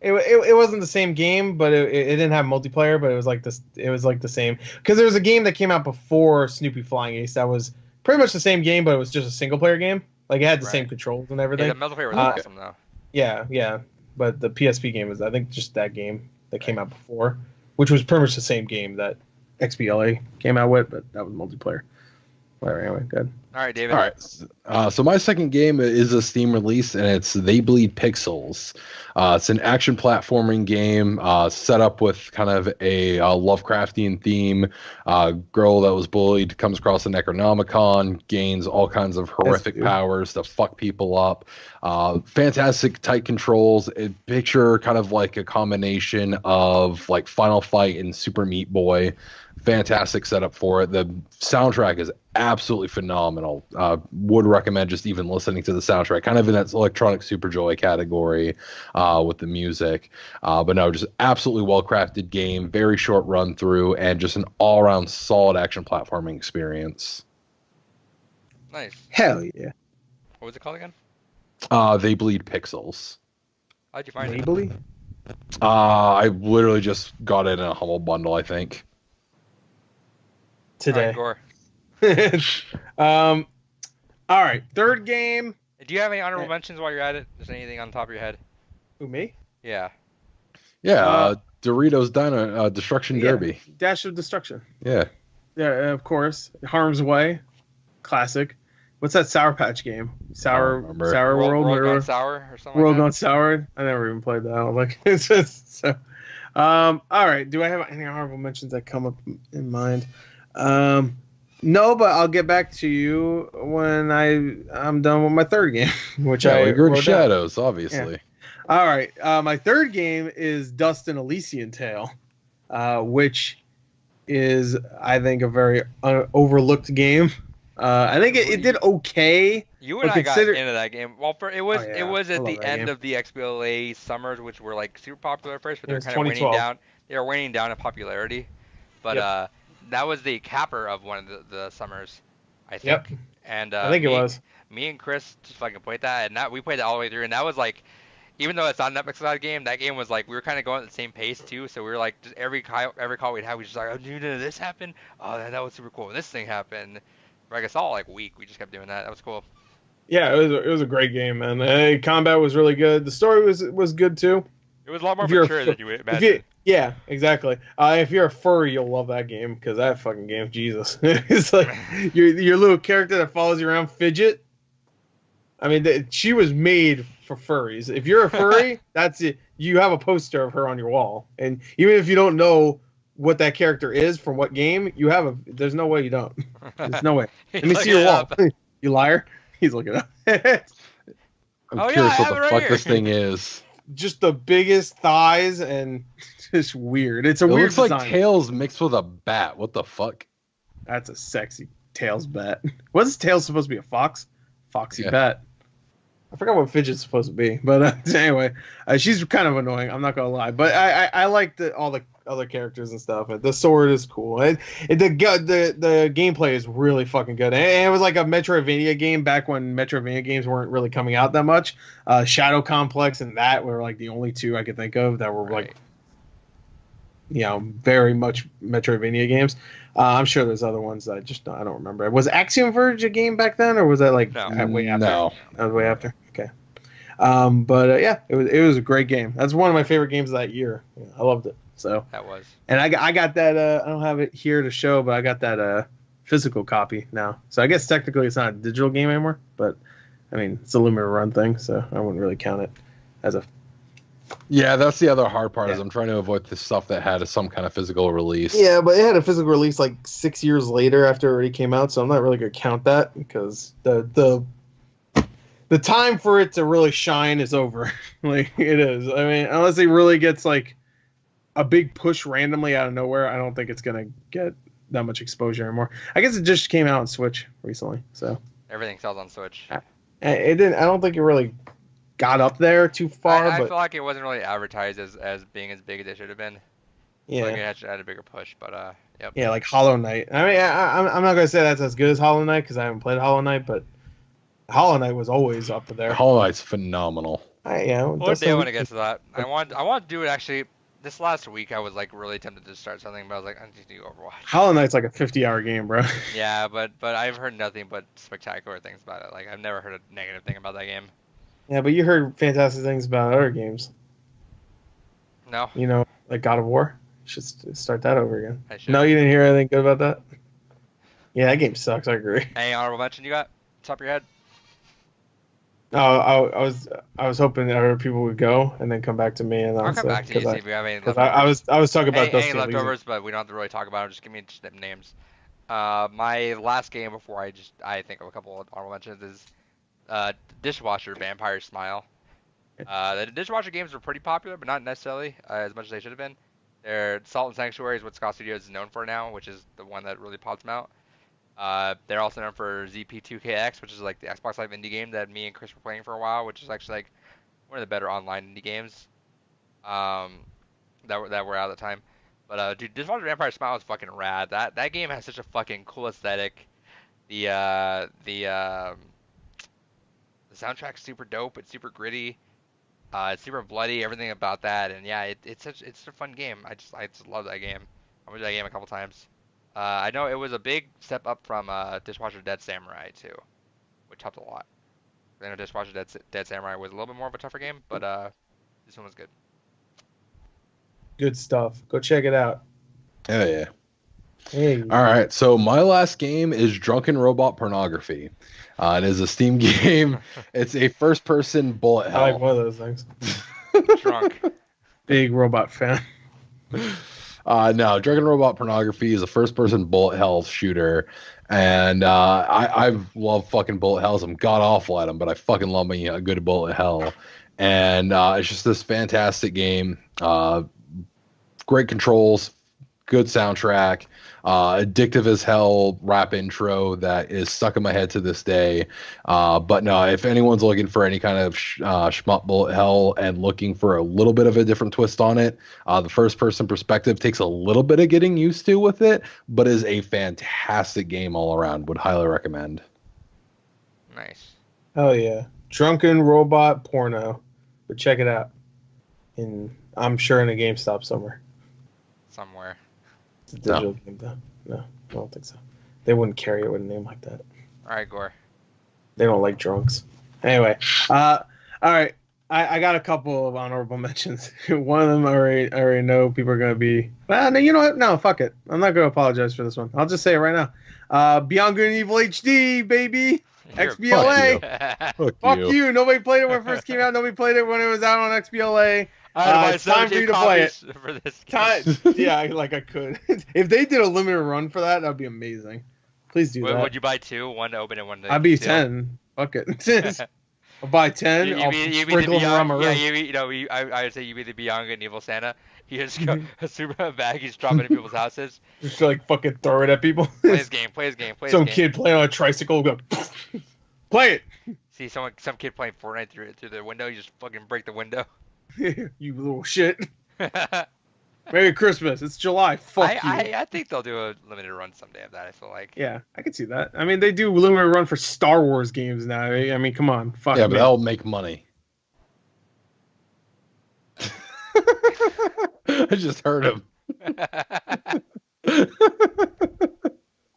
It wasn't the same game, but it didn't have multiplayer. But it was like this. It was like the same, because there was a game that came out before Snoopy Flying Ace that was pretty much the same game, but it was just a single player game. Like it had the same controls and everything. Yeah, the multiplayer was awesome though. Yeah. But the PSP game was, I think, just that game that came out before, which was pretty much the same game that XBLA came out with, but that was multiplayer. Whatever, anyway, good. All right, David. All right. So my second game is a Steam release, and it's They Bleed Pixels. It's an action platforming game set up with kind of a Lovecraftian theme. Girl that was bullied comes across a Necronomicon, gains all kinds of horrific powers to fuck people up. Fantastic tight controls. Picture kind of like a combination of like Final Fight and Super Meat Boy. Fantastic setup for it. The soundtrack is absolutely phenomenal. Would recommend just even listening to the soundtrack, kind of in that electronic Superjoy category with the music. But no, just absolutely well-crafted game, very short run through, and just an all-around solid action platforming experience. Nice. Hell yeah. What was it called again? They Bleed Pixels. How'd you find it? I literally just got it in a Humble Bundle, I think. Today. All right, all right, third game. Do you have any honorable mentions while you're at it? Is there anything on the top of your head? Who, me? Yeah. Yeah, Doritos Dino Destruction Derby. Dash of Destruction. Yeah. Yeah, of course. Harm's Way. Classic. What's that Sour Patch game? Sour World? World Gone Sour or something World like that? Gone Sour? I never even played that. I don't like it's just so. All right. Do I have any honorable mentions that come up in mind? No, but I'll get back to you when I'm done with my third game, which I wrote Shadows, down. Obviously. Yeah. All right, my third game is Dust and Elysian Tale, which is, I think, a very overlooked game. I think it did okay. You and I got into that game. Well, it was at the end of the XBLA summers, which were like super popular at first, but they're kind of waning down. They were waning down in popularity, but that was the capper of one of the summers, I think. Yep. And I think it was. Me and Chris just fucking played that, and we played that all the way through, and that was like, even though it's not an Epic Side game, that game was like, we were kind of going at the same pace too, so we were like, just every call we'd have, we just like, oh, dude, did this happen? Oh, that was super cool. This thing happened. For like, it's all like week. We just kept doing that. That was cool. Yeah, it was a great game, man. Combat was really good. The story was good too. It was a lot more mature than you would imagine. Yeah, exactly. If you're a furry, you'll love that game because that fucking game, Jesus, it's like your little character that follows you around, Fidget. I mean, she was made for furries. If you're a furry, that's it. You have a poster of her on your wall, and even if you don't know what that character is from what game, you have a. There's no way you don't. There's no way. He's Let me see looking your it wall. up. You liar. He's looking up. I'm Oh, yeah, curious I what have the it right fuck here. this thing is. Just the biggest thighs and just weird. It's a It weird looks like design. Tails mixed with a bat. What the fuck? That's a sexy Tails bat. What's Tails supposed to be? A fox? Foxy Yeah. bat. I forgot what Fidget's supposed to be, but anyway, she's kind of annoying. I'm not gonna lie, but I like all the other characters and stuff. The sword is cool. The gameplay is really fucking good. And it was like a Metroidvania game back when Metroidvania games weren't really coming out that much. Shadow Complex and that were like the only two I could think of that were like, very much Metroidvania games. I'm sure there's other ones that I don't remember. Was Axiom Verge a game back then, or was that like No. way after? No. That was way after. Okay. But yeah, it was a great game. That's one of my favorite games of that year. Yeah, I loved it. So, That was. and I got that. I don't have it here to show, but I got that physical copy now. So I guess technically it's not a digital game anymore. But I mean, it's a limited run thing, so I wouldn't really count it as a. Yeah, that's the other hard part is Yeah. I'm trying to avoid the stuff that had some kind of physical release. Yeah, but it had a physical release like 6 years later after it already came out, so I'm not really gonna count that because the time for it to really shine is over. Like it is. I mean, unless it really gets like a big push randomly out of nowhere, I don't think it's gonna get that much exposure anymore. I guess it just came out on Switch recently, so Everything sells on Switch. it didn't. I don't think it really got up there too far, I but feel like it wasn't really advertised as being as big as it should have been. yeah. Like it had a bigger push, but yep. Yeah, like Hollow Knight. I mean, I'm not gonna say that's as good as Hollow Knight because I haven't played Hollow Knight, but Hollow Knight was always up there. Hollow Knight's phenomenal. One day I want to get to that. I want to do it actually. This last week I was like really tempted to start something, but I was like, I need to do Overwatch. Hollow Knight's like a 50-hour game, bro. Yeah, but I've heard nothing but spectacular things about it. Like I've never heard a negative thing about that game. Yeah, but you heard fantastic things about other games. No, You know, like God of War. You should start that over again. I should. No, you didn't hear anything good about that? Yeah, that game sucks. I agree. Any honorable mention you got? Top of your head? No, I was hoping that other people would go and then come back to me and I'll come back to you see because if we have any I leftovers. was talking about Any Dusty Elysium. leftovers, but we don't have to really talk about them. Just give me just the names. My last game before I think of a couple of honorable mentions is Dishwasher Vampire Smile. The Dishwasher games were pretty popular, but not necessarily as much as they should have been. Their Salt and Sanctuary is what Scott Studios is known for now, which is the one that really pops them out. They're also known for ZP2KX, which is like the Xbox Live indie game that me and Chris were playing for a while, which is actually like one of the better online indie games that were out at the time. But dude, Dishwasher Vampire Smile is fucking rad. That game has such a fucking cool aesthetic. The soundtrack's super dope. It's super gritty. It's super bloody. Everything about that, and yeah, it's a fun game. I just love that game. I went to that game a couple times. I know it was a big step up from Dishwasher Dead Samurai too, which helped a lot. I know Dishwasher Dead Samurai was a little bit more of a tougher game, but this one was good. Good stuff. Go check it out. Hell yeah. Hey. All right, so my last game is Drunken Robot Pornography. It is a Steam game. It's a first-person bullet I like hell. one of those things. Drunk. Big robot fan. No, Drunken Robot Pornography is a first-person bullet hell shooter, and I love fucking bullet hells. I'm god awful at them, but I fucking love me a good bullet hell, and it's just this fantastic game. Great controls, good soundtrack, addictive as hell rap intro that is stuck in my head to this day. But no, if anyone's looking for any kind of shmup bullet hell and looking for a little bit of a different twist on it, the first person perspective takes a little bit of getting used to with it, but is a fantastic game all around. Would highly recommend. Nice. Hell yeah. Drunken robot porno. But check it out. I'm sure in a GameStop somewhere. Somewhere. It's a digital game though. No, I don't think so. They wouldn't carry it with a name like that. All right, Gore. They don't like drunks. Anyway, all right. I got a couple of honorable mentions. One of them I already know people are gonna be. Well, no, you know what? No, fuck it. I'm not gonna apologize for this one. I'll just say it right now. Beyond Good and Evil HD, baby. You're- XBLA. Fuck you. Nobody played it when it first came out. Nobody played it when it was out on XBLA. I had to buy It's time for you to play it. for this game. Yeah, like I could. If they did a limited run for that, that'd be amazing. Please do that. Would you buy 2, 1 to open and 1 to I'd be steal? 10. Fuck it. I'll buy 10. You I'll be the sprinkle them around Beyond, my yeah, room. I would say you be the Beyond Good and Evil Santa. You just go a super bag, he's dropping in people's houses. Just like fucking throw it at people. Play his game, play his game, play his Some game. kid playing on a tricycle go play See some kid playing Fortnite through the window, you just fucking break the window. it. You little shit. Merry Christmas. It's July. Fuck you. I think they'll do a limited run someday of that, I feel like. Yeah, I could see that. I mean, they do limited run for Star Wars games now. I mean, come on. Fuck Yeah, but me. that'll make money. I just heard him.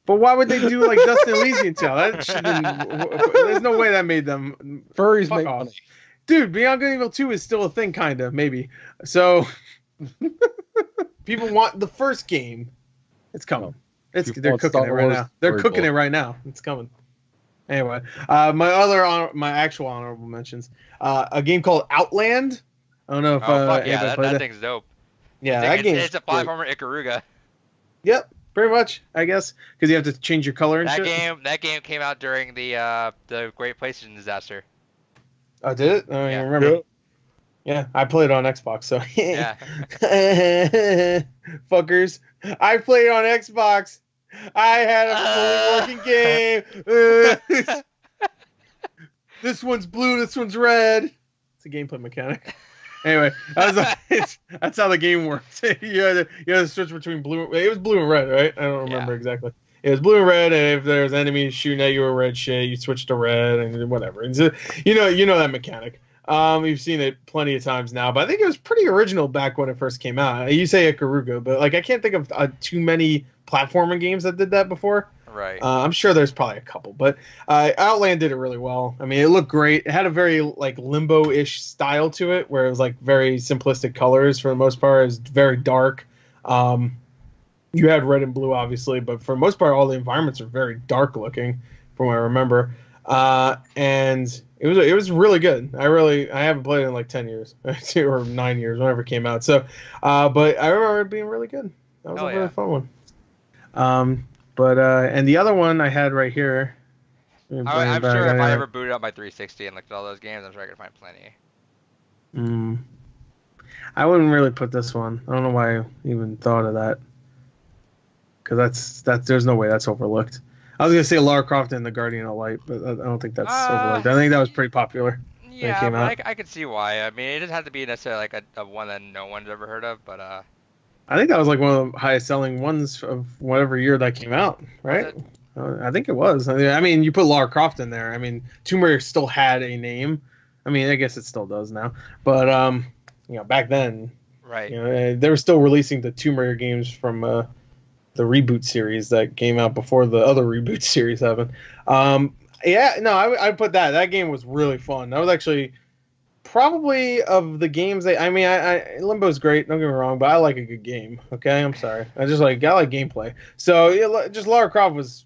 But why would they do like Dustin Elysian Tale? That shouldn't. There's no way that made them. Furries Fuck make off. money. Dude, Beyond Good and Evil 2 is still a thing, kind of, maybe. So, people want the first game. It's coming. They're want cooking it Star right Wars now. They're storybook. cooking it right now. It's coming. Anyway, my actual honorable mentions. A game called Outland. I don't know if Oh fuck yeah, anybody that played it. thing's dope. Yeah, that game. It's a platformer Ikaruga. Yep, pretty much, I guess, because you have to change your color and shit. That game came out during the Great PlayStation disaster. Oh, did it? I don't Yeah. even remember. Yeah, I played it on Xbox, so Yeah. fuckers. I played it on Xbox. I had a fully working game. This one's blue, this one's red. It's a gameplay mechanic. Anyway, that's how the game works. you had to switch between blue. It was blue and red, right? I don't remember exactly. It was blue and red, and if there's enemies shooting at you with red shit, you switch to red and whatever. And so, you know that mechanic. You've seen it plenty of times now, but I think it was pretty original back when it first came out. You say Ikaruga, but like I can't think of too many platforming games that did that before. Right. I'm sure there's probably a couple, but Outland did it really well. I mean, it looked great. It had a very like limbo-ish style to it, where it was like very simplistic colors for the most part. It was very dark. You had red and blue, obviously, but for the most part, all the environments are very dark looking, from what I remember. And it was really good. I haven't played it in like 10 years or 9 years, whenever it came out. So, but I remember it being really good. That was a really fun one. But and the other one I had right here. I'm sure if I ever booted up my 360 and looked at all those games, I'm sure I could find plenty. I wouldn't really put this one. I don't know why I even thought of that. Because that's there's no way that's overlooked. I was gonna say Lara Croft and the Guardian of Light, but I don't think that's overlooked. I think that was pretty popular. Yeah, came but out. I could see why. I mean, it doesn't have to be necessarily like a one that no one's ever heard of, but I think that was like one of the highest selling ones of whatever year that came out, right? I think it was. I mean, you put Lara Croft in there. I mean, Tomb Raider still had a name. I mean, I guess it still does now. But back then, right? They were still releasing the Tomb Raider games from the reboot series that came out before the other reboot series happened. I put that. That game was really fun. That was actually probably of the games Limbo's great, don't get me wrong, but I like a good game. Okay, I'm sorry. I like gameplay. So just Lara Croft was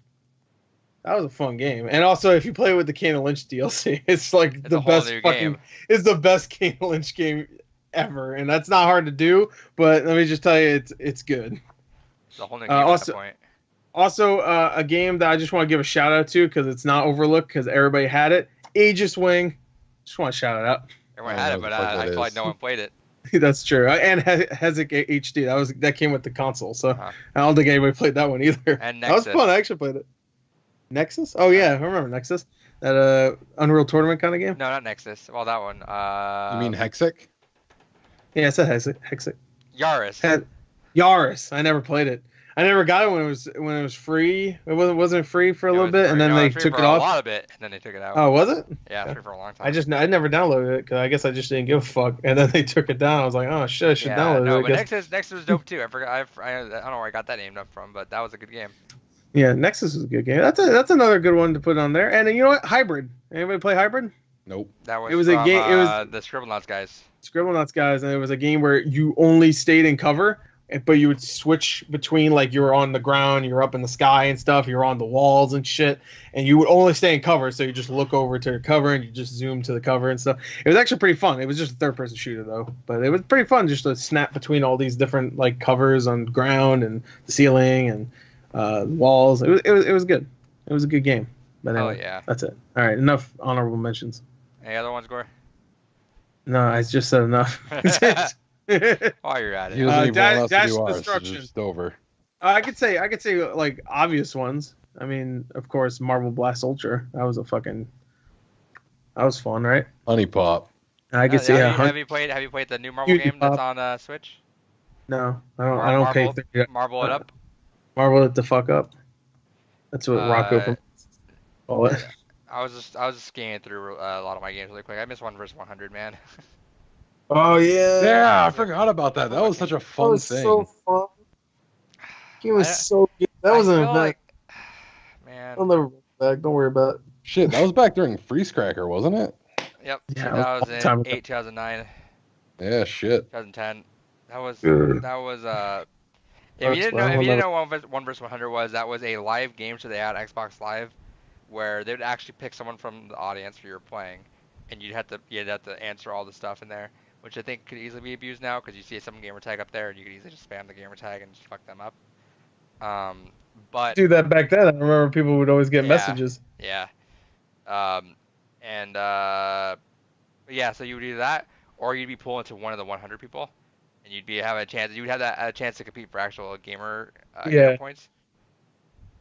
a fun game. And also if you play with the Kane Lynch DLC, it's like the best fucking it's the best Kane Lynch game ever. And that's not hard to do, but let me just tell you it's good. It's a whole new game at that point. Also, a game that I just want to give a shout out to because it's not overlooked because everybody had it. Aegis Wing. Just want to shout it out. Everyone had it, but I feel like no one played it. That's true. And Hezek HD. That came with the console, so I don't think anybody played that one either. And Nexus. That was fun. I actually played it. Nexus? Oh yeah, I remember Nexus. That Unreal Tournament kind of game. No, not Nexus. Well, that one. You mean Hexic? Yeah, it's a Hexik. Yaris. Yaris. I never played it. I never got it when it was free. It wasn't free for a little bit, and then they took it off. A lot of it, and then they took it out. Oh, was it? Yeah, free for a long time. I never downloaded it because I guess I just didn't give a fuck, and then they took it down. I was like, oh shit, I should download it. No, but Nexus was dope too. I forgot. I don't know where I got that named up from, but that was a good game. Yeah, Nexus was a good game. That's another good one to put on there. And you know what? Hybrid. Anybody play Hybrid? Nope. That was It was a from, game. It was the Scribblenauts guys. Scribblenauts guys, and it was a game where you only stayed in cover, but you would switch between, like, you were on the ground, you were up in the sky and stuff, you were on the walls and shit, and you would only stay in cover, so you just look over to the cover and you just zoom to the cover and stuff. It was actually pretty fun. It was just a third-person shooter though, but it was pretty fun just to snap between all these different, like, covers on ground and the ceiling and walls. It was good. It was a good game. But anyway, yeah. that's it. All right, enough honorable mentions. Any other ones, Gore? No, I just said enough. While you're at He it. doesn't even Dash- want us Dash to do ours. It's Destruction. just over. I could say like obvious ones. I mean, of course, Marvel Blast Ultra. That was fun, right? Honey Pop. I could say Have you played the new Marvel Cutie game that's Pop. on Switch? No, I don't pay. Marvel it up. Marvel it the fuck up. That's what Rocco call it. I was just scanning through a lot of my games really quick. I missed 1 vs 100, man. Oh yeah. Yeah, I forgot about that. That was such a fun thing. So fun. It was so good. That was an event. Like, man. I'll never bring it back. Don't worry about it. Shit, that was back during Freeze Cracker, wasn't it? Yep. Yeah, it was a long time ago. 2008, 2009, Yeah, shit. 2010. That was Ugh. If you Well, didn't know 1 vs 100 was, that was a live game show they had on Xbox Live, where they would actually pick someone from the audience who you were playing, and you'd have to answer all the stuff in there, which I think could easily be abused now because you see some gamer tag up there and you could easily just spam the gamer tag and just fuck them up. But Do that back then. I remember people would always get Yeah. messages. yeah, yeah. So you would do that, or you'd be pulled into one of the 100 people, and you'd have a chance to compete for actual gamer gamer points.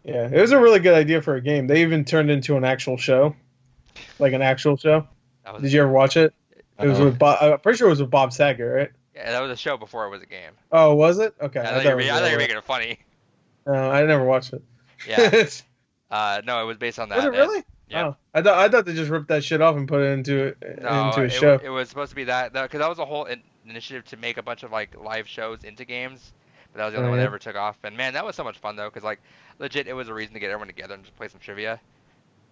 Yeah, it was a really good idea for a game. They even turned it into an actual show, like an actual show. Did you ever watch it? It was with Bob. I'm pretty sure it was with Bob Saget, right? Yeah, that was a show before it was a game. Oh, was it? Okay. I thought you were making it funny. I never watched it. Yeah. No, it was based on that. Was it really? Yeah. Oh, I thought they just ripped that shit off and put it into a show. It was supposed to be that because that was a whole initiative to make a bunch of like live shows into games, but that was the only one that ever took off. And man, that was so much fun though, because like legit, it was a reason to get everyone together and just play some trivia.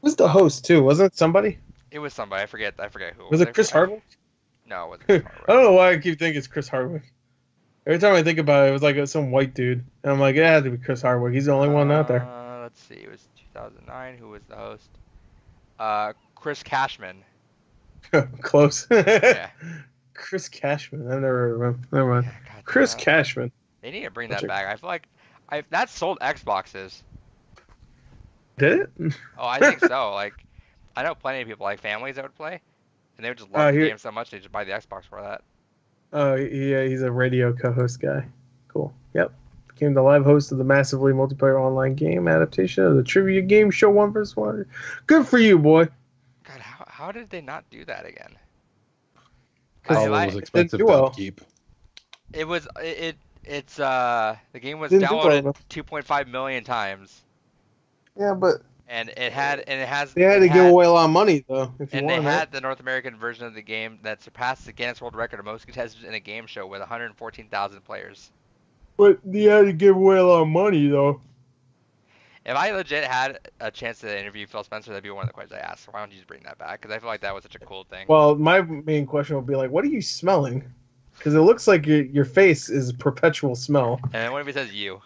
Who's the host too? Wasn't it somebody? It was somebody. I forget who. Was it Chris Hardwick? No, it wasn't Chris Hardwick. I don't know why I keep thinking it's Chris Hardwick. Every time I think about it, it was like some white dude, and I'm like, it had to be Chris Hardwick. He's the only one out there. Let's see. It was 2009. Who was the host? Chris Cashman. Close. Yeah. Chris Cashman. I've never heard of him. Never mind. Yeah, God, Chris Cashman. They need to bring that back. I feel like that sold Xboxes. Did it? Oh, I think so. Like, I know plenty of people, like families that would play, and they would just love the game so much they just buy the Xbox for that. Oh, yeah, he's a radio co-host guy. Cool. Yep. Became the live host of the massively multiplayer online game adaptation of the trivia game show 1 vs 100. Good for you, boy. God, how did they not do that again? All was expensive to upkeep. It was the game was Didn't do downloaded well 2.5 million times. Yeah, but They had to give away a lot of money though. They had the North American version of the game that surpassed the Guinness World Record of most contestants in a game show with 114,000 players. But they had to give away a lot of money though. If I legit had a chance to interview Phil Spencer, that'd be one of the questions I asked. Why don't you just bring that back? Because I feel like that was such a cool thing. Well, my main question would be like, what are you smelling? Because it looks like your face is perpetual smell. And then what if he says you?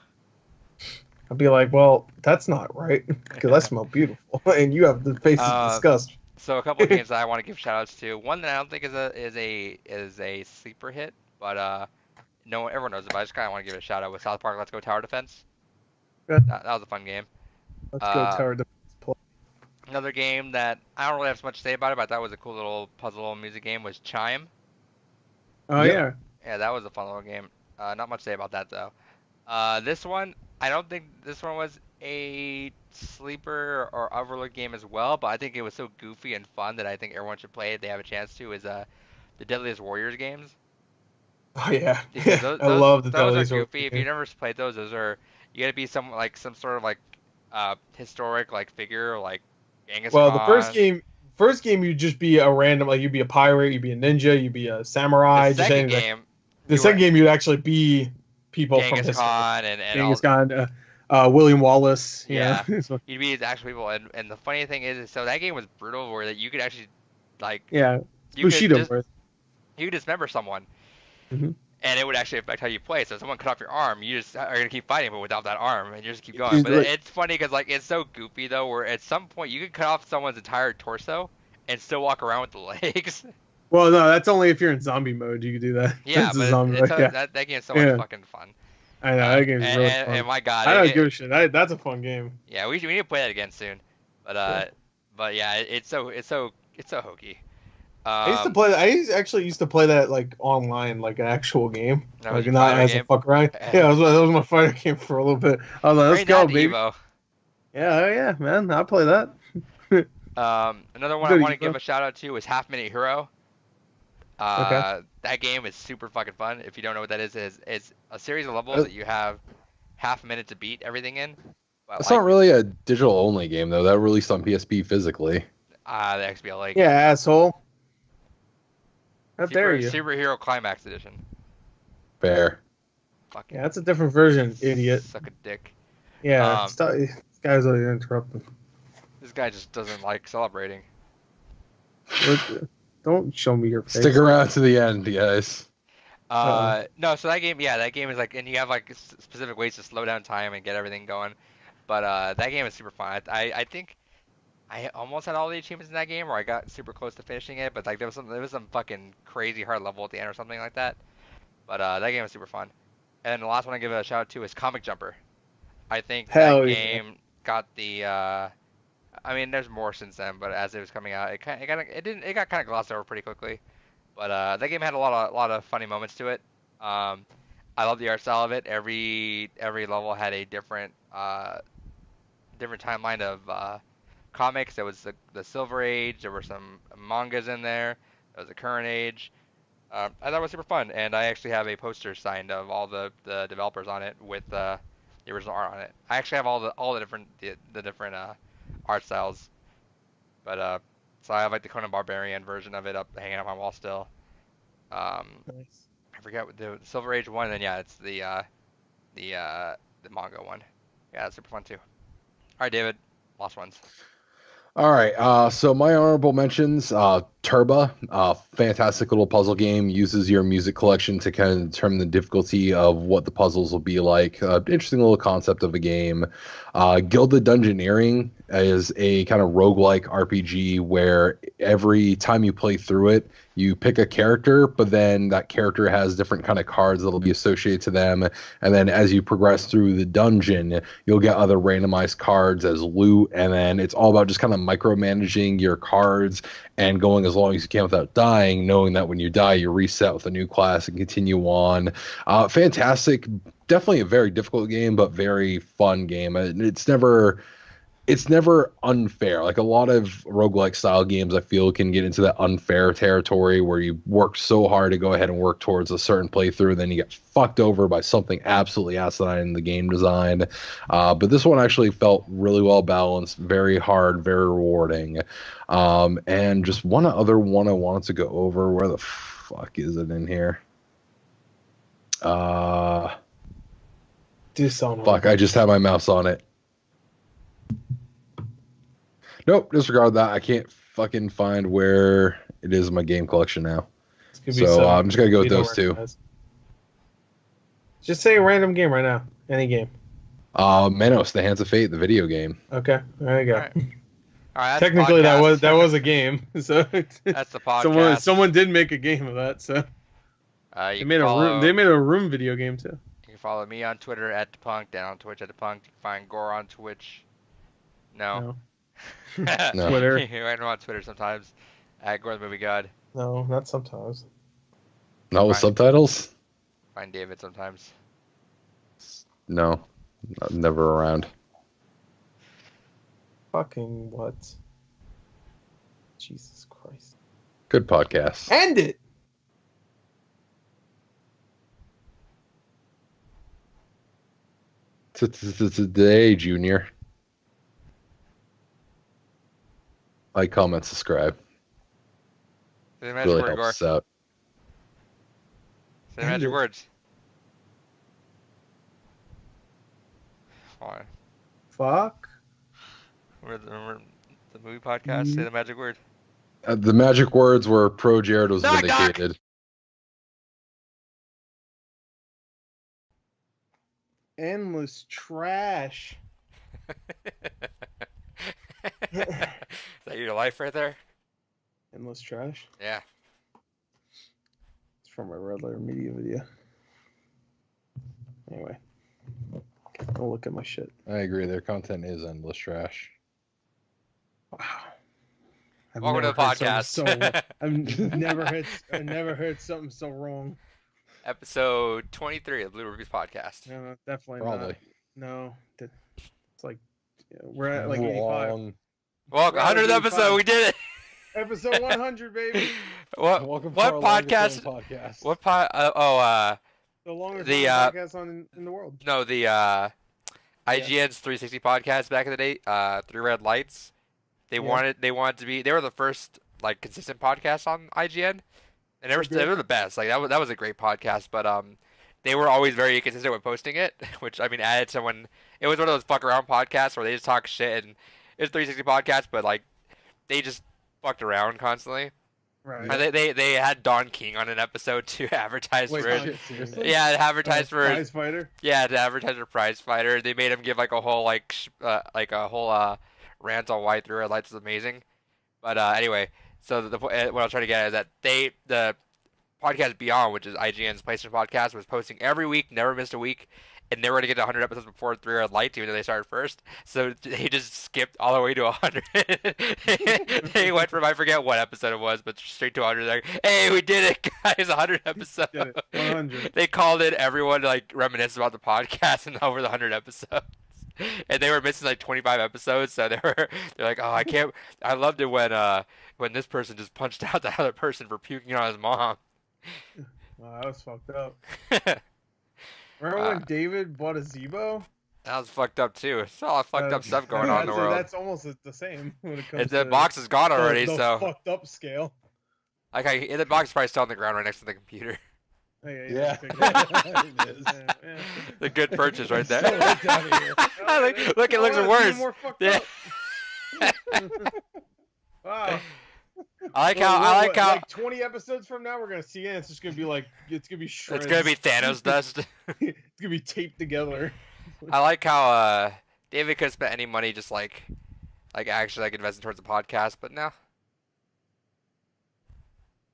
I'd be like, well, that's not right, because I smell beautiful, and you have the face of disgust. So a couple of games that I want to give shout outs to. One that I don't think is a sleeper hit, but everyone knows it, but I just kind of want to give it a shout out with South Park Let's Go Tower Defense. Okay. That was a fun game. Let's go Tower Defense play. Another game that I don't really have so much to say about it, but that was a cool little puzzle music game was Chime. Oh yeah. Yeah, that was a fun little game. Not much to say about that though. This one, I don't think this one was a sleeper or overlooked game as well, but I think it was so goofy and fun that I think everyone should play it if they have a chance to. Is the Deadliest Warriors games. Oh yeah. Those, I love the Deadliest Deadliest Warriors. Goofy. Warriors. If you never played those are you gotta be some sort of like historic like figure like Genghis Well, Khan. the first game you'd just be a random, like you'd be a pirate, you'd be a ninja, you'd be a samurai. The second game. The second game you'd actually be people from Genghis history. Khan and Genghis Khan, William Wallace. Yeah. You know? You'd be the actual people, and the funny thing is, so that game was brutal, where that you could actually like Yeah, you could Bushido worth. you could dismember someone, Mm-hmm. and it would actually affect how you play. So if someone cut off your arm, you just are gonna keep fighting, but without that arm, and you just keep going. But it's funny because like it's so goofy though, where at some point you could cut off someone's entire torso and still walk around with the legs. Well, no, that's only if you're in zombie mode. You can do that. Yeah, It's a but zombie mode. Yeah, that game is so much yeah. fucking fun. I know that game's really fun. And my God, I don't give a shit. That's a fun game. yeah, we need to play that again soon. But but yeah, it's so hokey. I used to play that. Actually used to play that like online, like an actual game, That like was your not fighter as game? a fuck around. Yeah, that was my fighter game for a little bit. I was like, let's Bring go, that to baby. Evo. Yeah, oh yeah, man, I'll play that. Another one Good I want to Evo. give a shout out to is Half Minute Hero. Okay. That game is super fucking fun. If you don't know what that is, it's a series of levels that you have half a minute to beat everything in. But It's not really a digital only game though. That released on PSP physically. the XBL Lake. Yeah, asshole. How dare you? Superhero Climax Edition. Fair. Fucking Yeah, that's a different version, idiot. suck a dick. Yeah, this guy's always interrupting. This guy just doesn't like celebrating. Don't show me your face. Stick around to the end, guys. No, so that game is like, and you have like specific ways to slow down time and get everything going. But that game is super fun. I think I almost had all the achievements in that game, or I got super close to finishing it. But like there was some fucking crazy hard level at the end or something like that. But that game was super fun. And the last one I give a shout out to is Comic Jumper. I think that game got the. I mean, there's more since then, but as it was coming out, it got kind of glossed over pretty quickly. But that game had a lot of funny moments to it. I love the art style of it. Every level had a different timeline of comics. There was the Silver Age. There were some mangas in there. There was the Current Age. I thought it was super fun, and I actually have a poster signed of all the developers on it with the original art on it. I actually have all the different art styles, but so I have like the Conan Barbarian version of it up hanging up on my wall still. Nice. I forget what the Silver Age one, and then yeah, it's the manga one. Yeah, that's super fun too. All right, David, last ones. All right, so my honorable mentions, Turba, fantastic little puzzle game, uses your music collection to kind of determine the difficulty of what the puzzles will be like. Interesting little concept of a game. Gilded Dungeoneering is a kind of roguelike RPG where every time you play through it, you pick a character, but then that character has different kind of cards that'll be associated to them. And then as you progress through the dungeon, you'll get other randomized cards as loot. And then it's all about just kind of micromanaging your cards and going as long as you can without dying, knowing that when you die, you reset with a new class and continue on. Fantastic. Definitely a very difficult game, but very fun game. It's never unfair. Like a lot of roguelike style games, I feel can get into that unfair territory where you work so hard to go ahead and work towards a certain playthrough, and then you get fucked over by something absolutely asinine in the game design. But this one actually felt really well balanced, very hard, very rewarding. And just one other one I wanted to go over. Where the fuck is it in here? Dishonored. Fuck, I just had my mouse on it. Nope, disregard that. I can't fucking find where it is in my game collection now. So I'm just going to go with those two. Just say a random game right now. Any game. Menos, The Hands of Fate, the video game. Okay, there you go. All right, Technically, that was a game. So that's the podcast. Someone did make a game of that. So they made a room video game too. You can follow me on Twitter at @DePunk, and on Twitch @DePunk. You can find Gore on Twitch. No. No. Twitter. I'm on Twitter sometimes. At Gore the Movie God. No, not sometimes. Not with subtitles? Find David sometimes. No, I'm never around. Fucking what? Jesus Christ. Good podcast. End it! Today, Junior. Like, comment, subscribe. Say the magic Really word, helps Gore. us out. Say the magic words. Fine. Fuck. Remember the movie podcast? Say the magic word. The magic words were pro Jared was Knock, knock. vindicated. Endless trash. Is that your life right there? Endless trash. Yeah. It's from my Red Letter Media video. Anyway, don't look at my shit. I agree. Their content is endless trash. Wow. I've Welcome to never the heard something podcast. I've never heard something so wrong. Episode 23 of the Blue Reviews podcast. No, definitely Probably. not. No, it's like we're at like 85. Wrong. Well, We're at 100th 85. episode, we did it. Episode 100, baby. What Welcome what to our longest podcast? running podcast. What pod? The longest The, running podcast in the world. No, the IGN's 360 podcast back in the day, Three Red Lights. They wanted to be. They were the first like consistent podcast on IGN, and they were the best. Like that was a great podcast, but they were always very inconsistent with posting it, which I mean added to when it was one of those fuck around podcasts where they just talk shit, and it's 360 podcast, but like they just fucked around constantly. Right. And they had Don King on an episode to advertise Wait, for it. shit, seriously? Yeah, to advertise for Prize Fighter. yeah, to advertise for Prize Fighter. They made him give like a whole rant on why Three Red Lights is amazing. But anyway, so what I was trying to get at is that the podcast Beyond, which is IGN's PlayStation podcast, was posting every week, never missed a week, and they were going to get to 100 episodes before Three Red Lights, even though they started first. So they just skipped all the way to 100. They went from, I forget what episode it was, but straight to 100. Like, hey, we did it, guys, 100 episodes. Did it. 100. They called in everyone to like reminisce about the podcast and over the 100 episodes. And they were missing like 25 episodes, so they're like, oh, I can't. I loved it when this person just punched out the other person for puking on his mom. Wow, that was fucked up. Remember when David bought a Zebo? That was fucked up too. It's all fucked up stuff going on in the world. That's almost the same when it comes to The box is gone already, the so fucked up scale. like the box is probably still on the ground right next to the computer. Yeah. It is. Yeah. The good purchase right there. So it's out of here. Look, it looks worse. More fucked Yeah. up. Wow. I like how like 20 episodes from now we're gonna see it. It's just gonna be like it's gonna be shreds. it's gonna be Thanos dust. It's gonna be taped together. I like how David could have spent any money just like actually like investing towards the podcast, but no.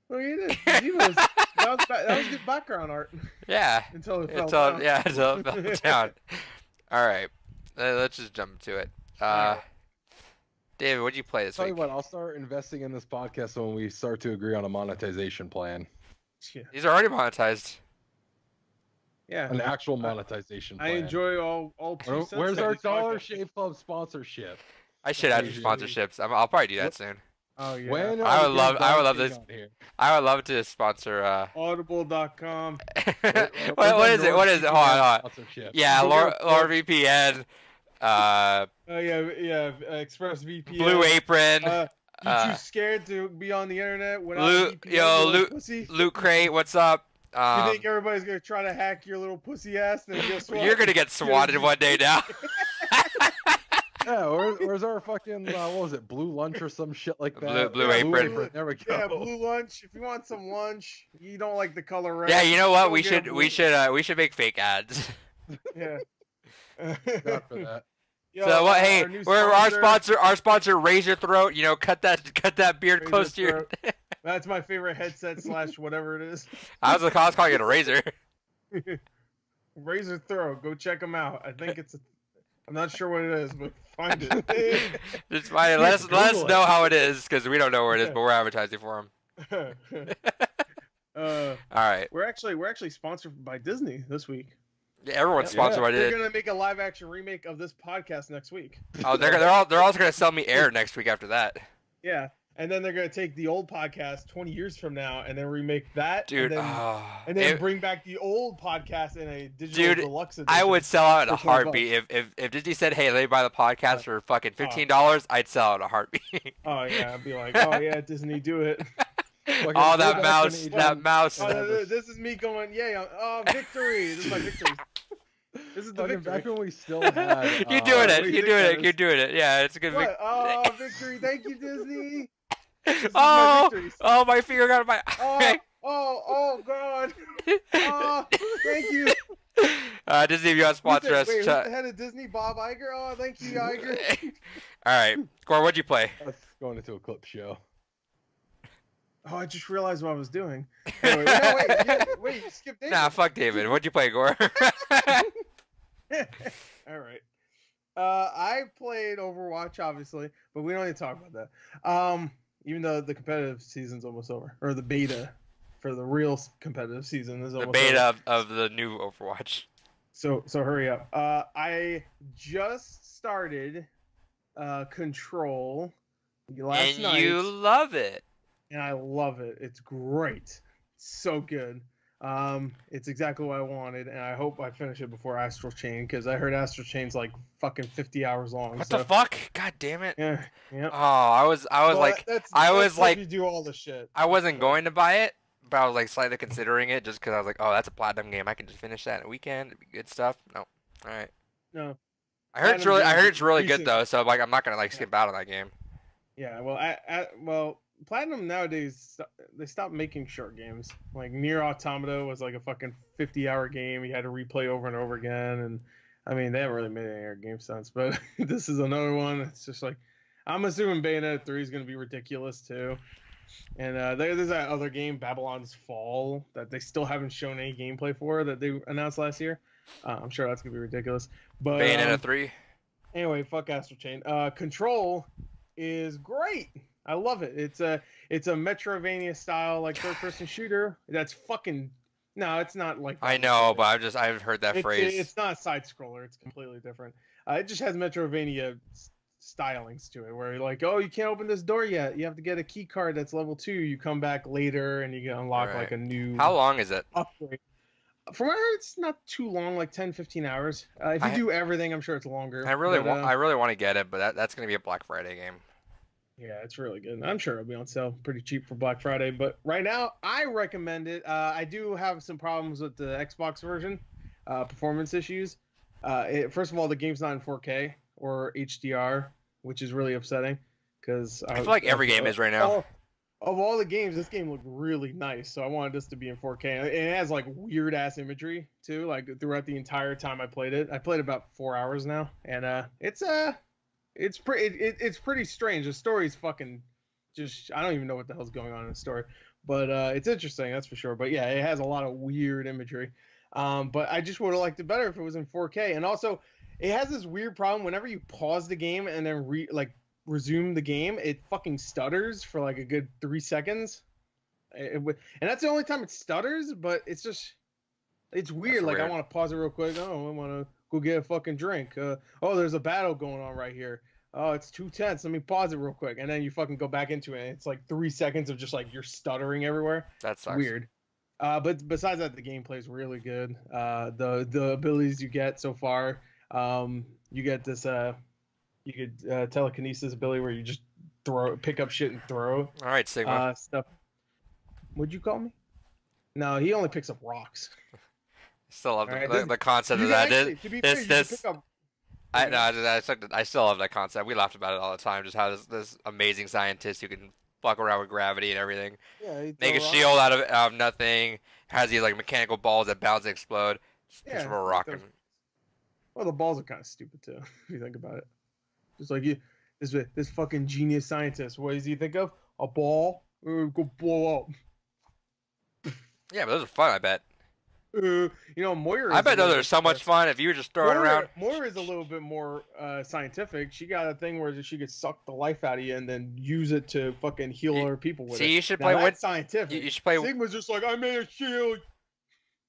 Well, you did. That was good background art. Yeah. Until it fell down. Until it fell down. All right, let's just jump to it. David, what'd you play this Tell you week? what, I'll start investing in this podcast when we start to agree on a monetization plan. Yeah. These are already monetized. Yeah. An actual monetization plan. I enjoy all 2 cents. Where's of our this Dollar podcast. Shave Club sponsorship? I should add some sponsorships. I'll probably do that soon. Oh yeah. When I are would we love- getting I would Don love King this. on here? I would love to sponsor. Audible.com. What is it? What is it? Hold on. Sponsorship. Yeah, Look at LoreVPN. Oh yeah. ExpressVPN. Blue Apron. You too scared to be on the internet without Loot, VPN, yo, you little Loot, pussy? Loot Crate. What's up? You think everybody's gonna try to hack your little pussy ass? And then guess what? You're gonna get swatted one day now. Yeah, where's our fucking what was it, Blue Lunch or some shit like that? Blue Apron. There we go. Yeah, Blue Lunch. If you want some lunch, you don't like the color red. Yeah, you know what? go We get a should Blue- we should make fake ads. Yeah. God for that. Yo, So what? Hey, new we're our sponsor, Razor Throat. You know, cut that beard Razor close to your. Throat. That's my favorite headset / whatever it is. I was calling it a razor. Razor Throat. Go check them out. I think it's. I'm not sure what it is, but find it. Just find it. Let us Google it. know how it is because we don't know where it is, but we're advertising for them. All right. We're actually sponsored by Disney this week. Yeah, everyone's sponsored by They're it. gonna make a live action remake of this podcast next week. Oh, they're also gonna sell me Air next week after that. Yeah, and then they're gonna take the old podcast 20 years from now and then remake that, Dude, and then bring back the old podcast in a digital Dude, deluxe edition. I would sell out in a for $20. heartbeat if Disney said, "Hey, let me buy the podcast for fucking $15." I'd sell out in a heartbeat. Oh yeah, I'd be like, oh yeah, Disney, do it. Fucking Oh, go that back mouse, when that mouse. Oh, this is me going, yeah, oh victory. This is my victory. This is the Fucking victory. back when we still had. You're doing what it. do you You're think doing that it. is? You're doing it. Yeah, it's a good. What? Oh, victory! Thank you, Disney. Oh, victories. oh, my finger got my. Oh, God. Oh, thank you. Disney, if you want to sponsor us. Who's the head of Disney? Bob Iger? Oh, thank you, Iger. All right, Gore, what'd you play? That's going into a clip show. Oh, I just realized what I was doing. Anyway, no, wait, you skipped David. Nah, fuck David. What'd you play, Gore? All right. I played Overwatch, obviously, but we don't need to talk about that. Even though the competitive season's almost over, or the beta for the real competitive season is almost over. The beta of the new Overwatch. So hurry up. I just started Control last night. And you love it. And I love it. It's great. It's so good. It's exactly what I wanted, and I hope I finish it before Astral Chain, because I heard Astral Chain's like fucking 50 hours long. What the fuck? God damn it. Yeah. Oh, I was like, you do all the shit. I wasn't going to buy it, but I was like slightly considering it just because I was like, oh, that's a platinum game. I can just finish that in a weekend. It'd be good stuff. No. All right. No. I heard it's really good though, so like I'm not gonna like skip out on that game. Yeah. Well, Platinum nowadays, they stopped making short games. Like Nier Automata was like a fucking 50-hour game. You had to replay over and over again, and I mean they haven't really made any game since. But this is another one. It's just like, I'm assuming Bayonetta 3 is gonna be ridiculous too. And there's that other game, Babylon's Fall, that they still haven't shown any gameplay for, that they announced last year. I'm sure that's gonna be ridiculous. But Bayonetta 3. Anyway, fuck Astral Chain. Control is great. I love it. It's a Metroidvania style like third person shooter. That's fucking no, it's not like that. I know, but I've heard that phrase. It's not a side scroller. It's completely different. It just has Metroidvania stylings to it, where you're like, oh, you can't open this door yet. You have to get a key card that's level 2. You come back later and you can unlock like a new. How long is it? Upgrade. From what I heard, it's not too long, like 10-15 hours. If you do everything, I'm sure it's longer. I really want to get it, but that's gonna be a Black Friday game. Yeah, it's really good. I'm sure it'll be on sale pretty cheap for Black Friday. But right now, I recommend it. I do have some problems with the Xbox version, performance issues. First of all, the game's not in 4K or HDR, which is really upsetting. Because I feel like every game is right now. Of all the games, this game looked really nice. So I wanted this to be in 4K. And it has like weird ass imagery too. Like throughout the entire time I played it. I played about 4 hours now, and it's pretty strange. The story's fucking just, I don't even know what the hell's going on in the story, but it's interesting, that's for sure. But yeah, it has a lot of weird imagery. But I just would have liked it better if it was in 4K. And also, it has this weird problem whenever you pause the game and then resume the game, it fucking stutters for like a good 3 seconds. And that's the only time it stutters. But it's weird. Like, I want to pause it real quick. Oh, I want to go get a fucking drink. Oh, there's a battle going on right here. Oh, it's too tense. Let me pause it real quick. And then you fucking go back into it. And it's like 3 seconds of just like you're stuttering everywhere. That sucks. Weird. But besides that, the gameplay is really good. The abilities you get so far, you get this telekinesis ability where you just pick up shit and throw. All right, Sigma. Stuff. What'd you call me? No, he only picks up rocks. Still love the concept of that. I still love that concept. We laughed about it all the time. Just how this amazing scientist who can fuck around with gravity and everything. Yeah, make a shield out of nothing. Has these like mechanical balls that bounce and explode. Just from a rocket. Well, the balls are kind of stupid too, if you think about it. Just like this fucking genius scientist. What does he think of? A ball? Go blow up. Yeah, but those are fun, I bet. Moira. I bet those are so much fun if you were just throwing around. Moira's a little bit more scientific. She got a thing where she could suck the life out of you and then use it to fucking heal other people with it. See, you should play Winston. Scientific. You should play. Sigma's just like, I made a shield.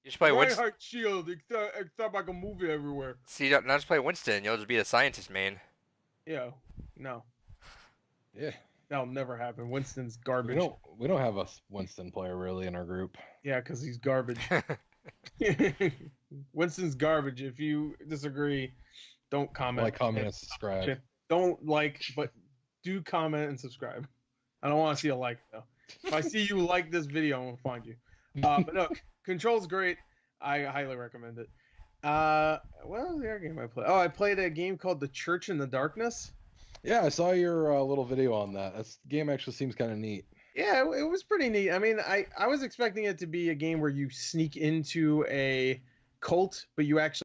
You should play Winston. Shield, except I can move it everywhere. See, now just play Winston. You'll just be the scientist main. Yeah. No. Yeah. That'll never happen. Winston's garbage. We don't have a Winston player really in our group. Yeah, because he's garbage. Winston's garbage. If you disagree, don't comment. Like, comment, and subscribe. Don't like, but do comment and subscribe. I don't want to see a like though. If I see you like this video, I'm gonna find you. But no, Control's great. I highly recommend it. What was the other game I played? Oh, I played a game called The Church in the Darkness. Yeah, I saw your little video on that. This game actually seems kind of neat. Yeah, it was pretty neat. I mean, I was expecting it to be a game where you sneak into a cult, but you actually